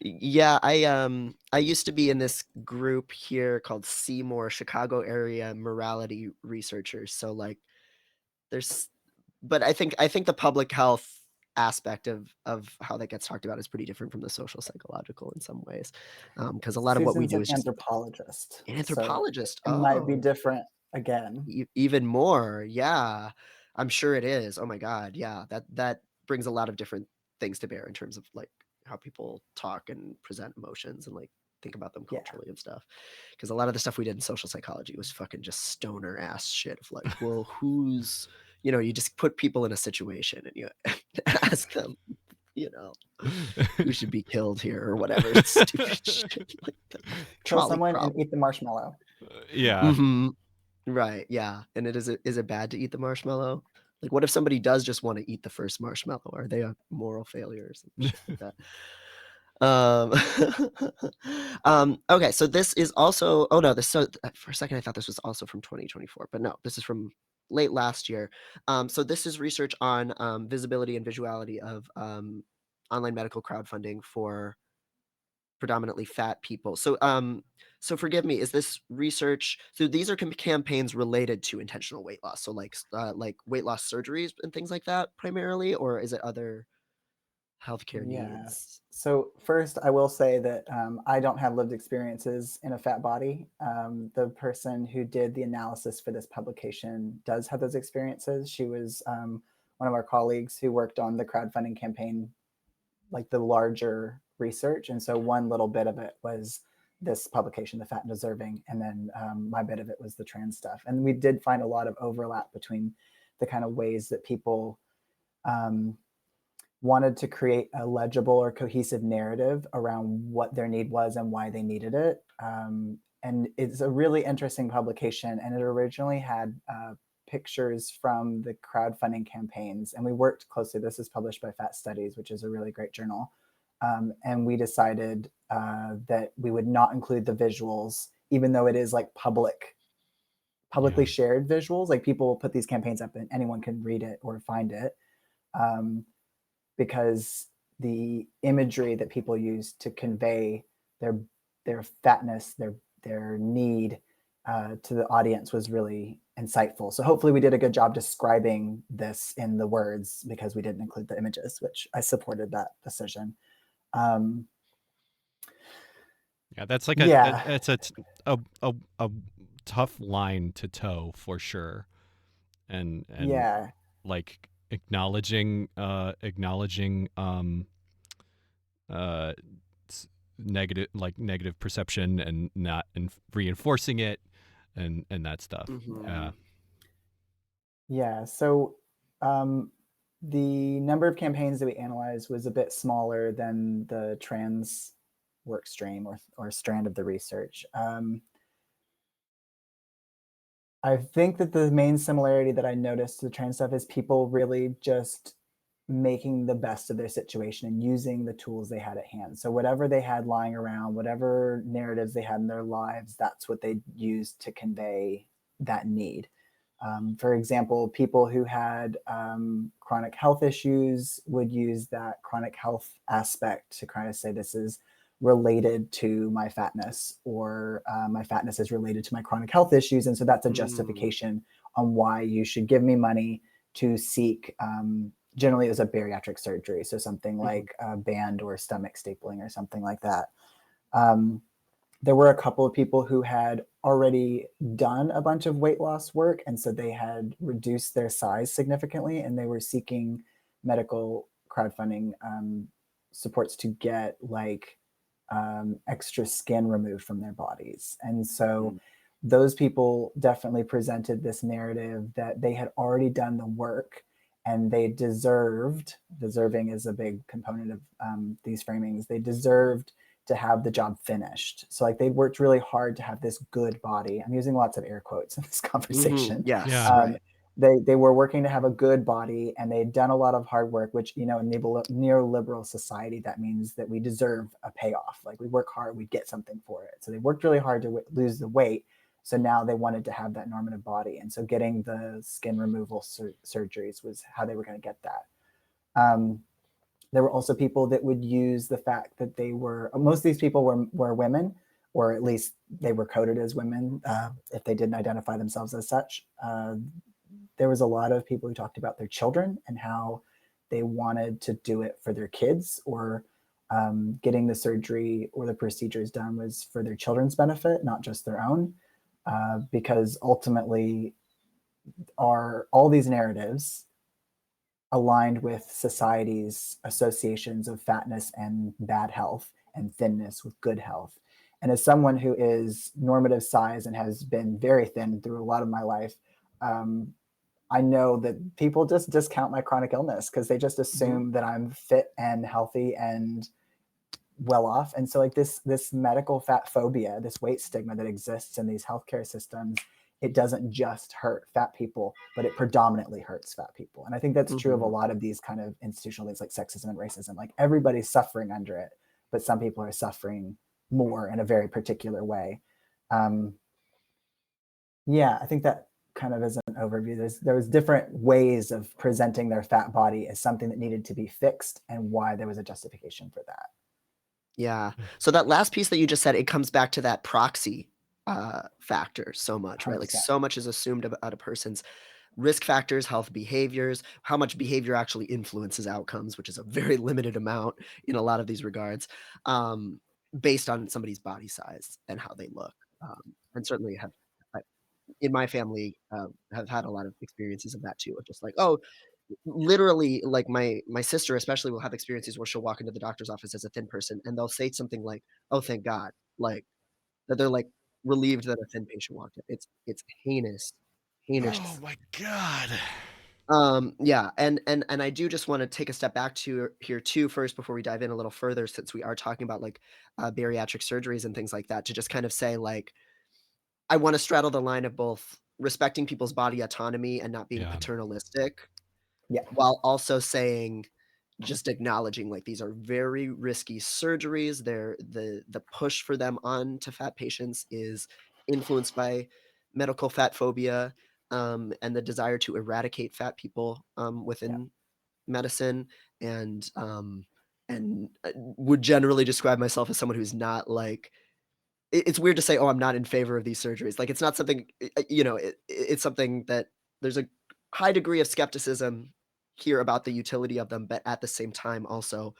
Yeah, I used to be in this group here called Seymour, Chicago area morality researchers. So like but I think the public health aspect of how that gets talked about is pretty different from the social psychological in some ways. Because a lot of what we do is just
anthropologist.
An anthropologist.
So it might be different again.
Even more. Yeah. I'm sure it is. Oh my God. Yeah. That brings a lot of different things to bear in terms of like how people talk and present emotions and like think about them culturally and stuff. Because a lot of the stuff we did in social psychology was fucking just stoner ass shit of like, well, who's, you just put people in a situation and you ask them, who should be killed here or whatever. Stupid shit like that.
Kill someone and eat the marshmallow.
Yeah.
Mm-hmm. Right. Yeah. And is it bad to eat the marshmallow? Like, what if somebody does just want to eat the first marshmallow? Are they a moral failure or something like that? Okay, so this is also. Oh no, for a second I thought this was also from 2024, but no, this is from late last year. So this is research on visibility and visuality of online medical crowdfunding for predominantly fat people. So forgive me, is this research? So these are campaigns related to intentional weight loss. So like weight loss surgeries and things like that primarily, or is it other healthcare needs?
So first, I will say that I don't have lived experiences in a fat body. The person who did the analysis for this publication does have those experiences. She was one of our colleagues who worked on the crowdfunding campaign, like the larger research. And so one little bit of it was this publication, The Fat and Deserving, and then my bit of it was the trans stuff. And we did find a lot of overlap between the kind of ways that people wanted to create a legible or cohesive narrative around what their need was and why they needed it. And it's a really interesting publication. And it originally had pictures from the crowdfunding campaigns. And we worked closely. This is published by Fat Studies, which is a really great journal. And we decided that we would not include the visuals, even though it is like public publicly
Yeah.
shared visuals. Like people put these campaigns up and anyone can read it or find it, um, because the imagery that people use to convey their fatness, their need, to the audience was really insightful. So hopefully we did a good job describing this in the words because we didn't include the images, which I supported that decision. Um,
Yeah, that's like
yeah,
it's a tough line to toe for sure. And
yeah,
like acknowledging uh negative perception and not reinforcing it and that stuff.
Mhm.
yeah. So um, the number of campaigns that we analyzed was a bit smaller than the trans work stream or strand of the research. I think that the main similarity that I noticed to the trans stuff is people really just making the best of their situation and using the tools they had at hand. So whatever they had lying around, whatever narratives they had in their lives, that's what they used to convey that need. For example, people who had chronic health issues would use that chronic health aspect to kind of say this is related to my fatness, or my fatness is related to my chronic health issues. And so that's a
Mm.
justification on why you should give me money to seek. Generally, it was a bariatric surgery. So something
Mhm.
like a band or stomach stapling or something like that. Um, there were a couple of people who had already done a bunch of weight loss work. And so they had reduced their size significantly and they were seeking medical crowdfunding supports to get like extra skin removed from their bodies. And so
Mm.
those people definitely presented this narrative that they had already done the work and they deserving is a big component of these framings, they deserved to have the job finished. So like they worked really hard to have this good body. I'm using lots of air quotes in this
Mhm.
conversation.
Yes,
Yeah.
Um,
right.
they were working to have a good body and they'd done a lot of hard work, which, you know, in neoliberal society, that means that we deserve a payoff. Like we work hard, we get something for it. So they worked really hard to lose the weight. So now they wanted to have that normative body. And so getting the skin removal surgeries was how they were going to get that. Um, there were also people that would use the fact that they were, most of these people were women, or at least they were coded as women if they didn't identify themselves as such. There was a lot of people who talked about their children and how they wanted to do it for their kids, or getting the surgery or the procedures done was for their children's benefit, not just their own. Because ultimately, are all these narratives aligned with society's associations of fatness and bad health and thinness with good health. And as someone who is normative size and has been very thin through a lot of my life, um, I know that people just discount my chronic illness because they just
Mhm.
assume that I'm fit and healthy and well off. And so like this medical fat phobia, this weight stigma that exists in these healthcare systems, it doesn't just hurt fat people, but it predominantly hurts fat people. And I think that's true of a
Mhm.
lot of these kind of institutional things like sexism and racism. Like everybody's suffering under it, but some people are suffering more in a very particular way. Um, yeah, I think that kind of is an overview. There was different ways of presenting their fat body as something that needed to be fixed and why there was a justification for that.
Yeah. So that last piece that you just said, it comes back to that proxy factor so much, right? Like
100%.
so much is assumed about a person's risk factors, health behaviors, how much behavior actually influences outcomes, which is a very limited amount in a lot of these regards, um, based on somebody's body size and how they look. And certainly have I- in my family have had a lot of experiences of that too, of just like, oh, literally, like my sister especially will have experiences where she'll walk into the doctor's office as a thin person and they'll say something like, "Oh, thank God," like that they're like relieved that a thin patient walked in. It's heinous,
Oh
heinous.
my god.
Yeah, and I do just want to take a step back to here too first before we dive in a little further, since we are talking about like bariatric surgeries and things like that, to just kind of say like I want to straddle the line of both respecting people's body autonomy and not being
Yeah.
paternalistic,
Yeah.
while also saying just acknowledging, like, these are very risky surgeries. The push for them onto fat patients is influenced by medical fat phobia, and the desire to eradicate fat people within medicine, and would generally describe myself as someone who's not like. It's weird to say, oh, I'm not in favor of these surgeries. Like, it's not something, it's something that there's a high degree of skepticism here about the utility of them, but at the same time, also,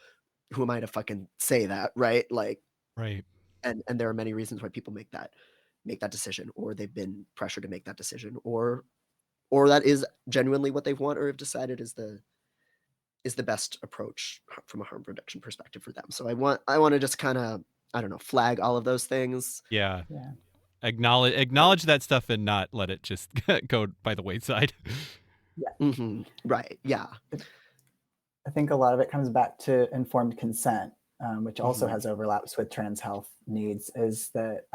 who am I to fucking say that, right? Like,
Right.
and there are many reasons why people make that decision, or they've been pressured to make that decision, or that is genuinely what they want, or have decided is the best approach from a harm reduction perspective for them. So I want to just kind of, I don't know, flag all of those things.
Yeah.
Yeah.
Acknowledge that stuff and not let it just go by the wayside.
Right. Yeah.
I think a lot of it comes back to informed consent, which also
Mhm.
has overlaps with trans health needs, is that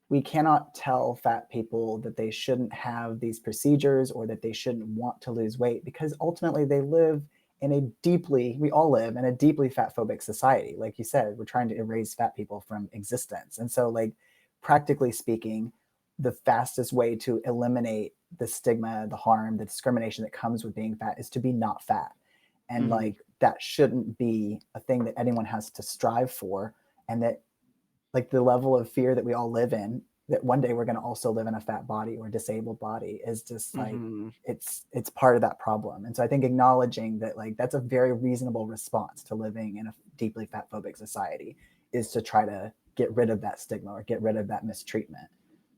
we cannot tell fat people that they shouldn't have these procedures or that they shouldn't want to lose weight, because ultimately we all live in a deeply fat phobic society. Like you said, we're trying to erase fat people from existence. And so, like, practically speaking, the fastest way to eliminate the stigma, the harm, the discrimination that comes with being fat is to be not fat. And like, that shouldn't be a thing that anyone has to strive for. And that, like, the level of fear that we all live in, that one day we're going to also live in a fat body or disabled body, is just like, it's part of that problem. And so I think acknowledging that, like, that's a very reasonable response to living in a deeply fat phobic society, is to try to get rid of that stigma or get rid of that mistreatment.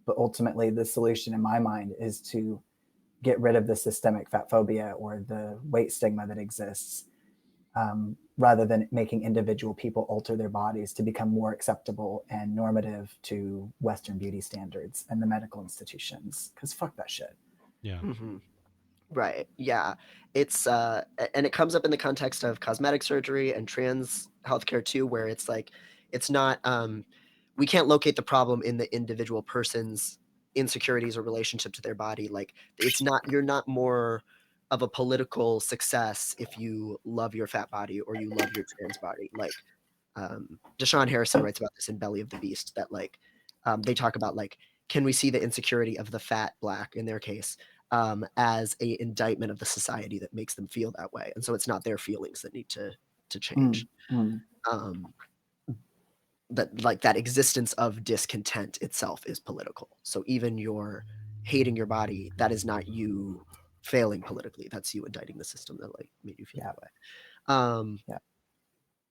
But ultimately, the solution in my mind is to get rid of the systemic fat phobia or the weight stigma that exists, rather than making individual people alter their bodies to become more acceptable and normative to Western beauty standards and the medical institutions. Because fuck that shit.
Yeah.
Right. Yeah. It's and it comes up in the context of cosmetic surgery and trans healthcare too, where it's like, it's not we can't locate the problem in the individual person's insecurities or relationship to their body. Like, it's not, you're not more of a political success if you love your fat body or you love your trans body. Like, Deshaun Harrison writes about this in Belly of the Beast, that like they talk about, like, can we see the insecurity of the fat Black in their case as a indictment of the society that makes them feel that way, and so it's not their feelings that need to change. That, like, that existence of discontent itself is political. So even your hating your body, that is not you failing politically. That's you indicting the system that, like, made you feel that way.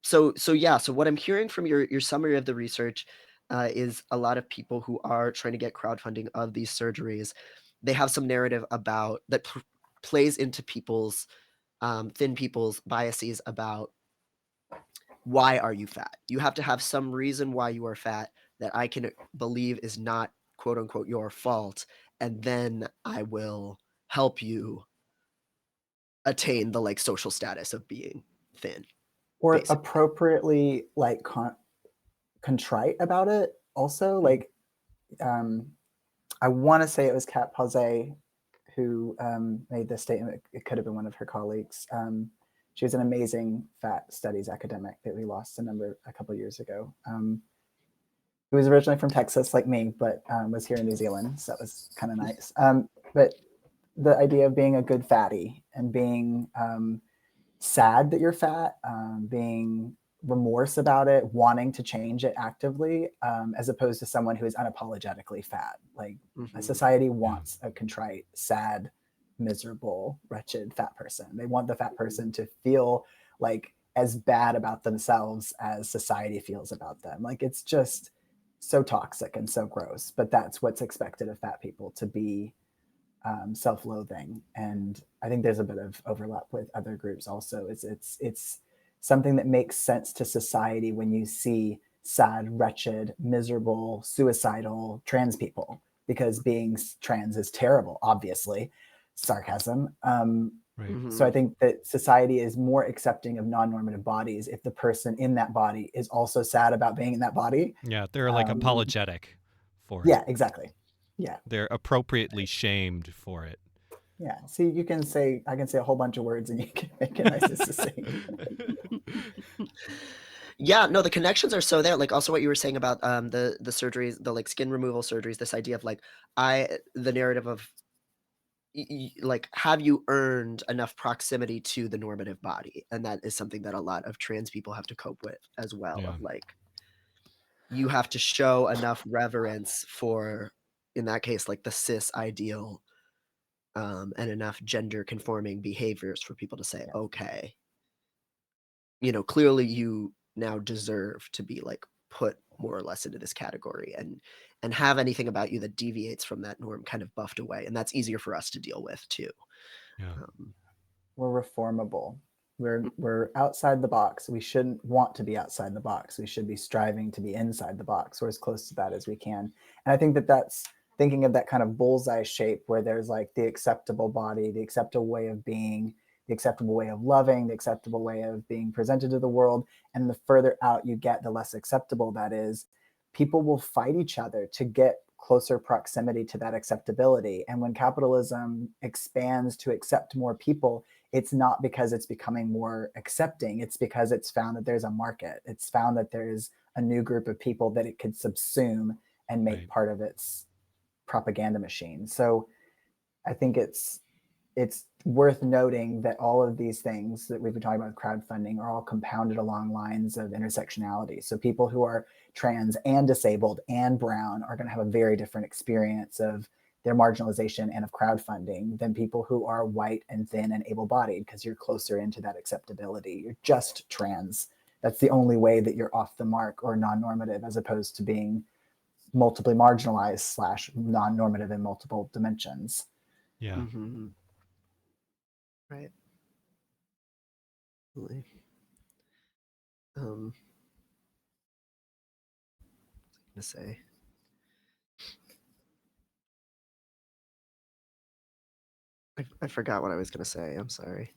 So what I'm hearing from your summary of the research is a lot of people who are trying to get crowdfunding of these surgeries, they have some narrative about that plays into people's thin people's biases about, why are you fat? You have to have some reason why you are fat that I can believe is not, quote unquote, your fault, and then I will help you attain the, like, social status of being thin,
Or
basically.
appropriately, like, contrite about it also. Like, I want to say it was Kat Pause who made this statement. It could have been one of her colleagues. She was an amazing fat studies academic that we lost a couple of years ago. Who was originally from Texas, like me, but was here in New Zealand, so that was kind of nice. But the idea of being a good fatty and being sad that you're fat, being remorse about it, wanting to change it actively, as opposed to someone who is unapologetically fat. Like, a society wants a contrite, sad, miserable, wretched fat person. They want the fat person to feel like as bad about themselves as society feels about them. Like, it's just so toxic and so gross, but that's what's expected of fat people, to be self-loathing. And I think there's a bit of overlap with other groups also. It's something that makes sense to society when you see sad, wretched, miserable, suicidal trans people, because being trans is terrible, obviously. Sarcasm. So I think that society is more accepting of non-normative bodies if the person in that body is also sad about being in that body.
Yeah, they're like apologetic for it.
Yeah, exactly. Yeah,
they're appropriately shamed for it.
Yeah. See, I can say a whole bunch of words and you can make it nice and succinct.
Yeah, no, the connections are so there. Like also what you were saying about the surgeries, the like skin removal surgeries, this idea of like the narrative of like have you earned enough proximity to the normative body? And that is something that a lot of trans people have to cope with as well.
Yeah.
Of like you have to show enough reverence for, in that case, like the cis ideal, and enough gender conforming behaviors for people to say, okay, you know, clearly you now deserve to be like put more or less into this category and have anything about you that deviates from that norm kind of buffed away. And that's easier for us to deal with too.
Yeah.
We're reformable. We're outside the box. We shouldn't want to be outside the box. We should be striving to be inside the box or as close to that as we can. And I think that that's thinking of that kind of bullseye shape where there's like the acceptable body, the acceptable way of being, the acceptable way of loving, the acceptable way of being presented to the world. And the further out you get, the less acceptable that is. People will fight each other to get closer proximity to that acceptability. And when capitalism expands to accept more people, it's not because it's becoming more accepting. It's because it's found that there's a market. It's found that there's a new group of people that it could subsume and make
Right.
part of its propaganda machine. So I think it's worth noting that all of these things that we've been talking about with crowdfunding are all compounded along lines of intersectionality. So people who are trans and disabled and brown are going to have a very different experience of their marginalization and of crowdfunding than people who are white and thin and able-bodied, because you're closer into that acceptability. You're just trans. That's the only way that you're off the mark or non-normative, as opposed to being multiply marginalized / non-normative in multiple dimensions.
Yeah.
Mm-hmm. Right. I'm gonna say. I forgot what I was gonna say. I'm sorry.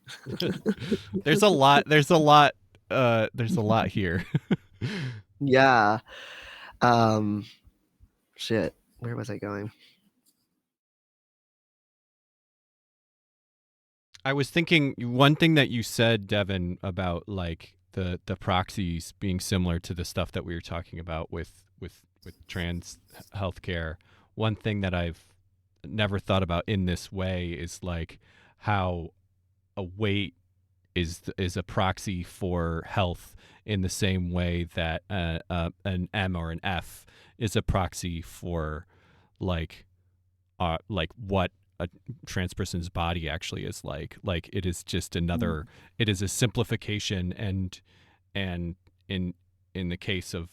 There's a lot. There's a lot. There's a lot here.
Yeah. Shit. Where was I going?
I was thinking one thing that you said, Devin, about like the proxies being similar to the stuff that we were talking about with trans healthcare. One thing that I've never thought about in this way is like how a weight is a proxy for health in the same way that an M or an F is a proxy for like what a trans person's body actually is like. Like it is just another. It is a simplification, and in the case of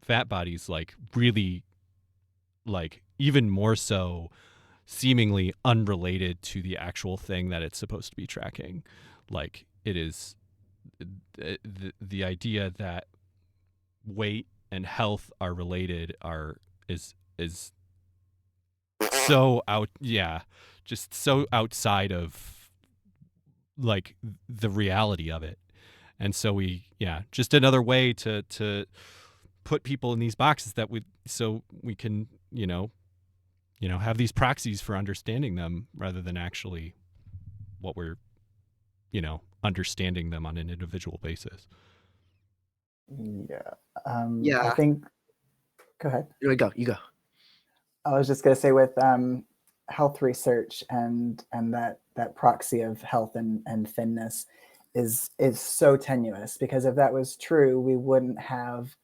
fat bodies, like really, like even more so, seemingly unrelated to the actual thing that it's supposed to be tracking. Like it is the idea that weight and health are related is so just so outside of like the reality of it. And so just another way to put people in these boxes that we can have these proxies for understanding them rather than actually what we're understanding them on an individual basis.
Yeah.
Yeah.
I think. Go ahead.
You go. You go.
I was just going to say with health research and that proxy of health and thinness is so tenuous, because if that was true, we wouldn't have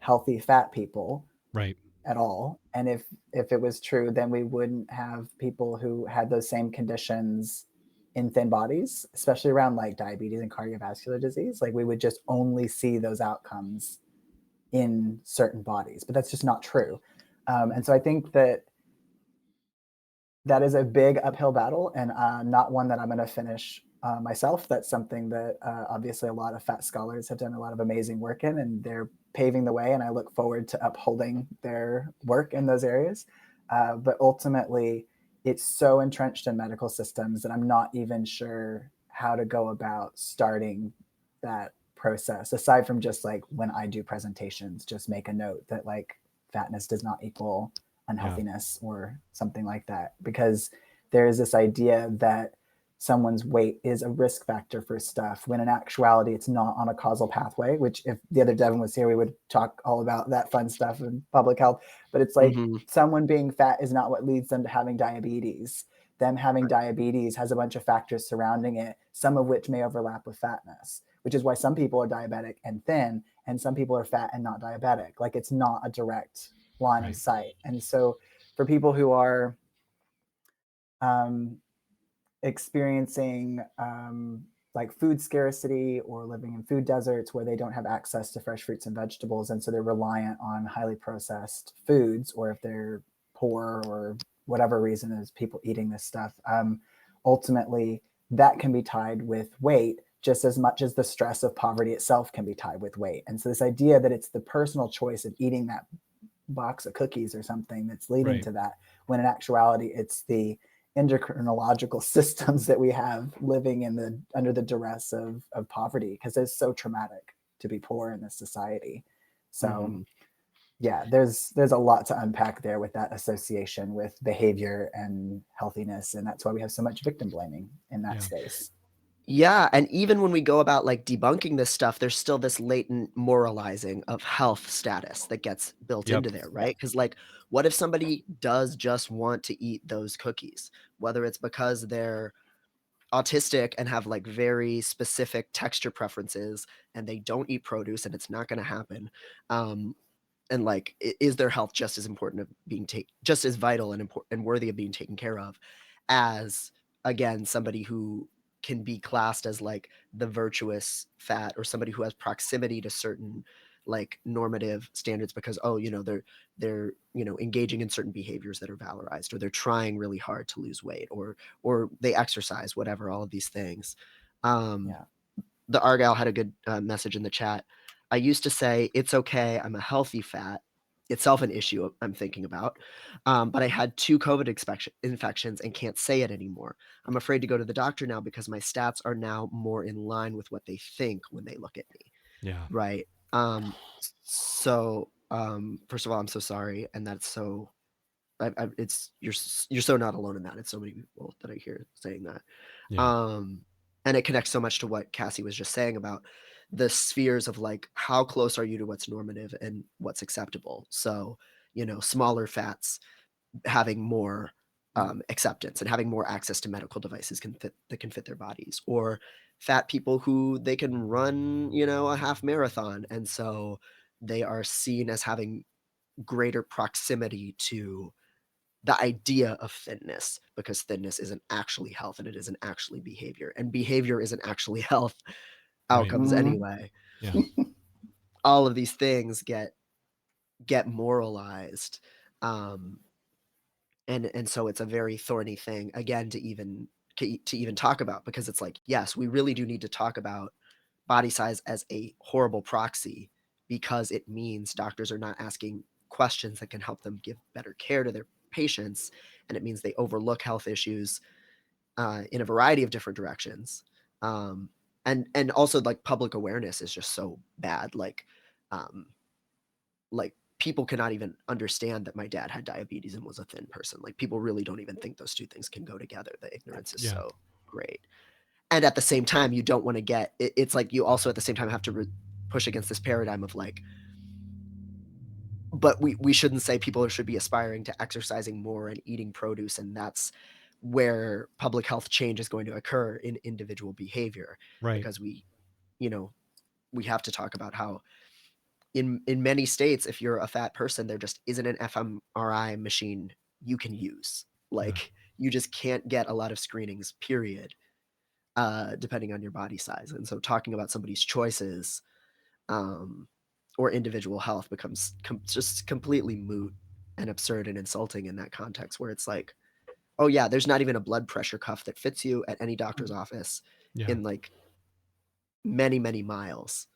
healthy fat people
Right.
at all. And if it was true, then we wouldn't have people who had those same conditions in thin bodies, especially around like diabetes and cardiovascular disease. Like we would just only see those outcomes in certain bodies, but that's just not true. And so I think that is a big uphill battle, and not one that I'm going to finish myself. That's something that obviously a lot of fat scholars have done a lot of amazing work in, and they're paving the way, and I look forward to upholding their work in those areas. But ultimately, it's so entrenched in medical systems that I'm not even sure how to go about starting that process, aside from just like when I do presentations, just make a note that like fatness does not equal unhealthiness or something like that, because there is this idea that someone's weight is a risk factor for stuff, when in actuality it's not on a causal pathway, which if the other Devin was here, we would talk all about that fun stuff in public health. But it's like someone being fat is not what leads them to having diabetes. Them having diabetes has a bunch of factors surrounding it, some of which may overlap with fatness, which is why some people are diabetic and thin, and some people are fat and not diabetic. Like, it's not a direct line of sight. And so for people who are experiencing like food scarcity or living in food deserts where they don't have access to fresh fruits and vegetables, and so they're reliant on highly processed foods, or if they're poor or whatever reason is people eating this stuff, ultimately that can be tied with weight just as much as the stress of poverty itself can be tied with weight. And so this idea that it's the personal choice of eating that box of cookies or something that's leading to that, when in actuality it's the endocrinological systems that we have living in the under the duress of poverty, because it's so traumatic to be poor in this society. So yeah, there's a lot to unpack there with that association with behavior and healthiness, and that's why we have so much victim blaming in that space.
Yeah, and even when we go about like debunking this stuff, there's still this latent moralizing of health status that gets built into there, right? Because like, what if somebody does just want to eat those cookies, whether it's because they're autistic and have like very specific texture preferences and they don't eat produce and it's not going to happen, and like, is their health just as important of being just as vital and important and worthy of being taken care of as, again, somebody who can be classed as like the virtuous fat, or somebody who has proximity to certain like normative standards because they're engaging in certain behaviors that are valorized, or they're trying really hard to lose weight, or they exercise, whatever, all of these things. The Argyle had a good message in the chat. I used to say, it's okay, I'm a healthy fat. Itself an issue I'm thinking about. But I had 2 COVID infections and can't say it anymore. I'm afraid to go to the doctor now because my stats are now more in line with what they think when they look at me.
Yeah.
Right. So first of all, I'm so sorry. And that's so, you're so not alone in that. It's so many people that I hear saying that.
Yeah.
And it connects so much to what Cassie was just saying about the spheres of like, how close are you to what's normative and what's acceptable? So, smaller fats having more acceptance and having more access to medical devices that can fit their bodies, or fat people who they can run, a half marathon. And so they are seen as having greater proximity to the idea of thinness, because thinness isn't actually health and it isn't actually behavior, and behavior isn't actually health outcomes anyway.
Yeah.
All of these things get moralized, and so it's a very thorny thing, again, to even talk about, because it's like, yes, we really do need to talk about body size as a horrible proxy, because it means doctors are not asking questions that can help them give better care to their patients, and it means they overlook health issues in a variety of different directions. And also, like, public awareness is just so bad. Like people cannot even understand that my dad had diabetes and was a thin person. Like, people really don't even think those two things can go together. The ignorance is so great. And at the same time, you don't want to get it's like you also at the same time have to push against this paradigm of like, but we shouldn't say people should be aspiring to exercising more and eating produce, and that's where public health change is going to occur in individual behavior. Because we have to talk about how in many states, if you're a fat person, there just isn't an fMRI machine you can use. Like, you just can't get a lot of screenings, period, depending on your body size. And so talking about somebody's choices or individual health becomes just completely moot and absurd and insulting in that context, where it's like, oh yeah, there's not even a blood pressure cuff that fits you at any doctor's office in like many, many miles.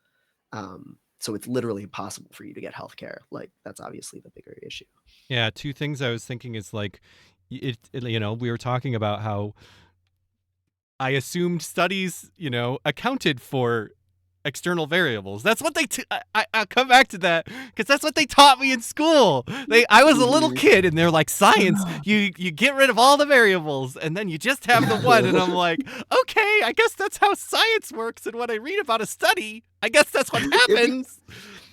So it's literally impossible for you to get healthcare. Like, that's obviously the bigger issue.
Yeah. 2 things I was thinking is like, we were talking about how I assumed studies, accounted for external variables. That's what they I'll come back to that because that's what they taught me in school. I was a little kid and they're like, science, you get rid of all the variables and then you just have the one. And I'm like, okay, I guess that's how science works. And when I read about a study, I guess that's what happens.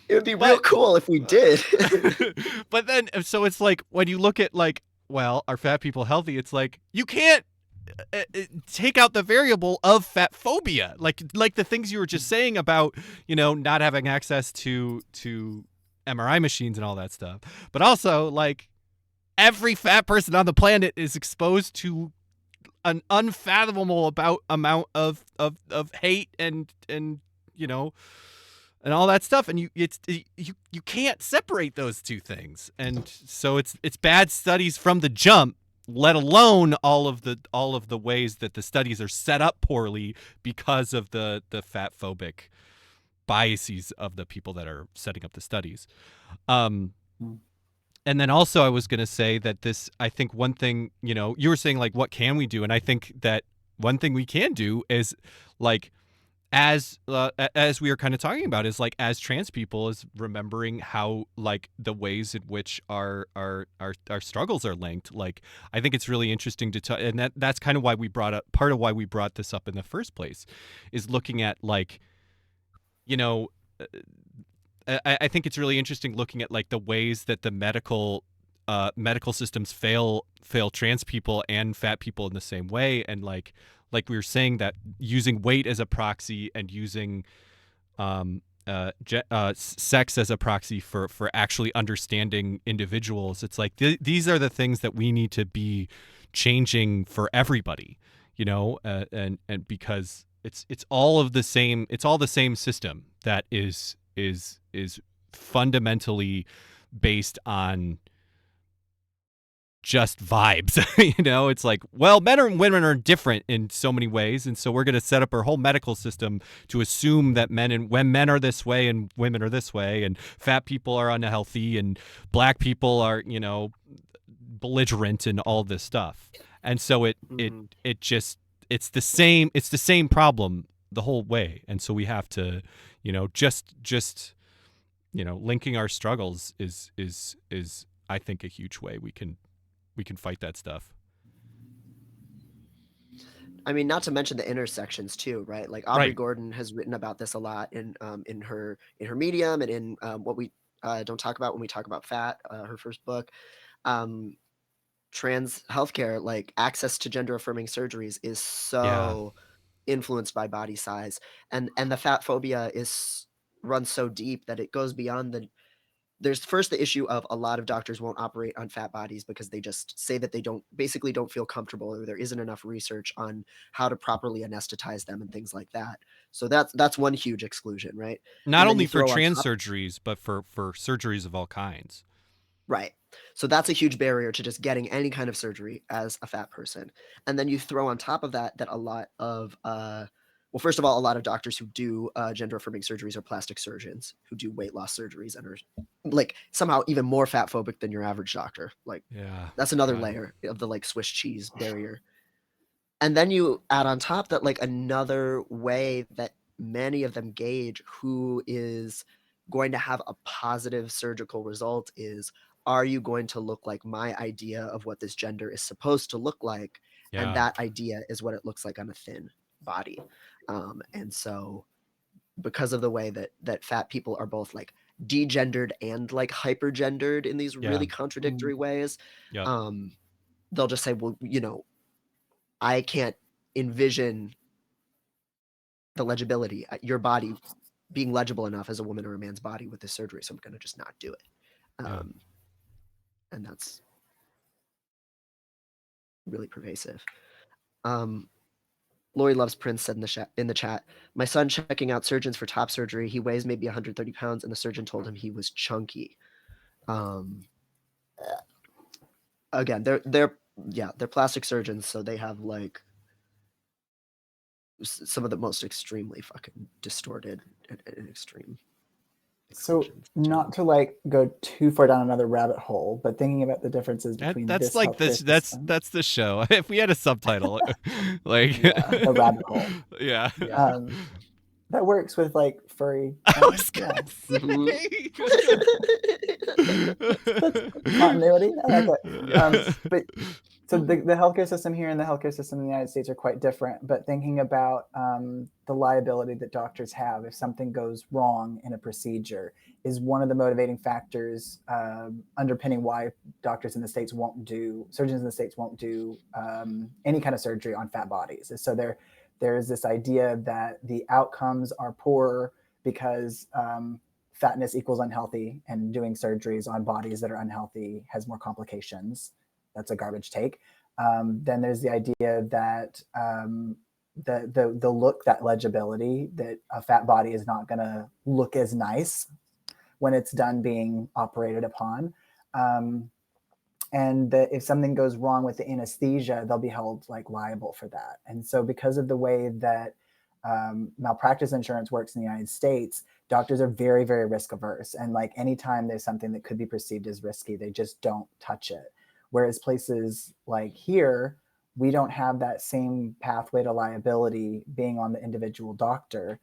It would be real cool if we did.
But then, so it's like, when you look at like, well, are fat people healthy? It's like, you can't take out the variable of fat phobia, like the things you were just saying about, not having access to MRI machines and all that stuff. But also, like, every fat person on the planet is exposed to an unfathomable amount of hate and and all that stuff, and you can't separate those two things, and so it's bad studies from the jump, let alone all of the ways that the studies are set up poorly because of the fat phobic biases of the people that are setting up the studies. And then also I was going to say that this, I think one thing, you were saying like, what can we do? And I think that one thing we can do is like, as we are kind of talking about, is like, as trans people, is remembering how like the ways in which our struggles are linked. Like, I think it's really interesting to and that's kind of why we brought this up in the first place, is looking at like, I think it's really interesting looking at like the ways that the medical systems fail trans people and fat people in the same way, and like we were saying, that using weight as a proxy and using sex as a proxy for actually understanding individuals. It's like these are the things that we need to be changing for everybody, and because it's all the same system that is fundamentally based on just vibes. It's like, well, men and women are different in so many ways, and so we're going to set up our whole medical system to assume that when men are this way and women are this way, and fat people are unhealthy and black people are belligerent and all this stuff. And so it's the same problem the whole way. And so we have to just linking our struggles is I think a huge way we can fight that stuff.
I mean, not to mention the intersections too, right? Like Aubrey Gordon has written about this a lot in her Medium and in what we don't talk about when we talk about fat, her first book. Trans healthcare, like access to gender affirming surgeries, is so influenced by body size, and the fat phobia runs so deep that it goes beyond there's first the issue of a lot of doctors won't operate on fat bodies because they just say that they don't feel comfortable, or there isn't enough research on how to properly anesthetize them and things like that. So that's one huge exclusion, right?
Not only for trans surgeries, but for surgeries of all kinds.
Right. So that's a huge barrier to just getting any kind of surgery as a fat person. And then you throw on top of that a lot of well, first of all, a lot of doctors who do gender affirming surgeries are plastic surgeons who do weight loss surgeries and are like somehow even more fat phobic than your average doctor. Like, that's another layer of the like Swiss cheese barrier. And then you add on top that like another way that many of them gauge who is going to have a positive surgical result is, are you going to look like my idea of what this gender is supposed to look like? Yeah. And that idea is what it looks like on a thin body. And so because of the way that fat people are both like degendered and like hypergendered in these really contradictory ways, they'll just say, well, I can't envision the legibility, your body being legible enough as a woman or a man's body with this surgery, so I'm going to just not do it. And that's really pervasive. Lori Loves Prince said in the chat, my son checking out surgeons for top surgery. He weighs maybe 130 pounds, and the surgeon told him he was chunky. Again, they're plastic surgeons, so they have like some of the most extremely fucking distorted and extreme.
So not to like go too far down another rabbit hole, but thinking about the differences between
that's
this
like this that's the show. If we had a subtitle, like
the rabbit hole. that works with like furry.
I was
Yeah.
gonna
That's
say.
continuity. I like it. But so the healthcare system here and the healthcare system in the United States are quite different. But thinking about the liability that doctors have if something goes wrong in a procedure is one of the motivating factors underpinning why doctors in the States won't do, surgeons in the States won't do any kind of surgery on fat bodies. So there is this idea that the outcomes are poorer because fatness equals unhealthy, and doing surgeries on bodies that are unhealthy has more complications. That's a garbage take. Then there's the idea that the look, that legibility, that a fat body is not going to look as nice when it's done being operated upon. And that if something goes wrong with the anesthesia, they'll be held like liable for that. And so because of the way that malpractice insurance works in the United States, doctors are very, very risk averse. And like anytime there's something that could be perceived as risky, they just don't touch it. Whereas places like here, we don't have that same pathway to liability being on the individual doctor.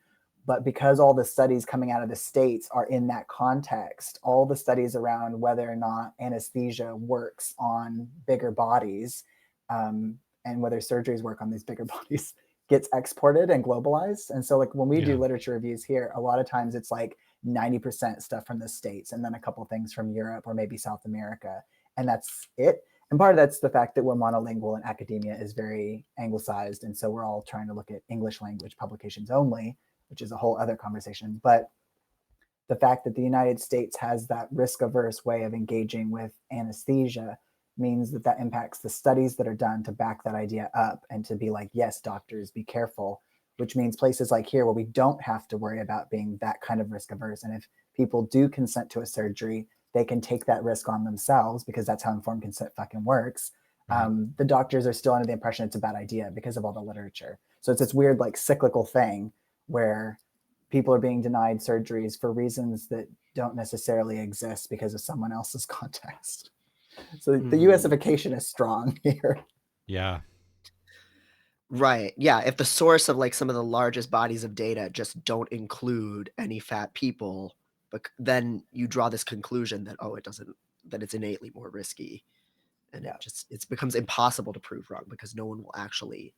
But because all the studies coming out of the States are in that context, all the studies around whether or not anesthesia works on bigger bodies and whether surgeries work on these bigger bodies gets exported and globalized. And so like when we do literature reviews here, a lot of times it's like 90% stuff from the States and then a couple things from Europe or maybe South America. And that's it. And part of that's the fact that we're monolingual and academia is very anglicized. And so we're all trying to look at English language publications only, which is a whole other conversation. But the fact that the United States has that risk-averse way of engaging with anesthesia means that that impacts the studies that are done to back that idea up and to be like, yes, doctors, be careful, which means places like here where we don't have to worry about being that kind of risk-averse. And if people do consent to a surgery, they can take that risk on themselves because that's how informed consent fucking works. The doctors are still under the impression it's a bad idea because of all the literature. So it's this weird like cyclical thing where people are being denied surgeries for reasons that don't necessarily exist because of someone else's context. So the USification is strong here.
Yeah.
Right. Yeah. If the source of like some of the largest bodies of data just don't include any fat people, but then you draw this conclusion that, oh, it doesn't, that it's innately more risky. And it becomes impossible to prove wrong because no one will actually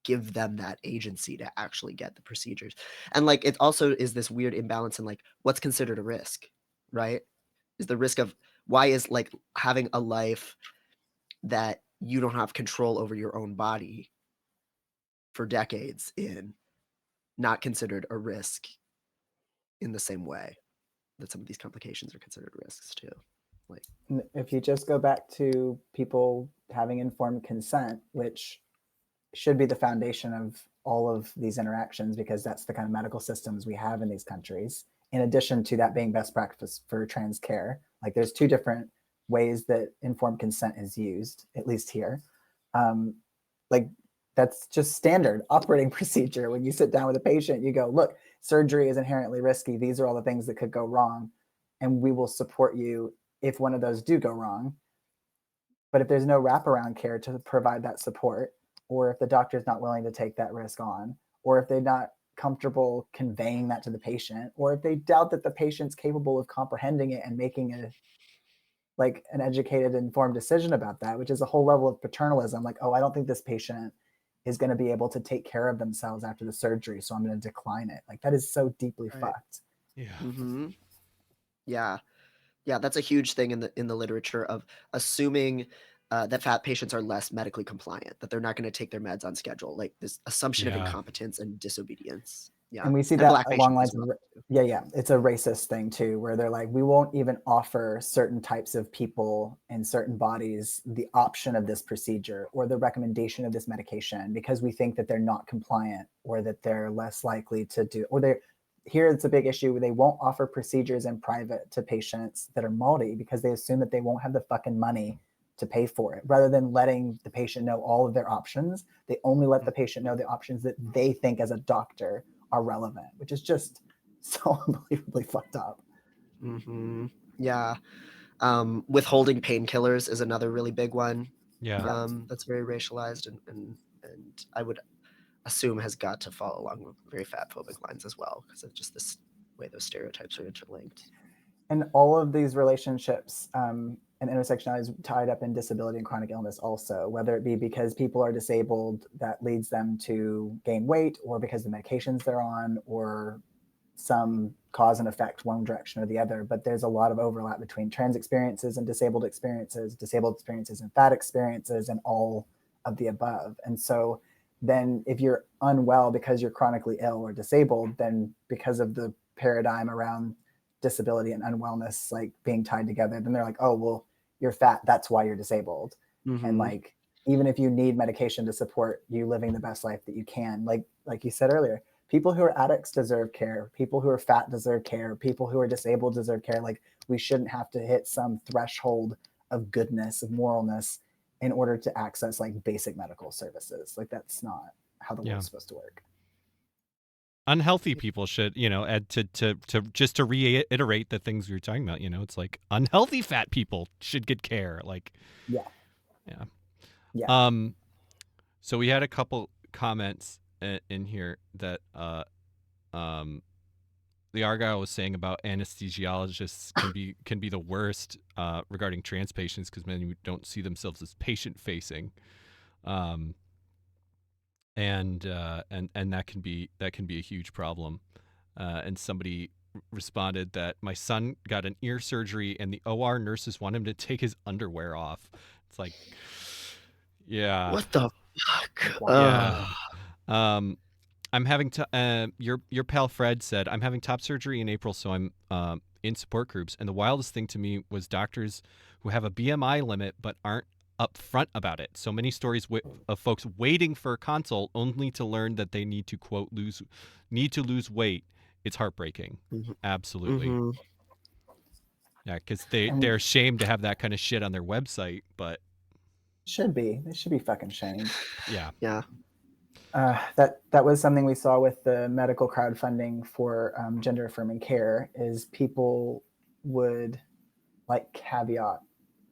give them that agency to actually get the procedures. And like it also is this weird imbalance in like what's considered a risk, right? Is the risk of why is like having a life that you don't have control over your own body for decades in not considered a risk in the same way that some of these complications are considered risks too. Like
if you just go back to people having informed consent, which should be the foundation of all of these interactions because that's the kind of medical systems we have in these countries, in addition to that being best practice for trans care. Like there's two different ways that informed consent is used, at least here. Like that's just standard operating procedure. When you sit down with a patient, you go, look, surgery is inherently risky. These are all the things that could go wrong. And we will support you if one of those do go wrong. But if there's no wraparound care to provide that support, or if the doctor is not willing to take that risk on, or if they're not comfortable conveying that to the patient, or if they doubt that the patient's capable of comprehending it and making an educated, informed decision about that, which is a whole level of paternalism. Like, oh, I don't think this patient is going to be able to take care of themselves after the surgery, so I'm going to decline it. Like that is so deeply fucked.
Yeah.
Yeah, that's a huge thing in the literature of assuming that fat patients are less medically compliant, that they're not going to take their meds on schedule, like this assumption of incompetence and disobedience. Yeah,
and we see that
Black
along
patients
lines
as well.
it's a racist thing too, where they're like, we won't even offer certain types of people in certain bodies the option of this procedure or the recommendation of this medication because we think that they're not compliant or that they're less likely to do, or they're here. It's a big issue where they won't offer procedures in private to patients that are multi because they assume that they won't have the fucking money to pay for it. Rather than letting the patient know all of their options, they only let the patient know the options that they think as a doctor are relevant, which is just so unbelievably fucked up.
Yeah. Withholding painkillers is another really big one.
Yeah.
That's very racialized, and I would assume has got to fall along very fat phobic lines as well, because of just this way those stereotypes are interlinked.
And all of these relationships and intersectionality is tied up in disability and chronic illness also, whether it be because people are disabled that leads them to gain weight, or because the medications they're on, or some cause and effect one direction or the other. But there's a lot of overlap between trans experiences and disabled experiences and fat experiences, and all of the above. And so then if you're unwell because you're chronically ill or disabled, then because of the paradigm around disability and unwellness like being tied together, then they're like, oh, well, you're fat, that's why you're disabled. And like, even if you need medication to support you living the best life that you can, like you said earlier, people who are addicts deserve care, people who are fat deserve care, people who are disabled deserve care. Like, we shouldn't have to hit some threshold of goodness, of moralness, in order to access like basic medical services. Like, that's not how the world's supposed to work.
Unhealthy people should, add to just to reiterate the things we were talking about, it's like unhealthy fat people should get care. Like, yeah. So we had a couple comments in here that the Argyle was saying about anesthesiologists can be the worst regarding trans patients, because many don't see themselves as patient facing. And that can be a huge problem. And somebody responded that my son got an ear surgery and the OR nurses want him to take his underwear off. It's like, yeah.
What the fuck?
Yeah. I'm having your pal Fred said, I'm having top surgery in April, so I'm in support groups. And the wildest thing to me was doctors who have a BMI limit but aren't upfront about it. So many stories of folks waiting for a consult only to learn that they need to, quote, lose weight. It's heartbreaking. Absolutely. Yeah, because they're ashamed to have that kind of shit on their website, but
they should be fucking shamed.
Yeah.
That was something we saw with the medical crowdfunding for gender affirming care, is people would like caveat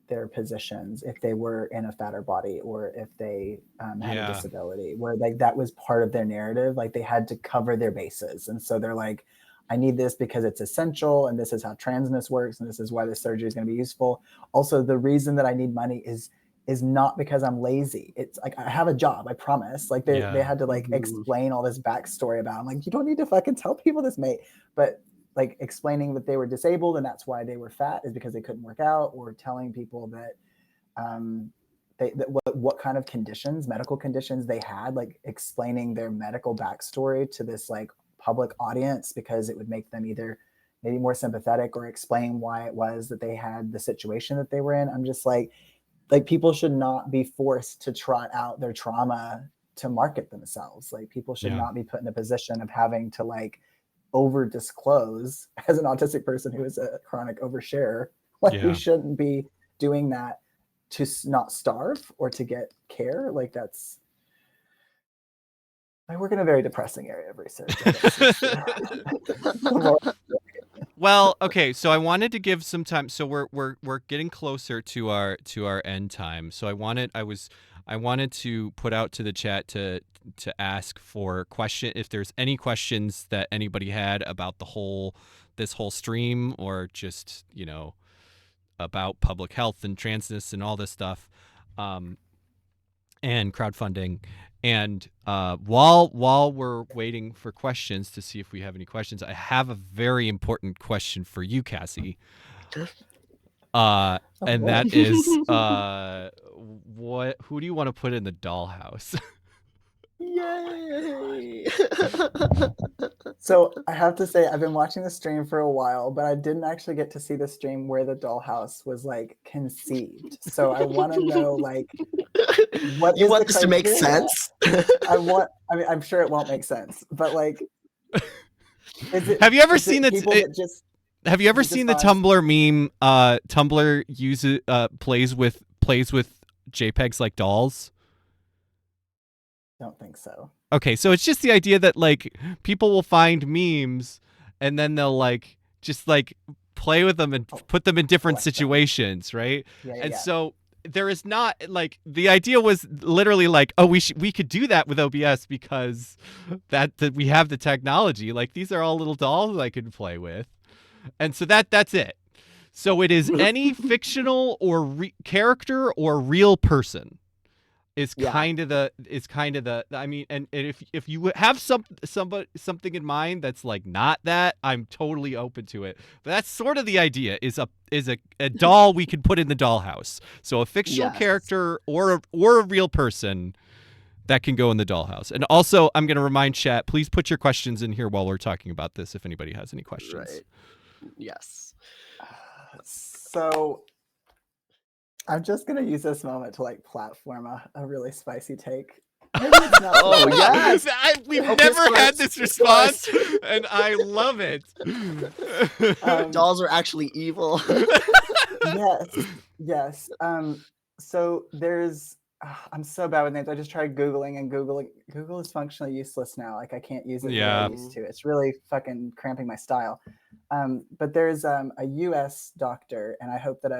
their positions if they were in a fatter body, or if they had a disability, where like that was part of their narrative. Like, they had to cover their bases. And so they're like, I need this because it's essential, and this is how transness works, and this is why this surgery is going to be useful. Also, the reason that I need money is not because I'm lazy. It's like, I have a job, I promise. Like, they had to like explain all this backstory about it. I'm like, you don't need to fucking tell people this, mate. But like, explaining that they were disabled and that's why they were fat is because they couldn't work out, or telling people that what kind of conditions, medical conditions they had, like explaining their medical backstory to this like public audience, because it would make them either maybe more sympathetic or explain why it was that they had the situation that they were in. I'm just like people should not be forced to trot out their trauma to market themselves. Like, people should not be put in a position of having to like over disclose as an autistic person who is a chronic oversharer. Like, we shouldn't be doing that to not starve or to get care. Like, that's, I work in a very depressing area of research.
Well, okay, so I wanted to give some time. So we're getting closer to our end time. So I wanted to put out to the chat to ask for if there's any questions that anybody had about this whole stream, or just, about public health and transness and all this stuff, and crowdfunding. And while we're waiting for questions to see if we have any questions, I have a very important question for you, Cassie. And that is, who do you want to put in the dollhouse?
Yay!
So I have to say, I've been watching the stream for a while, but I didn't actually get to see the stream where the dollhouse was like conceived. So I want to know, like, what
you want this to make sense?
I'm sure it won't make sense, but like,
have you ever seen have you ever seen the Tumblr meme? Tumblr plays with JPEGs like dolls.
Don't think so.
Okay, so it's just the idea that like people will find memes and then they'll like just like play with them and put them in different situations, right?
Yeah,
and so there is not like the idea was literally like, oh, we could do that with OBS because that we have the technology. Like these are all little dolls I can play with, and so that's it. So it is any fictional or character or real person is kind of the I mean, and if you have something in mind that's like not that, I'm totally open to it. But that's sort of the idea, is a doll we can put in the dollhouse. So a fictional character or a real person that can go in the dollhouse. And also, I'm going to remind chat, please put your questions in here while we're talking about this if anybody has any questions.
Right. Yes.
So I'm just gonna use this moment to like platform a really spicy take. Maybe it's not.
Oh yes,
we've never had this response, and I love it.
Dolls are actually evil.
Yes. So there's. I'm so bad with names. I just tried Googling, and Google is functionally useless now. Like I can't use it the way I used to. It's really fucking cramping my style. But there's a U.S. doctor, and I hope that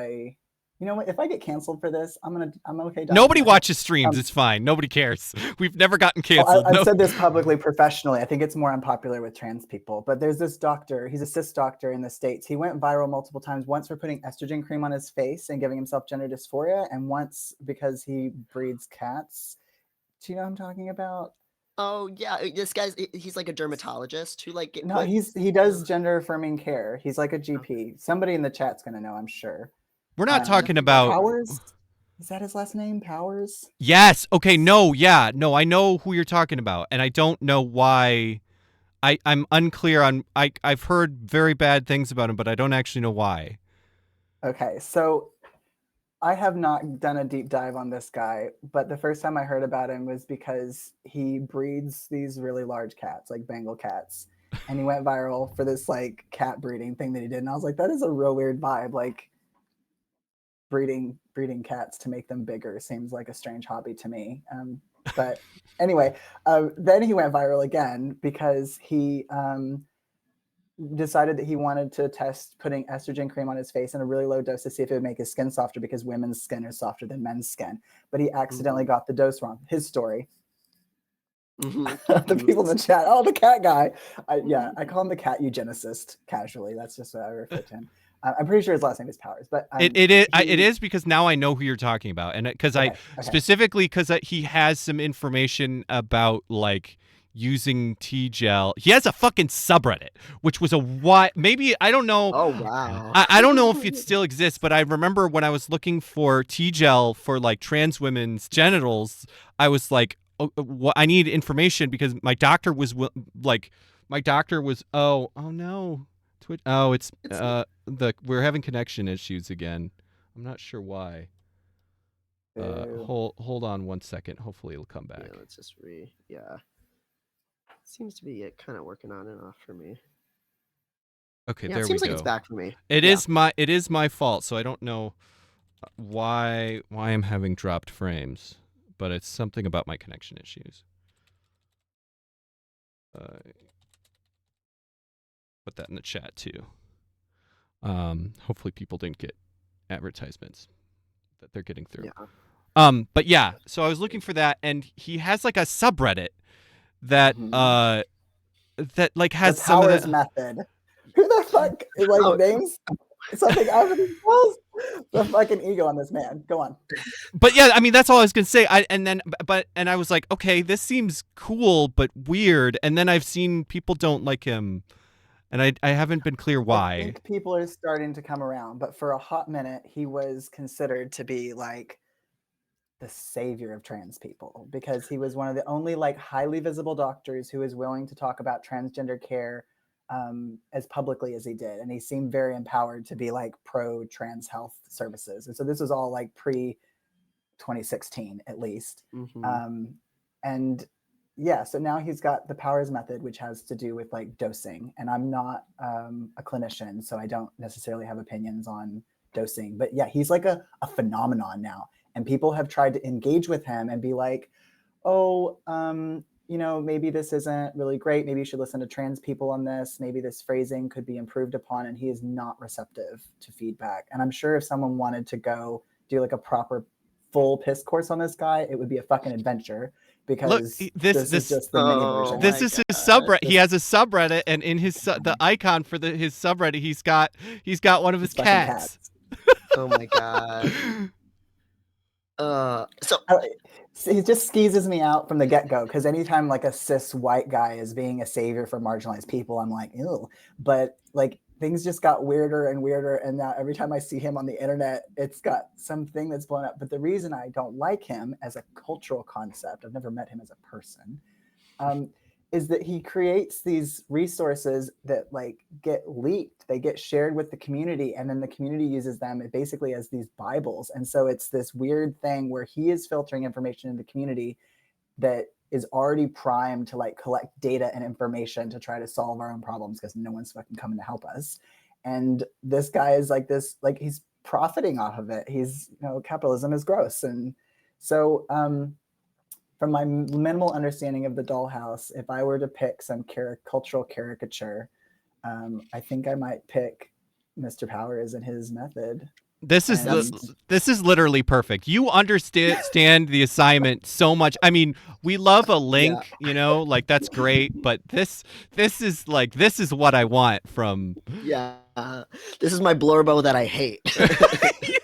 you know what? If I get canceled for this, I'm okay.
Nobody watches streams. It's fine. Nobody cares. We've never gotten canceled.
I've said this publicly, professionally. I think it's more unpopular with trans people. But there's this doctor. He's a cis doctor in the States. He went viral multiple times. Once for putting estrogen cream on his face and giving himself gender dysphoria, and once because he breeds cats. Do you know what I'm talking about?
Oh yeah, this he's like a dermatologist who like.
No, he does gender affirming care. He's like a GP. Somebody in the chat's gonna know, I'm sure.
We're not talking about
Powers. Is that his last name? Powers?
Yes. Okay. No. Yeah. No. I know who you're talking about, and I don't know why. I'm unclear on. I've heard very bad things about him, but I don't actually know why.
Okay, so I have not done a deep dive on this guy, but the first time I heard about him was because he breeds these really large cats, like Bengal cats, and he went viral for this like cat breeding thing that he did, and I was like, that is a real weird vibe, like. Breeding cats to make them bigger seems like a strange hobby to me. But anyway, then he went viral again because he decided that he wanted to test putting estrogen cream on his face in a really low dose to see if it would make his skin softer because women's skin is softer than men's skin. But he accidentally got the dose wrong. His story. The people in the chat, the cat guy. I call him the cat eugenicist casually. That's just what I refer to him. I'm pretty sure his last name is Powers, but
it is because now I know who you're talking about, and because specifically because he has some information about like using T-gel. He has a fucking subreddit, which was maybe I don't know.
Oh wow!
I don't know if it still exists, but I remember when I was looking for T-gel for like trans women's genitals, I was like, I need information because my doctor was oh no. Twitch. Oh, it's we're having connection issues again. I'm not sure why. Hold on 1 second. Hopefully it'll come back.
Yeah, let's just seems to be kind of working on and off for me.
Okay,
yeah,
there we go.
It seems like it's back for me.
It is my fault, so I don't know why I'm having dropped frames, but it's something about my connection issues. Put that in the chat too. Hopefully people didn't get advertisements that they're getting through.
Yeah.
But yeah, so I was looking for that, and he has like a subreddit that that like has
the
some
Powers
of the
method. Who the fuck names something after themselves? The fucking ego on this man. Go on.
But yeah, I mean that's all I was gonna say. I was like, okay, this seems cool but weird. And then I've seen people don't like him. And I haven't been clear why.
I think people are starting to come around, but for a hot minute, he was considered to be like the savior of trans people because he was one of the only like highly visible doctors who was willing to talk about transgender care as publicly as he did. And he seemed very empowered to be like pro trans health services. And so this was all like pre 2016, at least. And yeah, so now he's got the Powers method, which has to do with like dosing. And I'm not a clinician, so I don't necessarily have opinions on dosing. But yeah, he's like a phenomenon now. And people have tried to engage with him and be like, maybe this isn't really great. Maybe you should listen to trans people on this. Maybe this phrasing could be improved upon. And he is not receptive to feedback. And I'm sure if someone wanted to go do like a proper full piss course on this guy, it would be a fucking adventure,
Look,
because
this
is just the mini
Oh
version.
this
my
is his
God.
subreddit. He has a subreddit, and in his the icon for his subreddit, he's got one of his
Fucking
cats.
Oh my God. So
He just skeezes me out from the get-go, because anytime like a cis white guy is being a savior for marginalized people, I'm like, ew. But like things just got weirder and weirder, and now every time I see him on the internet, it's got something that's blown up. But the reason I don't like him as a cultural concept, I've never met him as a person, is that he creates these resources that like get leaked, they get shared with the community, and then the community uses them basically as these Bibles. And so it's this weird thing where he is filtering information in the community that is already primed to like collect data and information to try to solve our own problems, because no one's fucking coming to help us. And this guy is like this, like he's profiting off of it. He's, capitalism is gross. And so from my minimal understanding of the Dollhouse, if I were to pick some cultural caricature, I think I might pick Mr. Powers and his method.
This is literally perfect. You understand the assignment so much. I mean, we love a link, like that's great, but this is what I want from.
Yeah, this is my blurbo that I hate.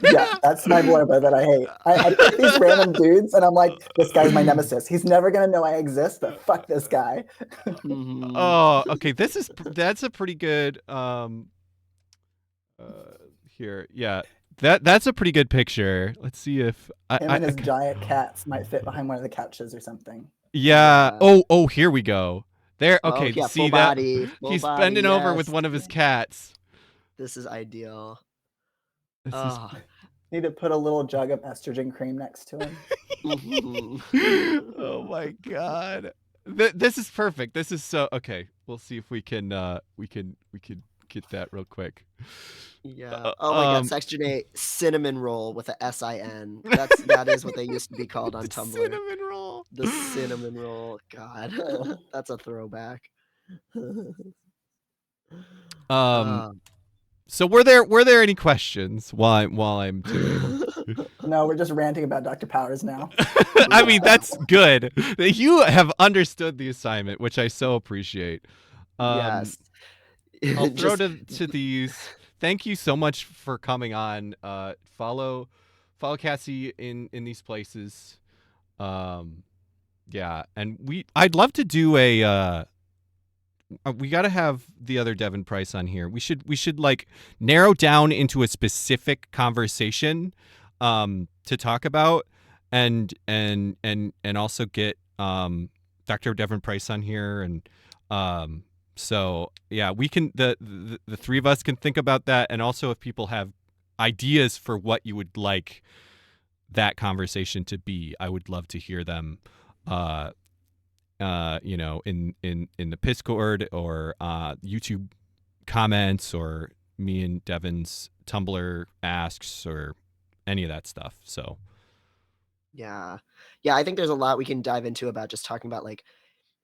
Yeah, that's my blurbo that I hate. I pick these random dudes, and I'm like, this guy's my nemesis. He's never gonna know I exist, but fuck this guy.
Mhm.
Oh, okay. That's a pretty good. Here, yeah. That's a pretty good picture. Let's see if
Him and his giant cats might fit behind one of the couches or something.
Yeah. Oh, here we go. There. Okay.
yeah,
See
full
that?
body, full
He's
body,
bending over with
yes.
one of his cats.
This is ideal.
This
Oh.
Need to put a little jug of estrogen cream next to him.
Oh my God. This is perfect. This is so okay. We'll see if we can get that real quick.
Yeah. Oh my God. Section 8 cinnamon roll with a SIN. That is what they used to be called on Tumblr.
Cinnamon roll.
The cinnamon roll. God, that's a throwback.
So were there any questions while I'm doing?
No, we're just ranting about Dr. Powers now.
I mean, that's good. You have understood the assignment, which I so appreciate.
Yes.
I'll throw to these. Thank you so much for coming on. Follow Cassie in these places. Yeah, and I'd love to do a. We got to have the other Devin Price on here. We should like narrow down into a specific conversation to talk about, and also get Dr. Devin Price on here, and so yeah, we can the three of us can think about that, and also if people have ideas for what you would like that conversation to be, I would love to hear them. In the Discord or YouTube comments, or me and Devin's Tumblr asks, or any of that stuff. So
yeah, I think there's a lot we can dive into about just talking about like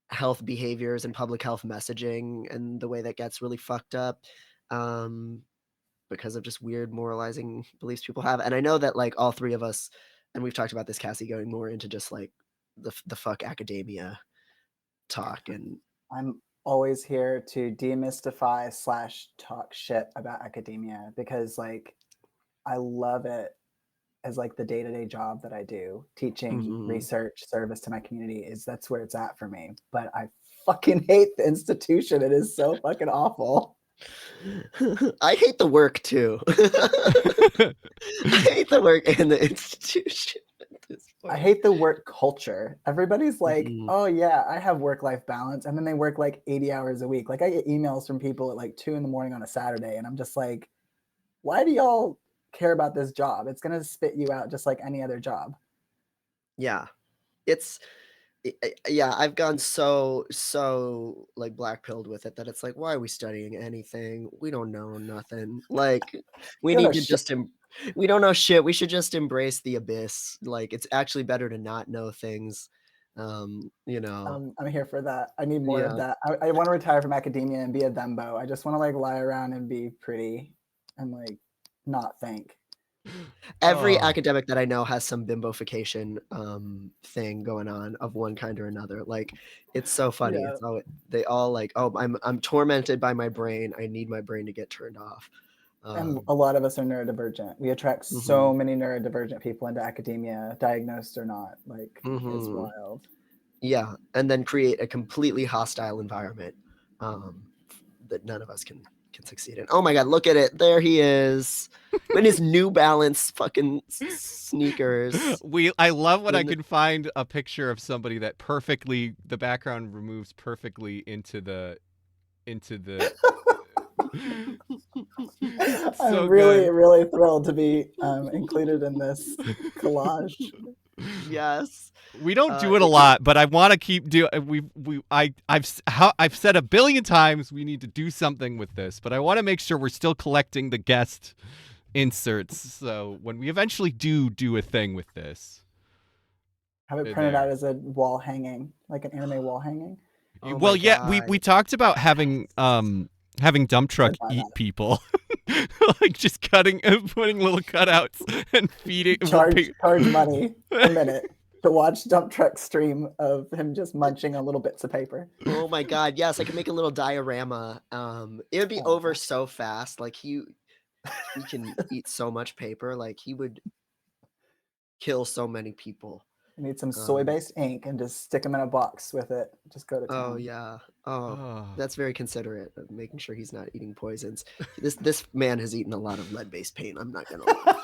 health behaviors and public health messaging and the way that gets really fucked up because of just weird moralizing beliefs people have. And I know that like all three of us, and we've talked about this, Cassie, going more into just like the fuck academia talk. And
I'm always here to demystify / talk shit about academia, because like I love it as like the day-to-day job that I do, teaching, research, service to my community. That's where it's at for me. But I fucking hate the institution. It is so fucking awful.
I hate the work too. I hate the work in the institution.
I hate the work culture. Everybody's like, oh yeah, I have work-life balance. And then they work like 80 hours a week. Like I get emails from people at like 2 a.m. on a Saturday. And I'm just like, why do y'all care about this job? It's going to spit you out just like any other job.
Yeah. I've gone so like black pilled with it that it's like, why are we studying anything? We don't know nothing. Like we need to just we don't know shit. We should just embrace the abyss. Like it's actually better to not know things. I'm
here for that. I need more of that. I want to retire from academia and be a Dumbo. I just want to like lie around and be pretty and like not think.
Every
Oh,
academic that I know has some bimbofication thing going on of one kind or another. Like, it's so funny.
Yeah.
It's all they all like, oh, I'm tormented by my brain. I need my brain to get turned off.
And a lot of us are neurodivergent. We attract so many neurodivergent people into academia, diagnosed or not. Like, it's wild.
Yeah, and then create a completely hostile environment that none of us can succeed in. Oh my god, look at it! There he is in his New Balance fucking sneakers.
I love when I can find a picture of somebody that the background removes perfectly into the
I'm really, really thrilled to be included in this collage.
Yes.
We don't do it a lot, but I want to keep doing. I've said a billion times we need to do something with this, but I want to make sure we're still collecting the guest inserts. So when we eventually do a thing with this,
have it printed out as a wall hanging, like an anime wall hanging.
Oh
well, yeah, we talked about having dump truck eat people. Like just putting little cutouts and feeding.
Charge money a minute to watch dump truck stream of him just munching on little bits of paper.
Oh my god, yes, I could make a little diorama. It would be over so fast. Like he can eat so much paper. Like he would kill so many people.
You need some soy-based ink and just stick them in a box with it. Just go to town.
Oh yeah. That's very considerate of making sure he's not eating poisons. This man has eaten a lot of lead-based paint. I'm not gonna lie.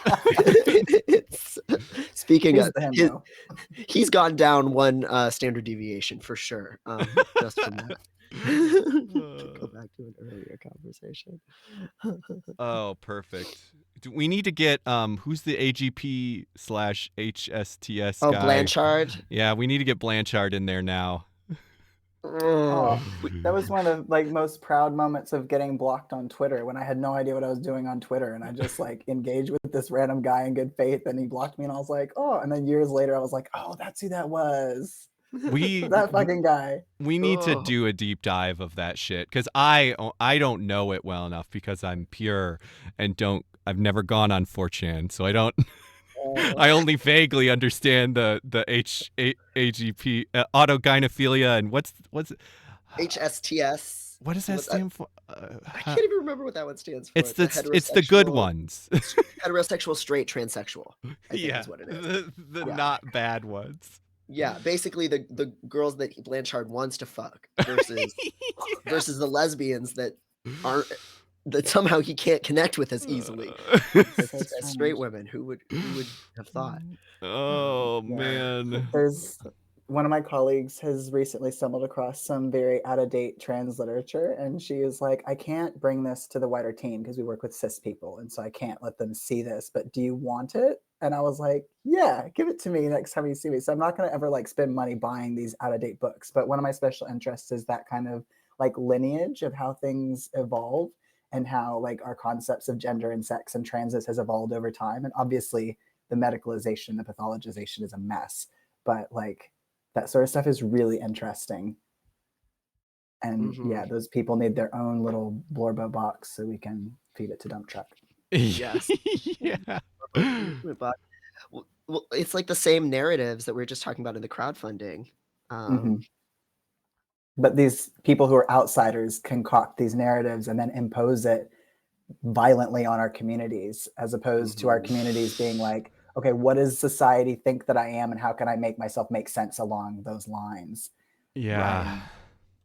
Speaking of, he's gone down one standard deviation for sure. Just from that. To go back to an earlier conversation.
Oh, perfect. We need to get who's the AGP/HSTS guy?
Blanchard.
Yeah, we need to get Blanchard in there now.
That was one of the most proud moments of getting blocked on Twitter, when I had no idea what I was doing on Twitter, and I just engaged with this random guy in good faith, and he blocked me, and I was like, oh, and then years later I was like, oh, that's who that was. That fucking guy.
We need to do a deep dive of that shit, because I don't know it well enough, because I'm pure and I've never gone on 4chan, so I don't. I only vaguely understand the AGP autogynephilia and what's
HSTS.
What does that stand for?
I can't even remember what that one stands for.
It's the good ones.
Heterosexual, straight, transsexual. I think is what it is.
The not bad ones.
Yeah, basically the girls that Blanchard wants to fuck versus the lesbians that aren't, that somehow he can't connect with as easily as straight women. Who would have thought?
Oh man.
There's one of my colleagues has recently stumbled across some very out-of-date trans literature, and she is like, I can't bring this to the wider team because we work with cis people, and so I can't let them see this, but do you want it? And I was like, yeah, give it to me next time you see me. So I'm not going to ever spend money buying these out-of-date books, but one of my special interests is that kind of lineage of how things evolve, and how our concepts of gender and sex and transes has evolved over time. And obviously the medicalization, the pathologization is a mess, but that sort of stuff is really interesting. And yeah, those people need their own little Blorbo box so we can feed it to dump truck.
Yes.
Yeah.
Well, it's the same narratives that we were just talking about in the crowdfunding.
But these people who are outsiders concoct these narratives and then impose it violently on our communities, as opposed to our communities being okay, what does society think that I am, and how can I make myself make sense along those lines?
Yeah.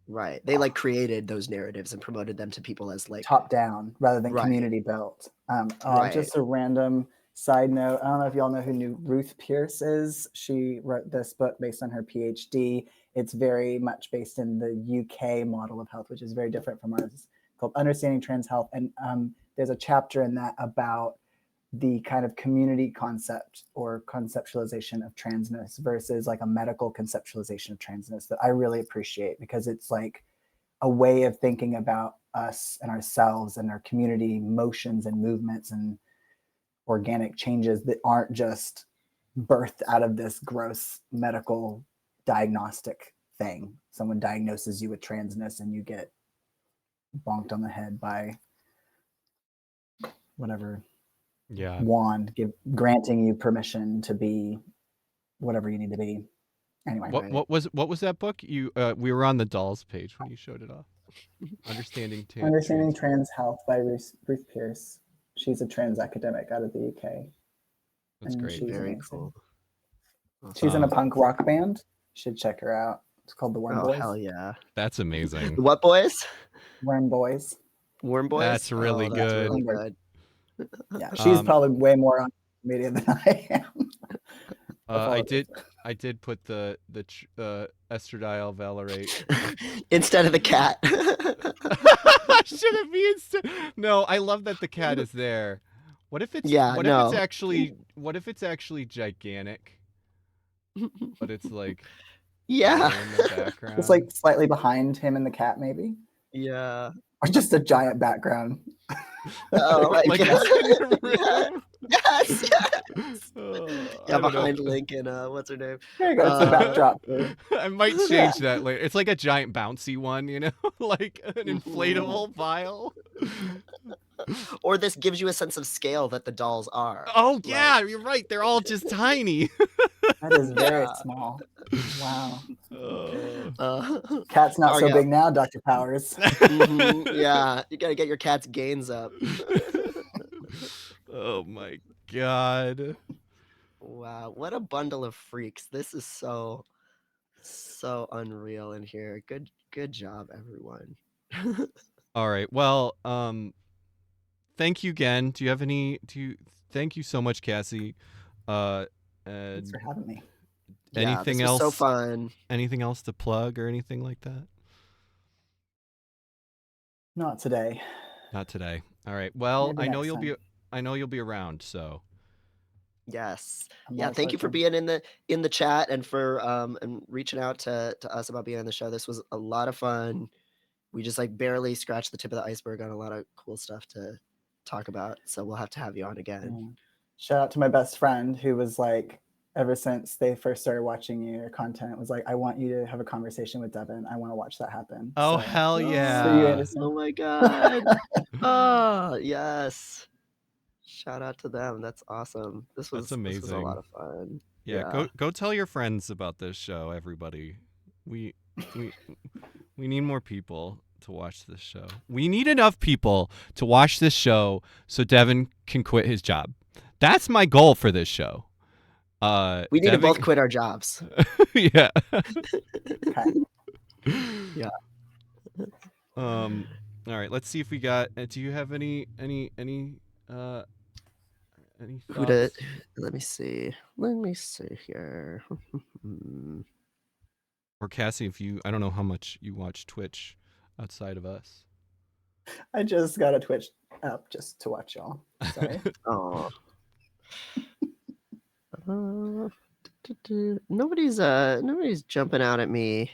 Right. They created those narratives and promoted them to people as
top down rather than community built. Just a random side note. I don't know if y'all know who Ruth Pierce is. She wrote this book based on her PhD. It's very much based in the UK model of health, which is very different from ours, called Understanding Trans Health. And there's a chapter in that about the kind of community concept or conceptualization of transness versus a medical conceptualization of transness that I really appreciate, because it's a way of thinking about us and ourselves and our community motions and movements and organic changes that aren't just birthed out of this gross medical diagnostic thing. Someone diagnoses you with transness and you get bonked on the head by whatever
Yeah.
wand granting you permission to be whatever you need to be. Anyway,
What was that book? You we were on the dolls page when you showed it off.
Understanding Trans Health by Ruth Pierce. She's a trans academic out of the UK.
That's great.
She's
Very
amazing.
cool.
She's in a punk rock band. You should check her out. It's called the Worm Boys.
Oh, hell yeah.
That's amazing.
The what boys?
Worm Boys.
Worm Boys?
That's really
That's
good.
really good.
Yeah, she's probably way more on media than I am.
I did put the estradiol valerate
instead of the cat.
Should it be instead? No, I love that the cat is there. What if it's what if it's actually gigantic? But it's like
yeah,
in the background.
It's like slightly behind him and the cat, maybe.
Yeah.
Or just a giant background.
Oh my
like
god.
it's in the room.
Yes. Yes.
Yeah,
behind Lincoln. What's her name?
There you go. It's the backdrop.
I might change that later. It's like a giant bouncy one, you know, like an inflatable vial.
Or this gives you a sense of scale that the dolls are.
Oh yeah, you're right. They're all just tiny.
That is very small. Wow. Cat's not so
yeah.
big now, Dr. Powers.
Yeah, you gotta get your cat's gains up.
Oh my god.
Wow, what a bundle of freaks. This is so unreal in here. Good job, everyone.
All right. Well, thank you again. Thank you so much, Cassie.
Thanks for having me.
Anything
this was
else?
So fun.
Anything else to plug or anything like that?
Not today.
Not today. All right. Well,
Maybe
I know you'll be around, so.
Yes. Thank you for being in the chat and for and reaching out to us about being on the show. This was a lot of fun. We just like barely scratched the tip of the iceberg on a lot of cool stuff to talk about. So we'll have to have you on again.
Shout out to my best friend who was like, ever since they first started watching your content, was like, I want you to have a conversation with Devin. I want to watch that happen.
Oh,
so,
hell yeah.
Oh my God. Oh, yes. Shout out to them. That's awesome. This was amazing. This was a lot of fun.
Yeah. Go tell your friends about this show, everybody. We need more people to watch this show. We need enough people to watch this show so Devin can quit his job. That's my goal for this show.
We need to both quit our jobs.
Yeah.
Yeah.
All right. Let's see if we got. Do you have any thoughts?
Let me see. Let me see here.
Or Cassie, I don't know how much you watch Twitch outside of us.
I just got a Twitch app just to watch y'all. Sorry.
Oh. Nobody's jumping out at me.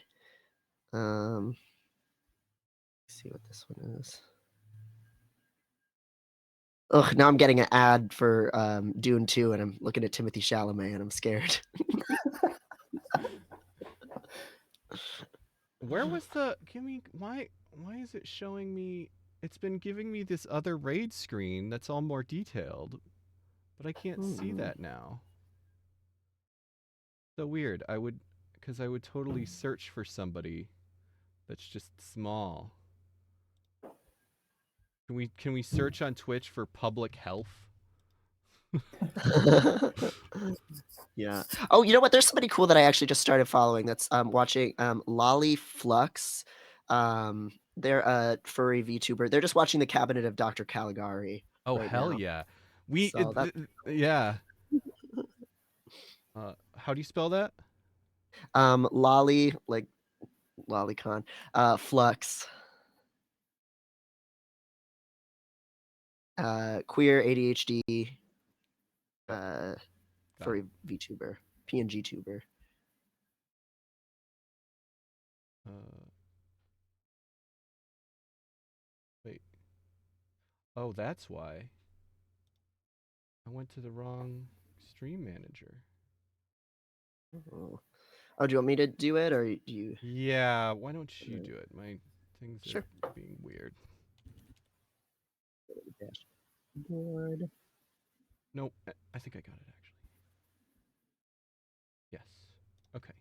Let's see what this one is. Ugh, now I'm getting an ad for Dune 2 and I'm looking at Timothée Chalamet and I'm scared.
Where was why is it showing me? It's been giving me this other raid screen that's all more detailed, but I can't see that now. So weird. I would totally search for somebody that's just small. Can we search on Twitch for public health?
Yeah. Oh, you know what? There's somebody cool that I actually just started following. That's watching Lolly Flux. They're a furry VTuber. They're just watching the Cabinet of Dr. Caligari.
Oh
right
hell
now.
yeah!
Yeah.
How do you spell that?
Lolly, like lolicon. Flux. Queer ADHD. Furry VTuber. PNG tuber.
Wait. Oh, that's why. I went to the wrong stream manager.
Oh, do you want me to do it or do you?
Yeah, why don't you do it? My things are being weird.
Dashboard.
Nope. I think I got it actually. Yes. Okay.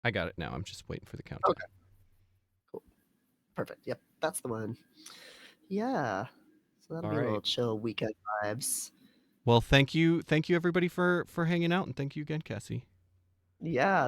I got it now. I'm just waiting for the countdown.
Okay. Cool. Perfect. Yep, that's the one. Yeah. So that'll
All
be a
right.
little chill weekend vibes.
Well, thank you everybody for hanging out, and thank you again, Cassie.
Yeah.